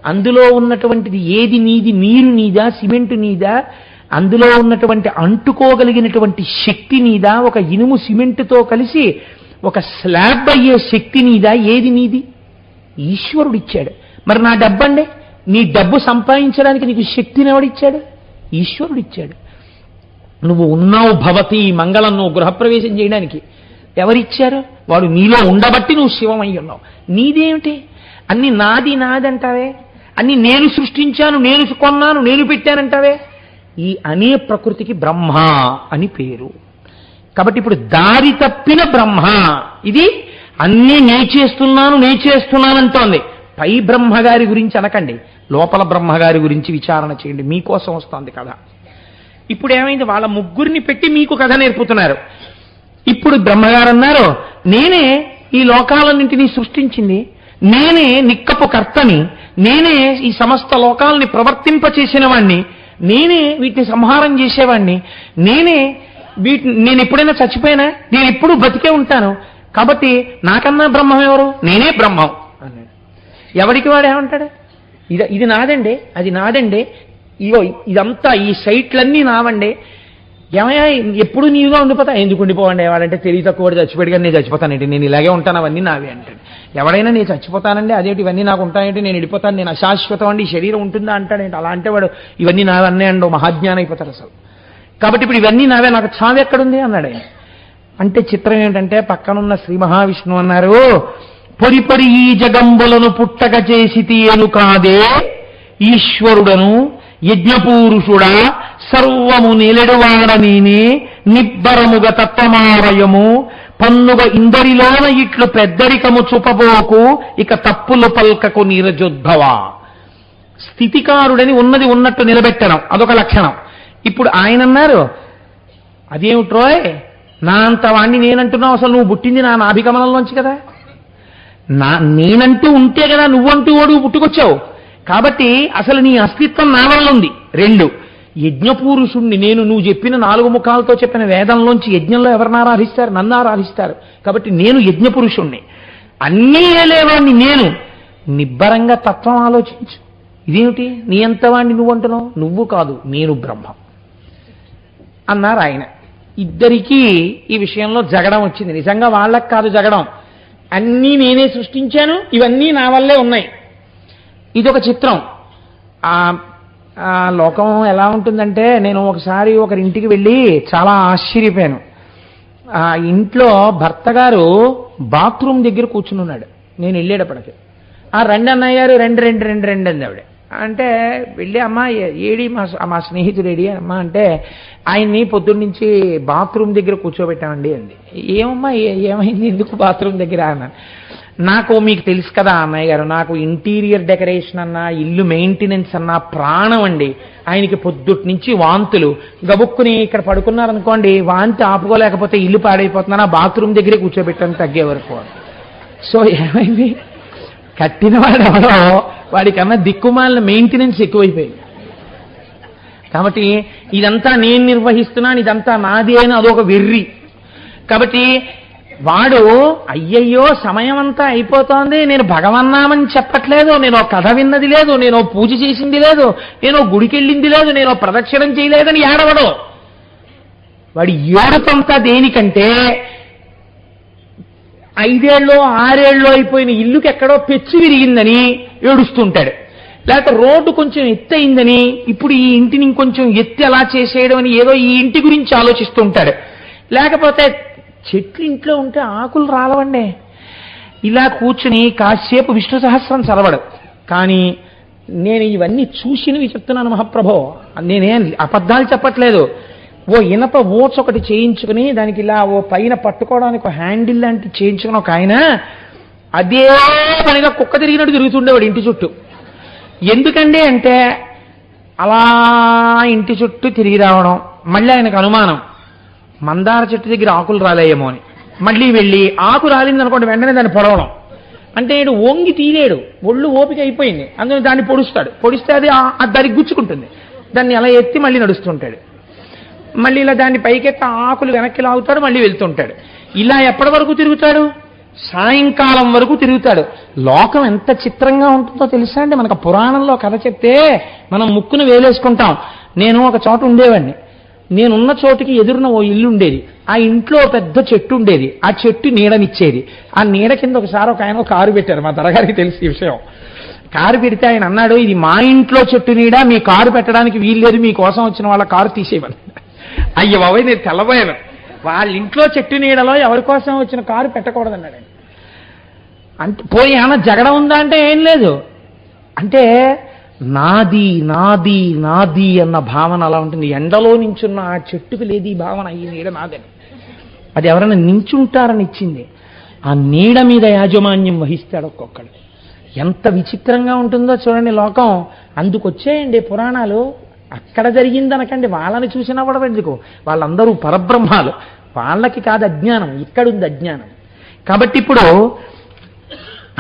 అందులో ఉన్నటువంటిది ఏది నీది? నీరు నీదా? సిమెంటు నీదా? అందులో ఉన్నటువంటి అంటుకోగలిగినటువంటి శక్తి నీదా? ఒక ఇనుము సిమెంటుతో కలిసి ఒక స్లాబ్ అయ్యే శక్తి నీదా? ఏది నీది? ఈశ్వరుడిచ్చాడు. మరి నా డబ్బండి, నీ డబ్బు సంపాదించడానికి నీకు శక్తిని ఎవడిచ్చాడు? ఈశ్వరుడిచ్చాడు. నువ్వు ఉన్నావు భవతి మంగళం, నువ్వు గృహప్రవేశం చేయడానికి ఎవరిచ్చారు? వాడు నీలో ఉండబట్టి నువ్వు శివమై ఉన్నావు. నీదేమిటి? అన్ని నాది నాదంటావే, అన్ని నేను సృష్టించాను, నేను కొన్నాను, నేను పెట్టానంటావే. ఈ అనే ప్రకృతికి బ్రహ్మ అని పేరు. కాబట్టి ఇప్పుడు దారి తప్పిన బ్రహ్మ ఇది. అన్నీ నే చేస్తున్నానంటోంది. పై బ్రహ్మగారి గురించి అనకండి, లోపల బ్రహ్మగారి గురించి విచారణ చేయండి. మీకోసం వస్తోంది కథ. ఇప్పుడు ఏమైంది? వాళ్ళ ముగ్గురిని పెట్టి మీకు కథ నేర్పుతున్నారు. ఇప్పుడు బ్రహ్మగారు అన్నారు, నేనే ఈ లోకాలన్నింటినీ సృష్టించింది, నేనే నిక్కపు కర్తని, నేనే ఈ సమస్త లోకాలని ప్రవర్తింపచేసిన వాణ్ణి, నేనే వీటిని సంహారం చేసేవాణ్ణి, నేను ఎప్పుడైనా చచ్చిపోయినా? నేను ఎప్పుడూ బతికే ఉంటాను. కాబట్టి నాకన్నా బ్రహ్మం ఎవరు? నేనే బ్రహ్మం అన్నాడు. ఎవరికి వాడు ఏమంటాడు? ఇది నాదండి, అది నాదండి, ఇగో ఇదంతా ఈ సైట్లన్నీ నావండి. ఏమయ్యా ఎప్పుడు నీవుగా ఉండిపోతా? ఎందుకు ఉండిపోవండి? వాడంటే తెలివి తక్కువ చచ్చిపోయాడు కానీ నేను చచ్చిపోతానండి, నేను ఇలాగే ఉంటాను, అవన్నీ నావే అంటాడు. ఎవడైనా నేను చచ్చిపోతానండి, అదేంటి ఇవన్నీ నాకు ఉంటాయంటే నేను వెళ్ళిపోతాను, నేను అశాశ్వతం అండి, ఈ శరీరం ఉంటుందా అంటాడేంటి? అలా అంటే వాడు ఇవన్నీ నావన్నీ అండి మహాజ్ఞానం అయిపోతారు అసలు. కాబట్టి ఇప్పుడు ఇవన్నీ నావే, నాకు చావు ఎక్కడుంది అన్నాడు ఆయన. అంటే చిత్రం ఏంటంటే పక్కనున్న శ్రీ మహావిష్ణువు అన్నారు, పొడి ఈ జగంబులను పుట్టక చేసి తీయను కాదే ఈశ్వరుడను యజ్ఞపూరుషుడా సర్వము నిలెడువాడ నేనే నిబ్బరముగ తత్వమావయము పన్నుగ ఇందరిలోన ఇట్లు పెద్దరికము చూపబోకు ఇక తప్పులు పల్కకు నీరజోద్భవ. స్థితికారుడని ఉన్నది ఉన్నట్టు నిలబెట్టడం అదొక లక్షణం. ఇప్పుడు ఆయన అన్నారు, అదేమిట్రోయ్ నా అంత వాణ్ణి నేనంటున్నావు, అసలు నువ్వు పుట్టింది నా నాభికమలంలోంచి కదా, నేనంటూ ఉంటే కదా నువ్వంటూ ఓడు పుట్టుకొచ్చావు. కాబట్టి అసలు నీ అస్తిత్వం నా వల్ల ఉంది. 2, యజ్ఞపూరుషుణ్ణి నేను. నువ్వు చెప్పిన 4 ముఖాలతో చెప్పిన వేదంలోంచి యజ్ఞంలో ఎవరిని ఆరాధిస్తారు? నన్ను ఆరాధిస్తారు. కాబట్టి నేను యజ్ఞపురుషుణ్ణి, అన్నీ ఏలేవాణ్ణి నేను. నిబ్బరంగా తత్వం ఆలోచించు. ఇదేమిటి నీ ఎంతవాణ్ణి నువ్వు అంటున్నావు? నువ్వు కాదు, నేను బ్రహ్మం అన్నారు ఆయన. ఇద్దరికీ ఈ విషయంలో జగడం వచ్చింది. నిజంగా వాళ్ళకి కాదు జగడం, అన్నీ నేనే సృష్టించాను, ఇవన్నీ నా వల్లే ఉన్నాయి. ఇదొక చిత్రం. ఆ లోకం ఎలా ఉంటుందంటే, నేను ఒకసారి ఒకరింటికి వెళ్ళి చాలా ఆశ్చర్యపోయాను. ఆ ఇంట్లో భర్త గారు బాత్రూమ్ దగ్గర కూర్చుని ఉన్నాడు. నేను వెళ్ళేటప్పటికి రండి అన్నయ్య గారు, రెండు అంది ఆవిడ. అంటే వెళ్ళి అమ్మ ఏడి మా స్నేహితుడు ఏడి అమ్మ అంటే, ఆయన్ని పొద్దున్నుంచి బాత్రూమ్ దగ్గర కూర్చోబెట్టామండి అంది. ఏమమ్మా ఏమైంది, ఎందుకు బాత్రూమ్ దగ్గర అన్నాను. నాకు మీకు తెలుసు కదా అన్నయ్య గారు, నాకు ఇంటీరియర్ డెకరేషన్ అన్నా ఇల్లు మెయింటెనెన్స్ అన్నా ప్రాణం అండి. ఆయనకి పొద్దుటి నుంచి వాంతులు, గబుక్కుని ఇక్కడ పడుకున్నారనుకోండి, వాంతి ఆపుకోలేకపోతే ఇల్లు పాడైపోతున్నా, బాత్రూమ్ దగ్గరే కూర్చోబెట్టాను తగ్గే వరకు. సో ఏమైంది, కట్టినవాడు ఎవరో వాడికన్నా దిక్కుమాలిన మెయింటెనెన్స్ ఎక్కువైపోయింది. కాబట్టి ఇదంతా నేను నిర్వహిస్తున్నాను, ఇదంతా నాది అని అదొక వెర్రి. కాబట్టి వాడు అయ్యయ్యో సమయం అంతా అయిపోతోంది, నేను భగవన్నామని చెప్పట్లేదు, నేను కథ విన్నది లేదు, నేను పూజ చేసింది లేదు, నేను గుడికి వెళ్ళింది లేదు, నేను ప్రదక్షిణం చేయలేదని ఏడవడు. వాడి ఏడుతంతా దేనికంటే 5 ఏళ్ళో 6 ఏళ్ళో అయిపోయిన ఇల్లుకి ఎక్కడో పెచ్చు విరిగిందని ఏడుస్తుంటాడు. లేకపోతే రోడ్డు కొంచెం ఎత్తయిందని ఇప్పుడు ఈ ఇంటిని ఇంకొంచెం ఎత్తి ఎలా చేసేయడం అని ఏదో ఈ ఇంటి గురించి ఆలోచిస్తూ ఉంటాడు. లేకపోతే చెట్లు ఇంట్లో ఉంటే ఆకులు రాలవండి. ఇలా కూర్చుని కాసేపు విష్ణు సహస్రం చదవడు. కానీ నేను ఇవన్నీ చూసినవి చెప్తున్నాను మహాప్రభో, నేనేం అబద్ధాలు చెప్పట్లేదు. ఓ ఇనప ఓట్స్ ఒకటి చేయించుకుని దానికి ఇలా ఓ పైన పట్టుకోవడానికి ఒక హ్యాండిల్ లాంటి చేయించుకుని ఒక ఆయన అదే పనిగా కుక్క తిరిగినట్టు తిరుగుతుండేవాడు ఇంటి చుట్టూ. ఎందుకండి అంటే అలా ఇంటి చుట్టూ తిరిగి రావడం. మళ్ళీ ఆయనకు అనుమానం, మందార చెట్టు దగ్గర ఆకులు రాలేయేమో అని. మళ్ళీ వెళ్ళి ఆకు రాలిందనుకోండి వెంటనే దాన్ని పొడవడం. అంటే ఇడు వంగి తీలేడు, ఒళ్ళు ఓపిక అయిపోయింది, అందులో దాన్ని పొడుస్తాడు. పొడిస్తే అది దానికి గుచ్చుకుంటుంది. దాన్ని అలా ఎత్తి మళ్ళీ నడుస్తుంటాడు. మళ్ళీ ఇలా దాన్ని పైకెత్తి ఆకులు వెనక్కి లాగుతాడు, మళ్ళీ వెళ్తుంటాడు. ఇలా ఎప్పటి వరకు తిరుగుతాడు? సాయంకాలం వరకు తిరుగుతాడు. లోకం ఎంత చిత్రంగా ఉంటుందో తెలుసా అండి. మనకు పురాణంలో కథ చెప్తే మనం ముక్కును వేలేసుకుంటాం. నేను ఒక చోట ఉండేవాడిని. నేనున్న చోటుకి ఎదురున ఓ ఇల్లు ఉండేది. ఆ ఇంట్లో పెద్ద చెట్టు ఉండేది. ఆ చెట్టు నీడనిచ్చేది. ఆ నీడ కింద ఒకసారి ఒక ఆయన కారు పెట్టారు. మా దొరగారికి తెలిసి ఈ విషయం. కారు పెడితే ఆయన అన్నాడు, ఇది మా ఇంట్లో చెట్టు నీడ, మీ కారు పెట్టడానికి వీల్లేదు, మీకోసం వచ్చిన వాళ్ళ కారు తీసేయమని. అయ్య బాబాయ్, నేను తెల్లబోయాను. వాళ్ళ ఇంట్లో చెట్టు నీడలో ఎవరి కోసం వచ్చిన కారు పెట్టకూడదన్నాడు. అంటే పోయి ఏమన్నా జగడ ఉందా అంటే ఏం లేదు. అంటే నాది నాది నాది అన్న భావన అలా ఉంటుంది. ఎండలో నించున్న ఆ చెట్టుకు లేదు ఈ భావన, ఈ నీడ నాదని. అది ఎవరైనా నించుంటారని ఇచ్చింది. ఆ నీడ మీద యాజమాన్యం వహిస్తాడు ఒక్కొక్కడు. ఎంత విచిత్రంగా ఉంటుందో చూడండి లోకం. అందుకొచ్చేయండి పురాణాలు. అక్కడ జరిగిందనకండి, వాళ్ళని చూసినప్పుడు ఎందుకు, వాళ్ళందరూ పరబ్రహ్మాలు, వాళ్ళకి కాదు అజ్ఞానం, ఇక్కడుంది అజ్ఞానం. కాబట్టి ఇప్పుడు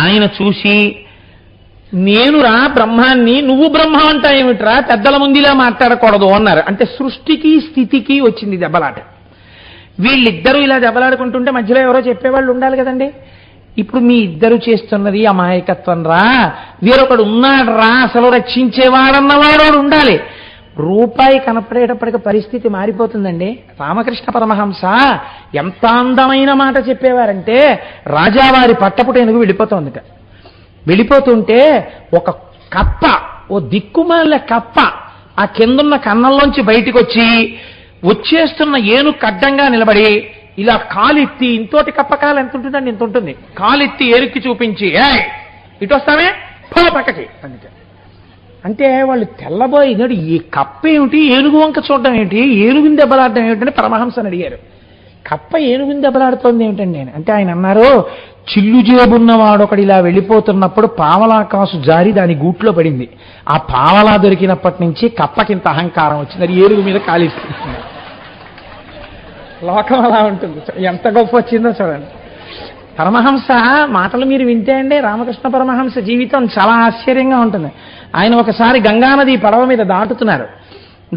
ఆయన చూసి, నేను రా బ్రహ్మాన్ని, నువ్వు బ్రహ్మం అంటా ఏమిట్రా, పెద్దల ముందులా మాట్లాడకూడదు అన్నారు. అంటే సృష్టికి స్థితికి వచ్చింది దెబ్బలాట. వీళ్ళిద్దరూ ఇలా దెబ్బలాడుకుంటుంటే మధ్యలో ఎవరో చెప్పేవాళ్ళు ఉండాలి కదండి. ఇప్పుడు మీ ఇద్దరు చేస్తున్నది అమాయకత్వం రా, వేరొకడు ఉన్నాడు రా, అసలు రక్షించేవాడన్నవాడు ఉండాలి. రూపాయి కనపడేటప్పటికి పరిస్థితి మారిపోతుందండి. రామకృష్ణ పరమహంస ఎంత అందమైన మాట చెప్పేవారంటే, రాజావారి పట్టపుటేనుగు వెళ్ళిపోతోందిట. వెళ్ళిపోతుంటే ఒక కప్ప, ఓ దిక్కుమాల కప్ప ఆ కిందున్న కన్నంలోంచి బయటికి వచ్చి వచ్చేస్తున్న ఏనుగు అడ్డంగా నిలబడి ఇలా కాలెత్తి, ఇంతోటి కప్ప కాలు ఎంత ఉంటుందండి, ఇంత ఉంటుంది, కాలెత్తి ఏనుక్కి చూపించి, ఇటు వస్తామే పో పక్కకి అందుకే. అంటే వాళ్ళు తెల్లబోయినాడు, ఈ కప్ప ఏమిటి, ఏనుగు వంక చూడడం ఏమిటి, ఏనుగుని దెబ్బలాడడం ఏమిటని పరమహంసని అడిగారు. కప్ప ఏనుగుని దెబ్బలాడుతోంది ఏమిటండి నేను అంటే, ఆయన అన్నారు, చిల్లు జేబున్నవాడు ఒకడు ఇలా వెళ్ళిపోతున్నప్పుడు పావలా కాసు జారి దాని గూట్లో పడింది. ఆ పావలా దొరికినప్పటి నుంచి కప్పకింత అహంకారం వచ్చింది, అది ఏనుగు మీద కాలిస్తుంది. లోకం అలా ఉంటుంది. ఎంత గొప్ప వచ్చిందో చూడండి. పరమహంస మాటలు మీరు వింటే అండి, రామకృష్ణ పరమహంస జీవితం చాలా ఆశ్చర్యంగా ఉంటుంది. ఆయన ఒకసారి గంగానది పడవ మీద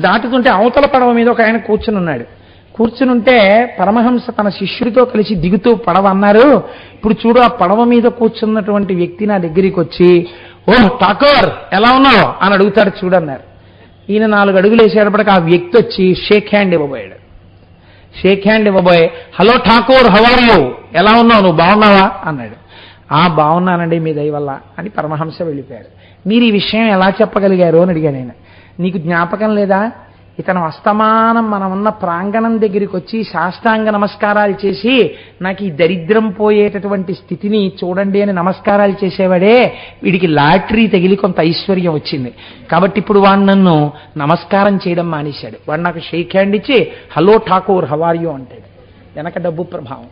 దాటుతుంటే అవతల పడవ మీద ఒక ఆయన కూర్చునుంటే పరమహంస తన శిష్యుడితో కలిసి దిగుతూ పడవ అన్నారు, ఇప్పుడు చూడు ఆ పడవ మీద కూర్చున్నటువంటి వ్యక్తి నా దగ్గరికి వచ్చి, ఓ ఠాకూర్ ఎలా ఉన్నావు అని అడుగుతాడు చూడన్నారు. ఈయన 4 అడుగులు వేసేటప్పటికి ఆ వ్యక్తి వచ్చి షేక్ హ్యాండ్ ఇవ్వబోయాడు. Hello Thakur, how are you, ఎలా ఉన్నావు, నువ్వు బాగున్నావా అన్నాడు. బాగున్నానండి మీ దయ వల్ల అని పరమహంస వెళ్ళిపోయాడు. మీరు ఈ విషయం ఎలా చెప్పగలిగారు అని అడిగాను నేను. నీకు జ్ఞాపకం లేదా, ఇతను అస్తమానం మనం ఉన్న ప్రాంగణం దగ్గరికి వచ్చి సాష్టాంగ నమస్కారాలు చేసి, నాకు ఈ దరిద్రం పోయేటటువంటి స్థితిని చూడండి అని నమస్కారాలు చేసేవాడే, వీడికి లాటరీ తగిలి కొంత ఐశ్వర్యం వచ్చింది కాబట్టి ఇప్పుడు వాడు నన్ను నమస్కారం చేయడం మానేశాడు. వాడు నాకు షేక్ హ్యాండ్ ఇచ్చి hello Thakur how are you అంటాడు. వెనక డబ్బు ప్రభావం.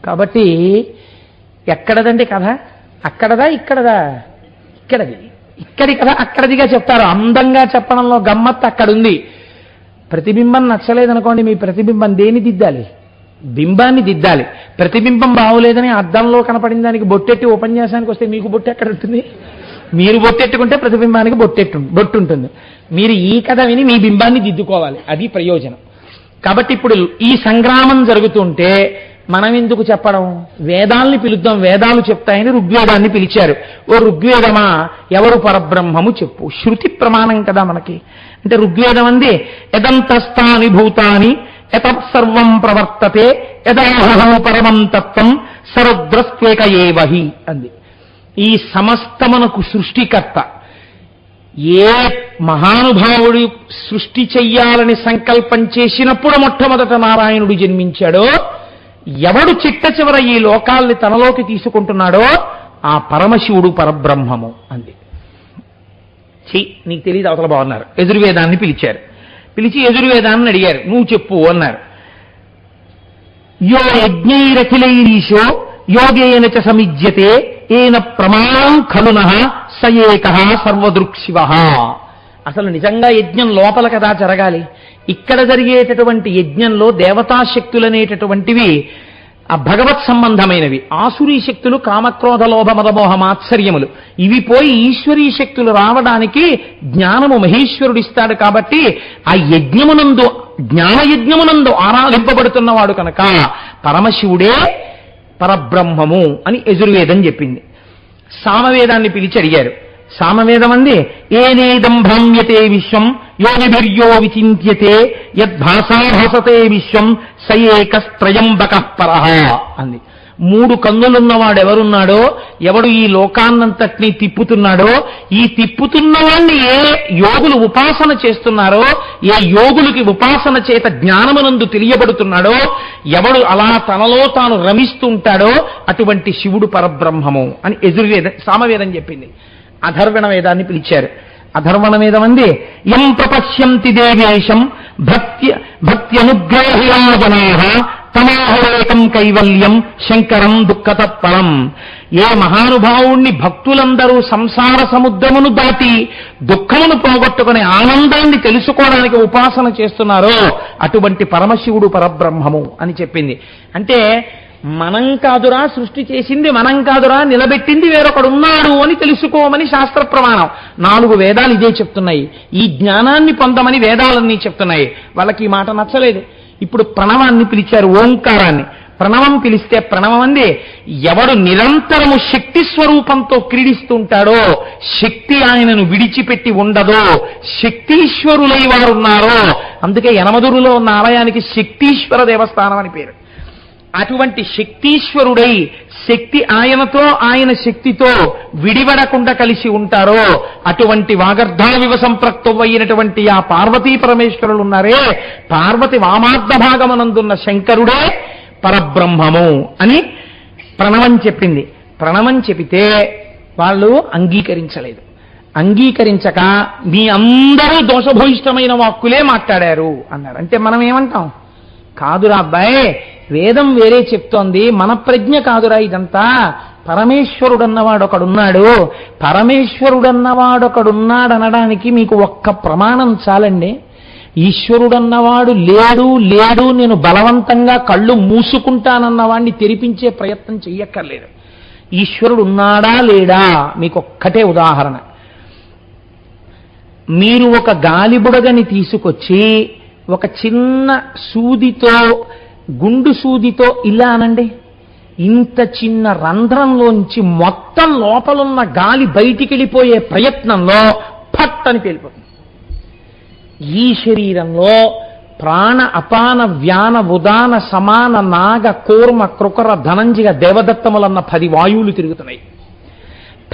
కాబట్టి ఎక్కడదండి కథ, అక్కడదా ఇక్కడదా, ఇక్కడి కథ అక్కడదిగా చెప్తారు. అందంగా చెప్పడంలో గమ్మత్తు అక్కడుంది. ప్రతిబింబం నచ్చలేదనుకోండి, మీ ప్రతిబింబం దేని దిద్దాలి, బింబాన్ని దిద్దాలి. ప్రతిబింబం బాగోలేదని అద్దంలో కనపడిన దానికి బొట్టెట్టి ఉపన్యాసానికి వస్తే మీకు బొట్టు ఎక్కడ ఉంటుంది? మీరు బొట్టెట్టుకుంటే ప్రతిబింబానికి బొట్టు ఉంటుంది. మీరు ఈ కథ విని మీ బింబాన్ని దిద్దుకోవాలి, అది ప్రయోజనం. కాబట్టి ఇప్పుడు ఈ సంగ్రామం జరుగుతుంటే మనం ఎందుకు చెప్పడం, వేదాల్ని పిలుద్దాం, వేదాలు చెప్తాయని ఋగ్వేదాన్ని పిలిచారు. ఓ ఋగ్వేదమా, ఎవరు పరబ్రహ్మము చెప్పు. శృతి ప్రమాణం కదా మనకి. అంటే ఋగ్వేదం అంది, యదంతస్థాని భూతాని యతత్సర్వం ప్రవర్తతే యదాహో పరమం తత్వం సరుద్రస్త్వేక ఏవహి అంది. ఈ సమస్తమునకు సృష్టికర్త, ఏ మహానుభావుడు సృష్టి చెయ్యాలని సంకల్పం చేసినప్పుడు మొట్టమొదట నారాయణుడు జన్మించాడో, ఎవడు చిట్ట చివర ఈ లోకాల్ని తనలోకి తీసుకుంటున్నాడో ఆ పరమశివుడు పరబ్రహ్మము అంది. నీకు తెలియదు అవతల బాగున్నారు. యజుర్వేదాన్ని పిలిచారు. పిలిచి యజుర్వేదాన్ని అడిగారు, నువ్వు చెప్పు అన్నారు. యో యజ్ఞైరఖిలైరీశో యోగేన చ సమిజ్యతే ఏన ప్రమాణం ఖలునః స ఏకః సర్వదృక్శివ. అసలు నిజంగా యజ్ఞం లోపల కదా జరగాలి. ఇక్కడ జరిగేటటువంటి యజ్ఞంలో దేవతాశక్తులనేటటువంటివి ఆ భగవత్ సంబంధమైనవి. ఆసురీ శక్తులు కామక్రోధ లోభ మదమోహ మాత్సర్యములు. ఇవి పోయి ఈశ్వరీ శక్తులు రావడానికి జ్ఞానము మహేశ్వరుడిస్తాడు. కాబట్టి ఆ యజ్ఞమునందు జ్ఞానయజ్ఞమునందు ఆరాధింపబడుతున్నవాడు కనుక పరమశివుడే పరబ్రహ్మము అని యజుర్వేదం చెప్పింది. సామవేదాన్ని పిలిచి అడిగారు. సామవేదం అంది, ఏనేదం భ్రామ్యతే విశ్వం యోగిభిర్యో విచింత్యతే యద్భాసా భాసతే విశ్వం స ఏకస్త్రయంబకః పరః అంది. 3 కన్నులున్నవాడెవరున్నాడో, ఎవడు ఈ లోకాన్నంతటినీ తిప్పుతున్నాడో, ఈ తిప్పుతున్నవాణ్ణి ఏ యోగులు ఉపాసన చేస్తున్నారో, ఏ యోగులకి ఉపాసన చేత జ్ఞానమునందు తెలియబడుతున్నాడో, ఎవడు అలా తనలో తాను రమిస్తుంటాడో అటువంటి శివుడు పరబ్రహ్మము అని సామవేదం చెప్పింది. అధర్వణ వేదాన్ని పిలిచారు. అధర్వణ వేదం అంది, యం ప్రపశ్యంతి దేవేశం భక్త్యనుగ్రహయా జనాః తమాహరేకం కైవల్యం శంకరం దుఃఖతత్పరం. ఏ మహానుభావుణ్ణి భక్తులందరూ సంసార సముద్రమును దాటి దుఃఖమును పోగొట్టుకునే ఆనందాన్ని తెలుసుకోవడానికి ఉపాసన చేస్తున్నారో అటువంటి పరమశివుడు పరబ్రహ్మము అని చెప్పింది. అంటే మనం కాదురా సృష్టి చేసింది, మనం కాదురా నిలబెట్టింది, వేరొకడున్నాడు అని తెలుసుకోమని శాస్త్ర ప్రమాణం. 4 వేదాలు ఇదే చెప్తున్నాయి. ఈ జ్ఞానాన్ని పొందమని వేదాలన్నీ చెప్తున్నాయి. వాళ్ళకి ఈ మాట నచ్చలేదు. ఇప్పుడు ప్రణవాన్ని పిలిచారు, ఓంకారాన్ని. ప్రణవం పిలిస్తే ప్రణవం అంది, ఎవడు నిరంతరము శక్తి స్వరూపంతో క్రీడిస్తుంటాడో, శక్తి ఆయనను విడిచిపెట్టి ఉండదో, శక్తీశ్వరులై వారున్నారో, అందుకే యనమదురులో ఉన్న ఆలయానికి శక్తీశ్వర దేవస్థానం అని పేరు. అటువంటి శక్తీశ్వరుడై శక్తి ఆయనతో ఆయన శక్తితో విడివడకుండా కలిసి ఉంటారో అటువంటి వాగర్ధావివ సంప్రక్తమైనటువంటి ఆ పార్వతీ పరమేశ్వరులు ఉన్నారే, పార్వతి వామార్థ భాగమనందున్న శంకరుడే పరబ్రహ్మము అని ప్రణవం చెప్పింది. ప్రణవం చెబితే వాళ్ళు అంగీకరించలేదు. అంగీకరించక మీ అందరూ దోషభూయిష్టమైన వాక్కులే మాట్లాడారు అన్నారు. అంటే మనం ఏమంటాం? కాదురా అబ్బాయి, వేదం వేరే చెప్తోంది, మన ప్రజ్ఞ కాదురా ఇదంతా. పరమేశ్వరుడన్నవాడొకడున్నాడు, పరమేశ్వరుడన్నవాడొకడున్నాడనడానికి మీకు ఒక్క ప్రమాణం చాలండి. ఈశ్వరుడన్నవాడు లేడు లేడు నేను బలవంతంగా కళ్ళు మూసుకుంటానన్నవాడిని తెరిపించే ప్రయత్నం చెయ్యక్కర్లేదు. ఈశ్వరుడు ఉన్నాడా లేడా మీకు ఒక్కటే ఉదాహరణ. మీరు ఒక గాలిబుడగని తీసుకొచ్చి ఒక చిన్న సూదితో, గుండు సూదితో ఇలా అనండి, ఇంత చిన్న రంధ్రంలోంచి మొత్తం లోపలున్న గాలి బయటికి వెళ్ళిపోయే ప్రయత్నంలో ఫట్ అని పేలిపోతుంది. ఈ శరీరంలో ప్రాణ అపాన వ్యాన ఉదాన సమాన నాగ కూర్మ కృకర ధనంజయ దేవదత్తములన్న 10 వాయువులు తిరుగుతున్నాయి.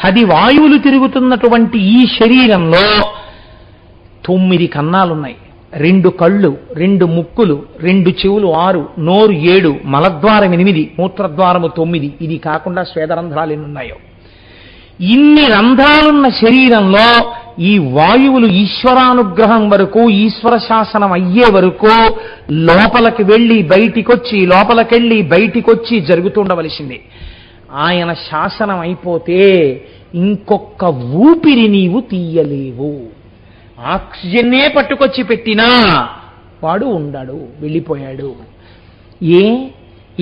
10 వాయువులు తిరుగుతున్నటువంటి ఈ శరీరంలో 9 కన్నాలున్నాయి, 2 కళ్ళు, 2 ముక్కులు, 2 చెవులు 6, నోరు 7, మలద్వారం 8, మూత్రద్వారము 9. ఇది కాకుండా స్వేదరంధ్రాలు ఎన్ని ఉన్నాయో. ఇన్ని రంధ్రాలున్న శరీరంలో ఈ వాయువులు ఈశ్వరానుగ్రహం వరకు, ఈశ్వర శాసనం అయ్యే వరకు లోపలికి వెళ్ళి బయటికొచ్చి, లోపలికెళ్ళి బయటికొచ్చి జరుగుతుండవలసింది. ఆయన శాసనం అయిపోతే ఇంకొక్క ఊపిరి నీవు తీయలేవు. ఆక్సిజన్నే పట్టుకొచ్చి పెట్టినా వాడు ఉండడు, వెళ్ళిపోయాడు.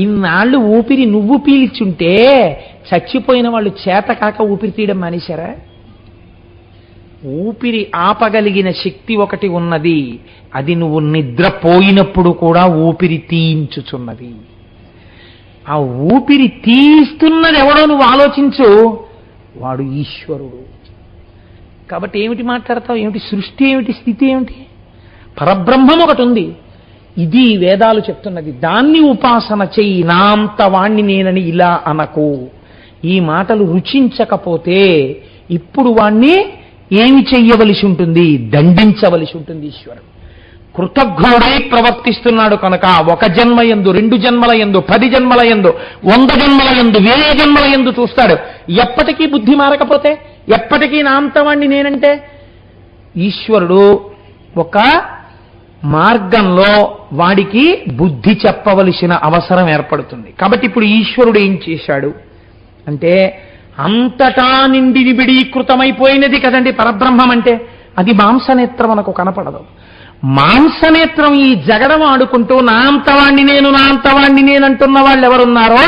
ఇన్నాళ్ళు ఊపిరి నువ్వు పీల్చుంటే చచ్చిపోయిన వాళ్ళు చేత కాక ఊపిరి తీయడం మానేశారా? ఊపిరి ఆపగలిగిన శక్తి ఒకటి ఉన్నది, అది నువ్వు నిద్రపోయినప్పుడు కూడా ఊపిరి తీయించుచున్నది. ఆ ఊపిరి తీస్తున్నది ఎవడో నువ్వు ఆలోచించు, వాడు ఈశ్వరుడు. కాబట్టి ఏమిటి మాట్లాడతావు? ఏమిటి సృష్టి, ఏమిటి స్థితి, ఏమిటి? పరబ్రహ్మం ఒకటి ఉంది. ఇది వేదాలు చెప్తున్నది. దాన్ని ఉపాసన చెయ్యి, నాంత వాణ్ణి నేనని ఇలా అనకు. ఈ మాటలు రుచించకపోతే ఇప్పుడు వాణ్ణి ఏమి చెయ్యవలసి ఉంటుంది? దండించవలసి ఉంటుంది ఈశ్వరుడు. కృతజ్ఞుడై ప్రవర్తిస్తున్నాడు కనుక ఒక జన్మ యందు, 2 జన్మల యందు, 10 జన్మల యందు, 100 జన్మల యందు, 1000 జన్మల యందు చూస్తాడు. ఎప్పటికీ బుద్ధి మారకపోతే, ఎప్పటికీ నా అంతవాణ్ణి నేనంటే, ఈశ్వరుడు ఒక మార్గంలో వాడికి బుద్ధి చెప్పవలసిన అవసరం ఏర్పడుతుంది. కాబట్టి ఇప్పుడు ఈశ్వరుడు ఏం చేశాడు అంటే, అంతటా నిండి విడీకృతమైపోయినది కదండి పరబ్రహ్మం అంటే. అది మాంసనేత్రం మనకు కనపడదు. మాంసనేత్రం ఈ జగడం ఆడుకుంటూ నా అంతవాణ్ణి నేను అంటున్న వాళ్ళు ఎవరున్నారో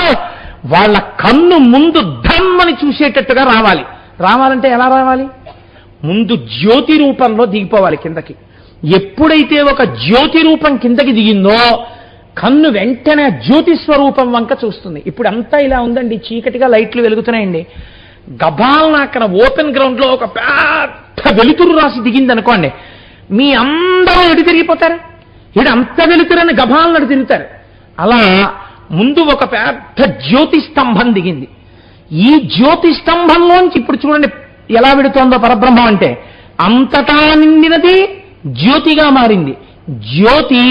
వాళ్ళ కన్ను ముందు ధమ్మని చూసేటట్టుగా రావాలి. రావాలంటే ఎలా రావాలి? ముందు జ్యోతి రూపంలో దిగిపోవాలి కిందకి. ఎప్పుడైతే ఒక జ్యోతి రూపం కిందకి దిగిందో కన్ను వెంటనే జ్యోతి స్వరూపం వంక చూస్తుంది. ఇప్పుడు అంతా ఇలా ఉందండి, చీకటిగా లైట్లు వెలుగుతున్నాయండి. గబాల్న అక్కడ ఓపెన్ గ్రౌండ్ లో ఒక పెద్ద వెలుతురు రాసి దిగింది అనుకోండి, మీ అందరూ ఎటు తిరిగిపోతారు? ఇటు అంత వెలుతురని గబాలను తిరుగుతారు. అలా ముందు ఒక పెద్ద జ్యోతి స్తంభం దిగింది. ఈ జ్యోతి స్తంభంలోంచి ఇప్పుడు చూడండి ఎలా విడుతోందో పరబ్రహ్మం అంటే, అంతటా నిండినది జ్యోతిగా మారింది. జ్యోతి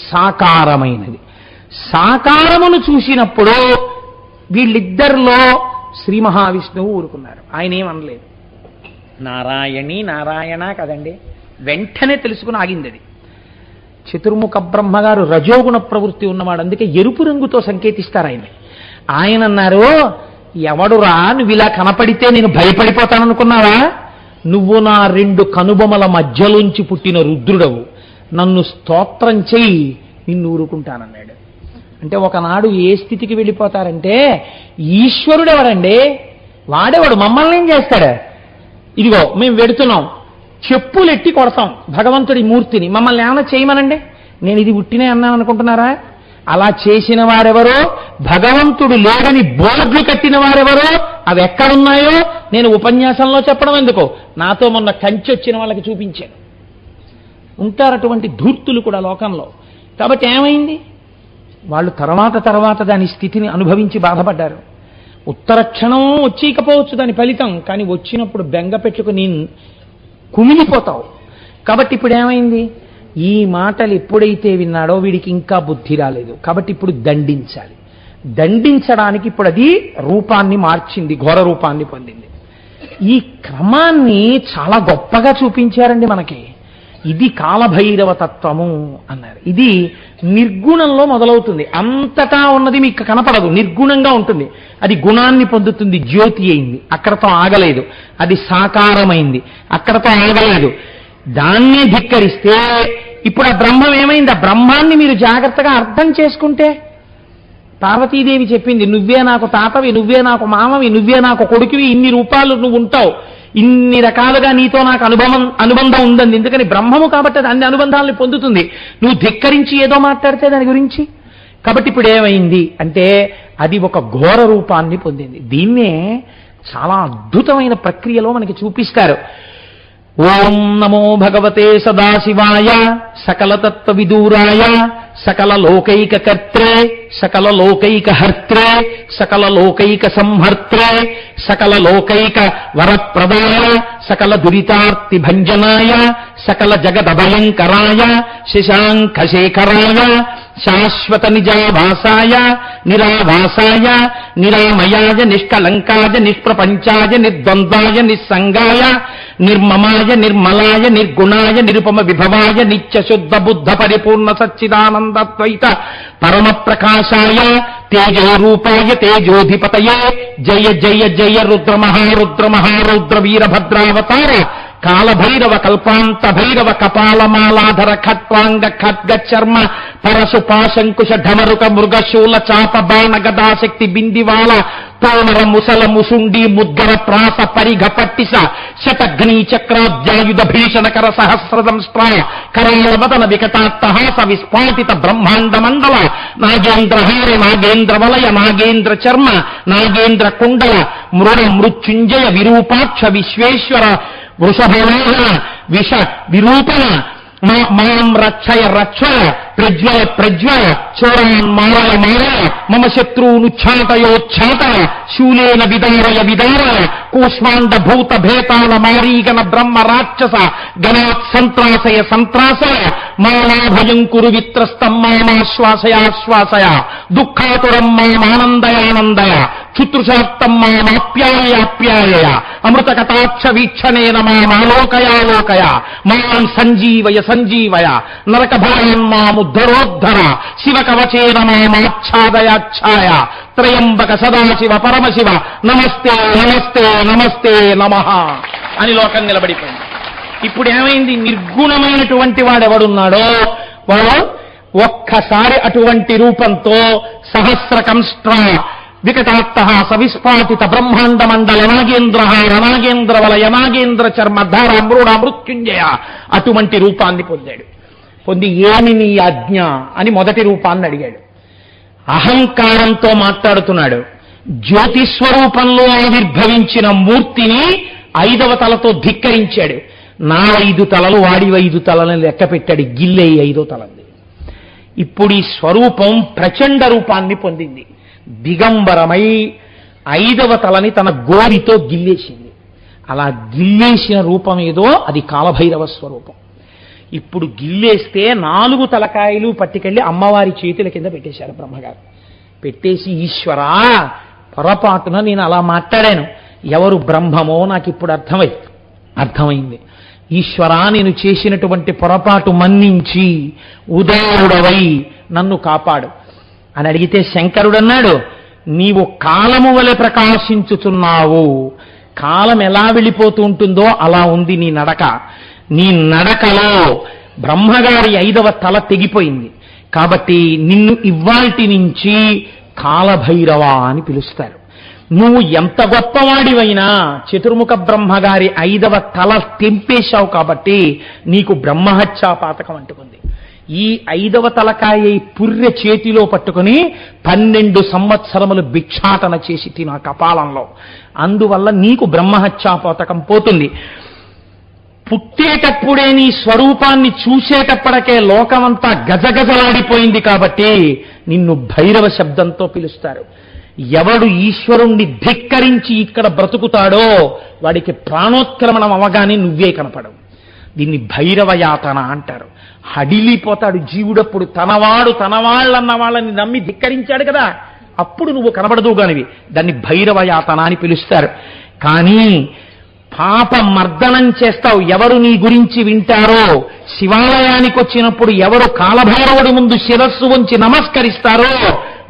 సాకారమైనది. సాకారమును చూసినప్పుడు వీళ్ళిద్దరిలో శ్రీ మహావిష్ణువు ఊరుకున్నారు. ఆయన ఏమనలేదు. నారాయణి నారాయణ కదండి, వెంటనే తెలుసుకుని ఆగింది అది. చతుర్ముఖ బ్రహ్మగారు రజోగుణ ప్రవృత్తి ఉన్నవాడు, అందుకే ఎరుపు రంగుతో సంకేతిస్తారు ఆయన. ఆయన అన్నారు, ఎవడురా నువ్వు ఇలా కనపడితే నేను భయపడిపోతాననుకున్నావా? నువ్వు నా 2 కనుబొమల మధ్యలోంచి పుట్టిన రుద్రుడవు, నన్ను స్తోత్రం చెయ్యి, నిన్ను ఊరుకుంటానన్నాడు. అంటే ఒకనాడు ఏ స్థితికి వెళ్ళిపోతారంటే, ఈశ్వరుడు ఎవరండి? వాడేవాడు మమ్మల్ని ఏం చేస్తాడు? ఇదిగో మేము వెడుతున్నాం, చెప్పులెట్టి కొడతాం భగవంతుడి మూర్తిని, మమ్మల్ని ఏమైనా చేయమనండి. నేను ఇది ఉట్టినే అన్నాను అనుకుంటున్నారా? అలా చేసిన వారెవరో, భగవంతుడు లేడని బోర్డులు కట్టిన వారెవరో, అవి ఎక్కడున్నాయో నేను ఉపన్యాసంలో చెప్పడం ఎందుకో, నాతో మొన్న కంచి వచ్చిన వాళ్ళకి చూపించాను. ఉంటారు అటువంటి ధూర్తులు కూడా లోకంలో. కాబట్టి ఏమైంది? వాళ్ళు తర్వాత దాని స్థితిని అనుభవించి బాధపడ్డారు. ఉత్తర క్షణం వచ్చేయకపోవచ్చు దాని ఫలితం, కానీ వచ్చినప్పుడు బెంగ పెట్టుకుని కుమిలిపోతావు. కాబట్టి ఇప్పుడు ఏమైంది? ఈ మాటలు ఎప్పుడైతే విన్నాడో వీడికి ఇంకా బుద్ధి రాలేదు. కాబట్టి ఇప్పుడు దండించాలి. దండించడానికి ఇప్పుడు అది రూపాన్ని మార్చింది, ఘోర రూపాన్ని పొందింది. ఈ క్రమాన్ని చాలా గొప్పగా చూపించారండి మనకి. ఇది కాలభైరవ తత్వము అన్నారు. ఇది నిర్గుణంలో మొదలవుతుంది. అంతటా ఉన్నది మీకు కనపడదు, నిర్గుణంగా ఉంటుంది. అది గుణాన్ని పొందుతుంది, జ్యోతి అయింది, అక్కడతో ఆగలేదు. అది సాకారమైంది, అక్కడతో ఆగలేదు. దాన్ని ధిక్కరిస్తే ఇప్పుడు ఆ బ్రహ్మం ఏమైంది? ఆ బ్రహ్మాన్ని మీరు జాగ్రత్తగా అర్థం చేసుకుంటే, పార్వతీదేవి చెప్పింది, నువ్వే నాకు తాతవి, నువ్వే నాకు మామవి, నువ్వే నాకు కొడుకువి, ఇన్ని రూపాలు నువ్వు ఉంటావు, ఇన్ని రకాలుగా నీతో నాకు అనుబంధం ఉందండి. ఎందుకని బ్రహ్మము కాబట్టి అది అన్ని అనుబంధాలను పొందుతుంది. నువ్వు ధిక్కరించి ఏదో మాట్లాడితే దాని గురించి. కాబట్టి ఇప్పుడు ఏమైంది అంటే, అది ఒక ఘోర రూపాన్ని పొందింది. దీన్నే చాలా అద్భుతమైన ప్రక్రియలో మనకి చూపిస్తారు. ఓం నమో భగవతే సదాశివాయ సకలతత్వ విదూరాయ సకల లోకైక కర్త్రే సకల లోకైక హర్త్రే సకల లోకైక సంహర్త్రే సకల లోకైక వరప్రదాయ సకల దురితార్తి భంజనాయ సకల జగదభయంకరాయ శశాంఖశేఖరాయ శాశ్వత నిజావాసాయ నిరావాసాయ నిరామయాయ నిష్కలంకాయ నిష్ప్రపంచాయ నిర్ద్వంద్వాయ నిస్సంగాయ నిర్మమాయ నిర్మలాయ నిర్గుణాయ నిరుపమ విభవాయ నిత్య శుద్ధ బుద్ధ పరిపూర్ణ సచ్చిదానందద్వైత పరమ ప్రకాశాయ తేజోరూపాయ తేజోధిపతయే జయ జయ జయ రుద్ర మహారుద్ర వీరభద్రావతార కాలభైరవ కల్పాంత భైరవ కపాలమాలాధర ఖట్వాంగ ఖడ్గ చర్మ పరశు పాశంకుశ ఢమరుక మృగశూల చాప బాణ గదాశక్తి బిందివాల తోమర ముసల ముసుండి ముద్గర ప్రాస పరిఘ పట్టిస శతఘ్నీ చక్రాబ్జాయుధ భీషణకర సహస్రదంస్ట్రాయ కరాళవదన వికటాట్టహాస విస్ఫాటిత బ్రహ్మాండ మండల నాగేంద్రహార నాగేంద్ర వలయ నాగేంద్ర చర్మ నాగేంద్ర కుండల మృణ మృత్యుంజయ విరూపాక్ష విశ్వేశ్వర వృషభవాహన విష విరూపణ మాం రక్షయ రక్షయ ప్రజ్వల ప్రజ్వల చోరాన్ మారయ మారయ మమ శత్రువునుచ్ఛాటయోచ్ఛాటయ శూలేన విదారయ విదారయ కూష్మాండ భూత భేతాల మారీగణ బ్రహ్మ రాక్షస గణాత్ సంత్రాసయ సంత్రాసయ మాలాభయం కురు విత్రస్తం మామాశ్వాసయాశ్వాసయ దుఃఖాతురం మామానందయానందయ క్షుతృషార్థం మామాప్యాయాప్యాయ అమృత కటాక్ష వీక్షణేన మామాలోకయాలోకయ మాం సంజీవయ సంజీవయ నరక భయాన్ మాముద్ధరోద్ధర శివ కవచేన మామాచ్ఛాదయాచ్ఛాయ త్రయంబక సదాశివ పరమశివ నమస్తే నమస్తే నమస్తే నమః అని లోకం నిలబడిపోయింది. ఇప్పుడు ఏమైంది? నిర్గుణమైనటువంటి వాడెవడున్నాడో వాడు ఒక్కసారి అటువంటి రూపంతో సహస్రకంష్ట్ర వికటాత్త సవిస్ఫాటిత బ్రహ్మాండ మండల నాగేంద్ర రణాగేంద్ర వలయ నాగేంద్ర చర్మధార మృడ మృత్యుంజయ అటువంటి రూపాన్ని పొందాడు. పొంది ఏమి నీ ఆజ్ఞ అని మొదటి రూపాన్ని అడిగాడు. అహంకారంతో మాట్లాడుతున్నాడు. జ్యోతిస్వరూపంలో ఆవిర్భవించిన మూర్తిని 5వ తలతో ధిక్కరించాడు. నా 5 తలలు వాడి 5 తలని లెక్క పెట్టాడు. గిల్లే 5వ తలంది. ఇప్పుడు ఈ స్వరూపం ప్రచండ రూపాన్ని పొందింది. దిగంబరమై 5వ తలని తన గోరితో గిల్లేసింది. అలా గిల్లేసిన రూపం ఏదో అది కాలభైరవ స్వరూపం. ఇప్పుడు గిల్లేస్తే 4 తలకాయలు పట్టుకెళ్ళి అమ్మవారి చేతుల కింద పెట్టేశారు బ్రహ్మగారు. పెట్టేసి ఈశ్వరా పొరపాటున నేను అలా మాట్లాడాను, ఎవరు బ్రహ్మమో నాకు ఇప్పుడు అర్థమైంది. ఈశ్వరా నేను చేసినటువంటి పొరపాటు మన్నించి ఉదారుడవై నన్ను కాపాడు అని అడిగితే శంకరుడన్నాడు, నీవు కాలము వలె ప్రకాశించుచున్నావు. కాలం ఎలా వెళ్ళిపోతూ ఉంటుందో అలా ఉంది నీ నడక. నీ నడకలో బ్రహ్మగారి 5వ తల తెగిపోయింది. కాబట్టి నిన్ను ఇవ్వాల్టి నుంచి కాలభైరవ అని పిలుస్తారు. నువ్వు ఎంత గొప్పవాడివైనా చతుర్ముఖ బ్రహ్మగారి 5వ తల తెంపేశావు కాబట్టి నీకు బ్రహ్మహత్యా పాతకం అంటుకుంది. ఈ 5వ తలకాయ పుర్రె చేతిలో పట్టుకుని 12 సంవత్సరములు భిక్షాటన చేసి తిన కపాలంలో. అందువల్ల నీకు బ్రహ్మహత్యా పాతకం పోతుంది. పుట్టేటప్పుడే నీ స్వరూపాన్ని చూసేటప్పటికే లోకమంతా గజగజలాడిపోయింది కాబట్టి నిన్ను భైరవ శబ్దంతో పిలుస్తారు. ఎవడు ఈశ్వరుణ్ణి ధిక్కరించి ఇక్కడ బ్రతుకుతాడో వాడికి ప్రాణోత్క్రమణం అవగానే నువ్వే కనపడవు. దీన్ని భైరవ యాతన అంటారు. హడిలిపోతాడు జీవుడప్పుడు. తనవాడు తనవాళ్ళన్న వాళ్ళని నమ్మి ధిక్కరించాడు కదా, అప్పుడు నువ్వు కనబడదుగానివి. దాన్ని భైరవ యాతన అని పిలుస్తారు. కానీ పాప మర్దనం చేస్తావు. ఎవరు నీ గురించి వింటారో, శివాలయానికి వచ్చినప్పుడు ఎవరు కాలభైరవుడి ముందు శిరస్సు ఉంచి నమస్కరిస్తారో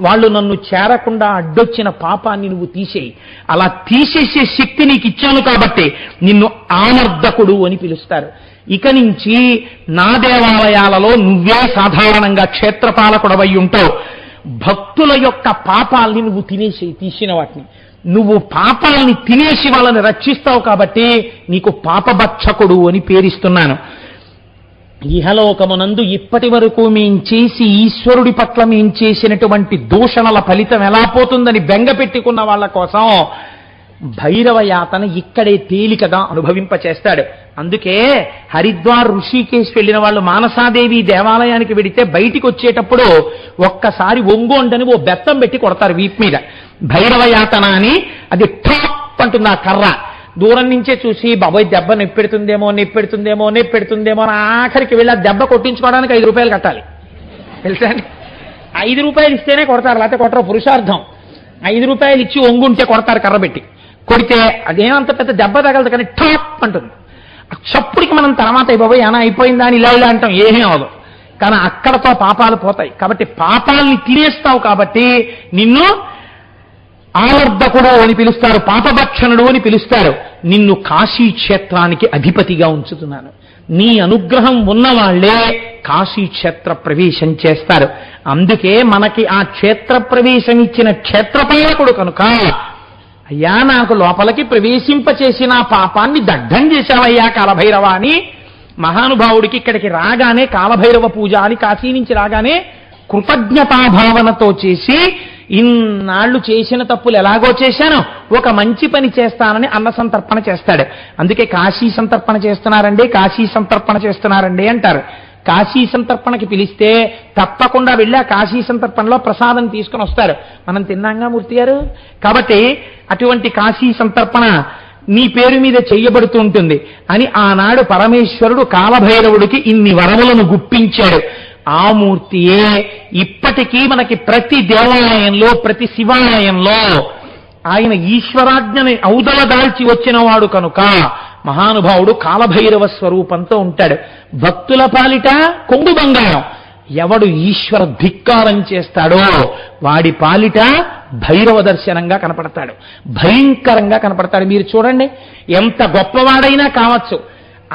వాళ్ళు నన్ను చేరకుండా అడ్డొచ్చిన పాపాన్ని నువ్వు తీసేయి. అలా తీసేసే శక్తి నీకు ఇచ్చాను కాబట్టి నిన్ను ఆమర్దకుడు అని పిలుస్తారు. ఇక నుంచి నా దేవాలయాలలో నువ్వే సాధారణంగా క్షేత్రపాలకుడవై ఉంటావు. భక్తుల యొక్క పాపాల్ని నువ్వు తినేసేయి. తీసిన వాటిని నువ్వు పాపాలని తినేసి వాళ్ళని రక్షిస్తావు కాబట్టి నీకు పాపభక్షకుడు అని పేరిస్తున్నాను. ఇహలోకమునందు ఇప్పటి వరకు మేం చేసి ఈశ్వరుడి పట్ల మేం చేసినటువంటి దూషణల ఫలితం ఎలా పోతుందని బెంగ పెట్టుకున్న వాళ్ళ కోసం భైరవ యాతన ఇక్కడే తేలికగా అనుభవింపచేస్తాడు. అందుకే హరిద్వార్ ఋషికేశ్ వెళ్ళిన వాళ్ళు మానసాదేవి దేవాలయానికి వెడితే బయటికి వచ్చేటప్పుడు ఒక్కసారి ఒంగోండని ఓ బెత్తం పెట్టి కొడతారు వీపు మీద. భైరవ యాతన అని అది ఠాప్ అంటుంది ఆ కర్ర. దూరం నుంచే చూసి బాబోయ్ దెబ్బ నొప్పెడుతుందేమో అని ఆఖరికి వెళ్ళి ఆ దెబ్బ కొట్టించుకోవడానికి 5 రూపాయలు కట్టాలి తెలుసా అండి. 5 రూపాయలు ఇస్తేనే కొడతారు, లేకపోతే కొట్టరు. పురుషార్థం. 5 రూపాయలు ఇచ్చి ఒంగుంటే కొడతారు కర్ర పెట్టి. కొడితే అదేమంత పెద్ద దెబ్బ తగలదు కానీ ఠాప్ అంటుంది. చప్పుడికి మనం తర్వాత బాబోయ్ అనా అయిపోయిందా అని ఇలా అంటాం, ఏమీ అవదు. కానీ అక్కడతో పాపాలు పోతాయి. కాబట్టి పాపాలని తినేస్తావు కాబట్టి నిన్ను ఆవర్ధకుడు అని పిలుస్తారు, పాపభక్షణుడు అని పిలుస్తారు. నిన్ను కాశీ క్షేత్రానికి అధిపతిగా ఉంచుతున్నాను. నీ అనుగ్రహం ఉన్నవాళ్లే కాశీ క్షేత్ర ప్రవేశం చేస్తారు. అందుకే మనకి ఆ క్షేత్ర ప్రవేశం ఇచ్చిన క్షేత్రపాలకుడు కనుక, అయ్యా నాకు లోపలికి ప్రవేశింపచేసిన పాపాన్ని దగ్ధం చేశావయ్యా కాలభైరవ అని మహానుభావుడికి ఇక్కడికి రాగానే కాలభైరవ పూజ అని కాశీ నుంచి రాగానే కృతజ్ఞతాభావనతో చేసి ఇన్నాళ్ళు చేసిన తప్పులు ఎలాగో చేశాను, ఒక మంచి పని చేస్తానని అన్న సంతర్పణ చేస్తాడు. అందుకే కాశీ సంతర్పణ చేస్తున్నారండి, కాశీ సంతర్పణ చేస్తున్నారండి అంటారు. కాశీ సంతర్పణకి పిలిస్తే తప్పకుండా వెళ్ళి ఆ కాశీ సంతర్పణలో ప్రసాదం తీసుకుని వస్తారు. మనం తిన్నాంగా మూర్తి గారు. కాబట్టి అటువంటి కాశీ సంతర్పణ నీ పేరు మీద చెయ్యబడుతూ ఉంటుంది అని ఆనాడు పరమేశ్వరుడు కాలభైరవుడికి ఇన్ని వరములను గుప్పించాడు. ఆ మూర్తియే ఇప్పటికీ మనకి ప్రతి దేవాలయంలో, ప్రతి శివాలయంలో ఆయన ఈశ్వరాజ్ఞని ఔదల దాల్చి వచ్చిన వాడు కనుక మహానుభావుడు కాలభైరవ స్వరూపంతో ఉంటాడు. భక్తుల పాలిట కొంగు బంగారం. ఎవడు ఈశ్వర ధిక్కారం చేస్తాడో వాడి పాలిట భైరవ దర్శనంగా కనపడతాడు, భయంకరంగా కనపడతాడు. మీరు చూడండి, ఎంత గొప్పవాడైనా కావచ్చు,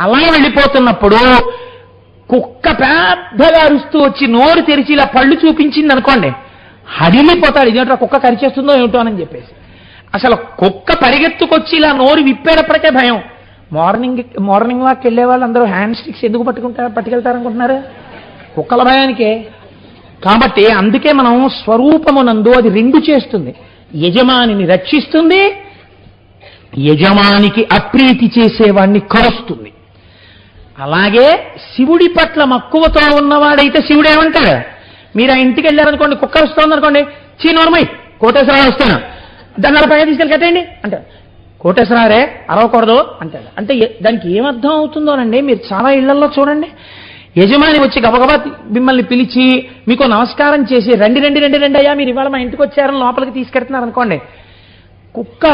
అలా వెళ్ళిపోతున్నప్పుడు కుక్క పెద్దగా అరుస్తూ వచ్చి నోరు తెరిచి ఇలా పళ్ళు చూపించింది అనుకోండి, హడిలిపోతాడు. ఇదేంటో కుక్క కరిచేస్తుందో ఏమిటో అని చెప్పేసి. అసలు కుక్క పరిగెత్తుకొచ్చి ఇలా నోరు విప్పేటప్పటికే భయం. మార్నింగ్ వాక్ వెళ్ళే వాళ్ళు అందరూ హ్యాండ్ స్టిక్స్ ఎందుకు పట్టుకెళ్తారనుకుంటున్నారు? కుక్కల భయానికే. కాబట్టి అందుకే మనం స్వరూపమునందు అది రెండు చేస్తుంది. యజమానిని రక్షిస్తుంది, యజమానికి అప్రీతి చేసేవాడిని కరుస్తుంది. అలాగే శివుడి పట్ల మక్కువతో ఉన్నవాడైతే శివుడు ఏమంటాడు? మీరు ఆ ఇంటికి వెళ్ళారనుకోండి, కుక్క వస్తుంది అనుకోండి, చీనోర్మై కోటేశ్వరరావు వస్తాను, దాన్ని అలా తీసుకెళ్ళి కట్టండి అంటాడు. కోటేశ్వరారే అరవకూడదు అంటాడు. అంటే దానికి ఏమర్థం అవుతుందోనండి, మీరు చాలా ఇళ్లలో చూడండి, యజమాని వచ్చి గబగబా మిమ్మల్ని పిలిచి మీకు నమస్కారం చేసి రండి రండి రండి రండి అయ్యా మీరు ఇవాళ మా ఇంటికి వచ్చారని లోపలికి తీసుకెడుతున్నారు అనుకోండి, కుక్క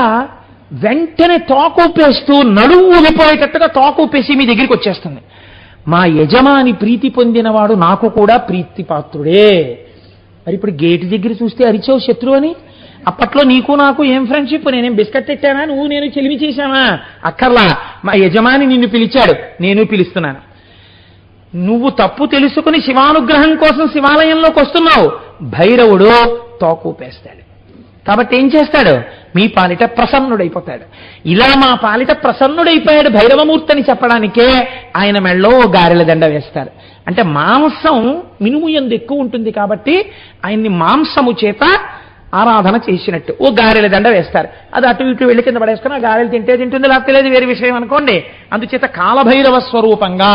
వెంటనే తోకూపేస్తూ నడుము ఊగిపోయేటట్టుగా తోకూపేసి మీ దగ్గరికి వచ్చేస్తుంది. మా యజమాని ప్రీతి పొందినవాడు నాకు కూడా ప్రీతిపాత్రుడే. మరి ఇప్పుడు గేటు దగ్గర చూస్తే అరిచావు శత్రువు అని. అప్పట్లో నీకు నాకు ఏం ఫ్రెండ్షిప్? నేనేం బిస్కెట్ పెట్టానా, నువ్వు నేను చెలిమి చేశానా? అక్కర్లా, మా యజమాని నిన్ను పిలిచాడు, నేను పిలుస్తున్నాను. నువ్వు తప్పు తెలుసుకుని శివానుగ్రహం కోసం శివాలయంలోకి వస్తున్నావు, భైరవుడు తోకూపేస్తాడు. కాబట్టి ఏం చేస్తాడు? మీ పాలిట ప్రసన్నుడైపోతాడు. ఇలా మా పాలిట ప్రసన్నుడైపోయాడు భైరవమూర్తి అని చెప్పడానికే ఆయన మెళ్ళో గారెల దండ వేస్తారు. అంటే మాంసం మినుము యందు ఎక్కువ ఉంటుంది కాబట్టి ఆయన్ని మాంసము చేత ఆరాధన చేసినట్టు ఓ గారెల దండ వేస్తారు. అది అటు ఇటు వెళ్ళి కింద పడేసుకుని ఆ గారెలు తింటే తింటుంది, లేకపోతే లేదు, వేరే విషయం అనుకోండి. అందుచేత కాలభైరవ స్వరూపంగా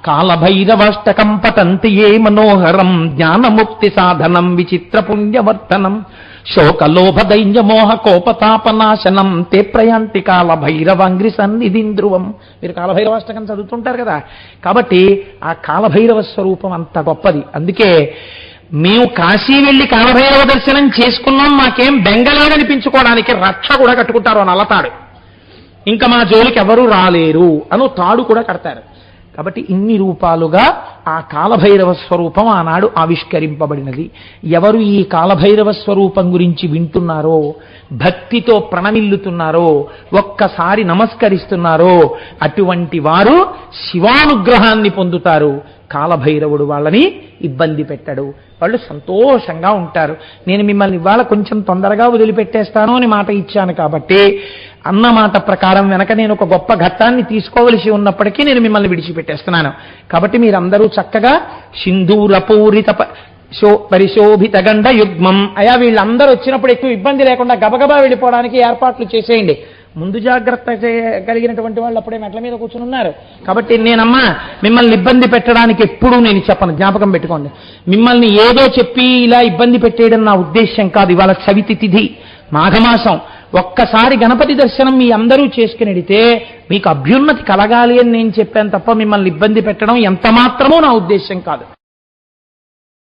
కాలభైరవాష్టకం పఠంతి ఏ మనోహరం జ్ఞానముక్తి సాధనం విచిత్ర పుణ్యవర్ధనం శోకలోభ దైన్య మోహ కోపతాపనాశనం తే ప్రయాంతి కాలభైరవాంగ్రి సన్నిధిం ధ్రువం. మీరు కాలభైరవాష్టకం చదువుతుంటారు కదా. కాబట్టి ఆ కాలభైరవ స్వరూపం అంత గొప్పది. అందుకే మేము కాశీ వెళ్ళి కాలభైరవ దర్శనం చేసుకున్నాం, మాకేం బెంగళాలనిపించుకోవడానికి రక్ష కూడా కట్టుకుంటారు అని అలతాడు. ఇంకా మా జోలికి ఎవరూ రాలేరు అను తాడు కూడా కడతారు. కాబట్టి ఇన్ని రూపాలుగా ఆ కాలభైరవ స్వరూపం ఆనాడు ఆవిష్కరింపబడినది. ఎవరు ఈ కాలభైరవ స్వరూపం గురించి వింటున్నారో, భక్తితో ప్రణమిల్లుతున్నారో, ఒక్కసారి నమస్కరిస్తున్నారో అటువంటి వారు శివానుగ్రహాన్ని పొందుతారు. కాలభైరవుడు వాళ్ళని ఇబ్బంది పెట్టడు, వాళ్ళు సంతోషంగా ఉంటారు. నేను మిమ్మల్ని ఇవాళ కొంచెం తొందరగా వదిలిపెట్టేస్తాను అని మాట ఇచ్చాను కాబట్టి అన్న మాట ప్రకారం వెనక నేను ఒక గొప్ప ఘట్టాన్ని తీసుకోవలసి ఉన్నప్పటికీ నేను మిమ్మల్ని విడిచిపెట్టేస్తున్నాను. కాబట్టి మీరందరూ చక్కగా సింధూరపూరిత పరిశోభిత గండ యుగ్మం అయా వీళ్ళందరూ వచ్చినప్పుడు ఎక్కువ ఇబ్బంది లేకుండా గబగబా వెళ్ళిపోవడానికి ఏర్పాట్లు చేసేయండి. ముందు జాగ్రత్త కలిగినటువంటి వాళ్ళు అప్పుడే మెట్ల మీద కూర్చుని ఉన్నారు. కాబట్టి నేనమ్మా మిమ్మల్ని ఇబ్బంది పెట్టడానికి ఎప్పుడూ నేను చెప్పను, జ్ఞాపకం పెట్టుకోండి. మిమ్మల్ని ఏదో చెప్పి ఇలా ఇబ్బంది పెట్టేయడం నా ఉద్దేశ్యం కాదు. ఇవాళ చవితి తిథి, మాఘమాసం. ఒక్కసారి గణపతి దర్శనం మీ అందరూ చేసుకునిడితే మీకు అభ్యున్నతి కలగాలి అని నేను చెప్పాను తప్ప మిమ్మల్ని ఇబ్బంది పెట్టడం ఎంత మాత్రమో నా ఉద్దేశ్యం కాదు.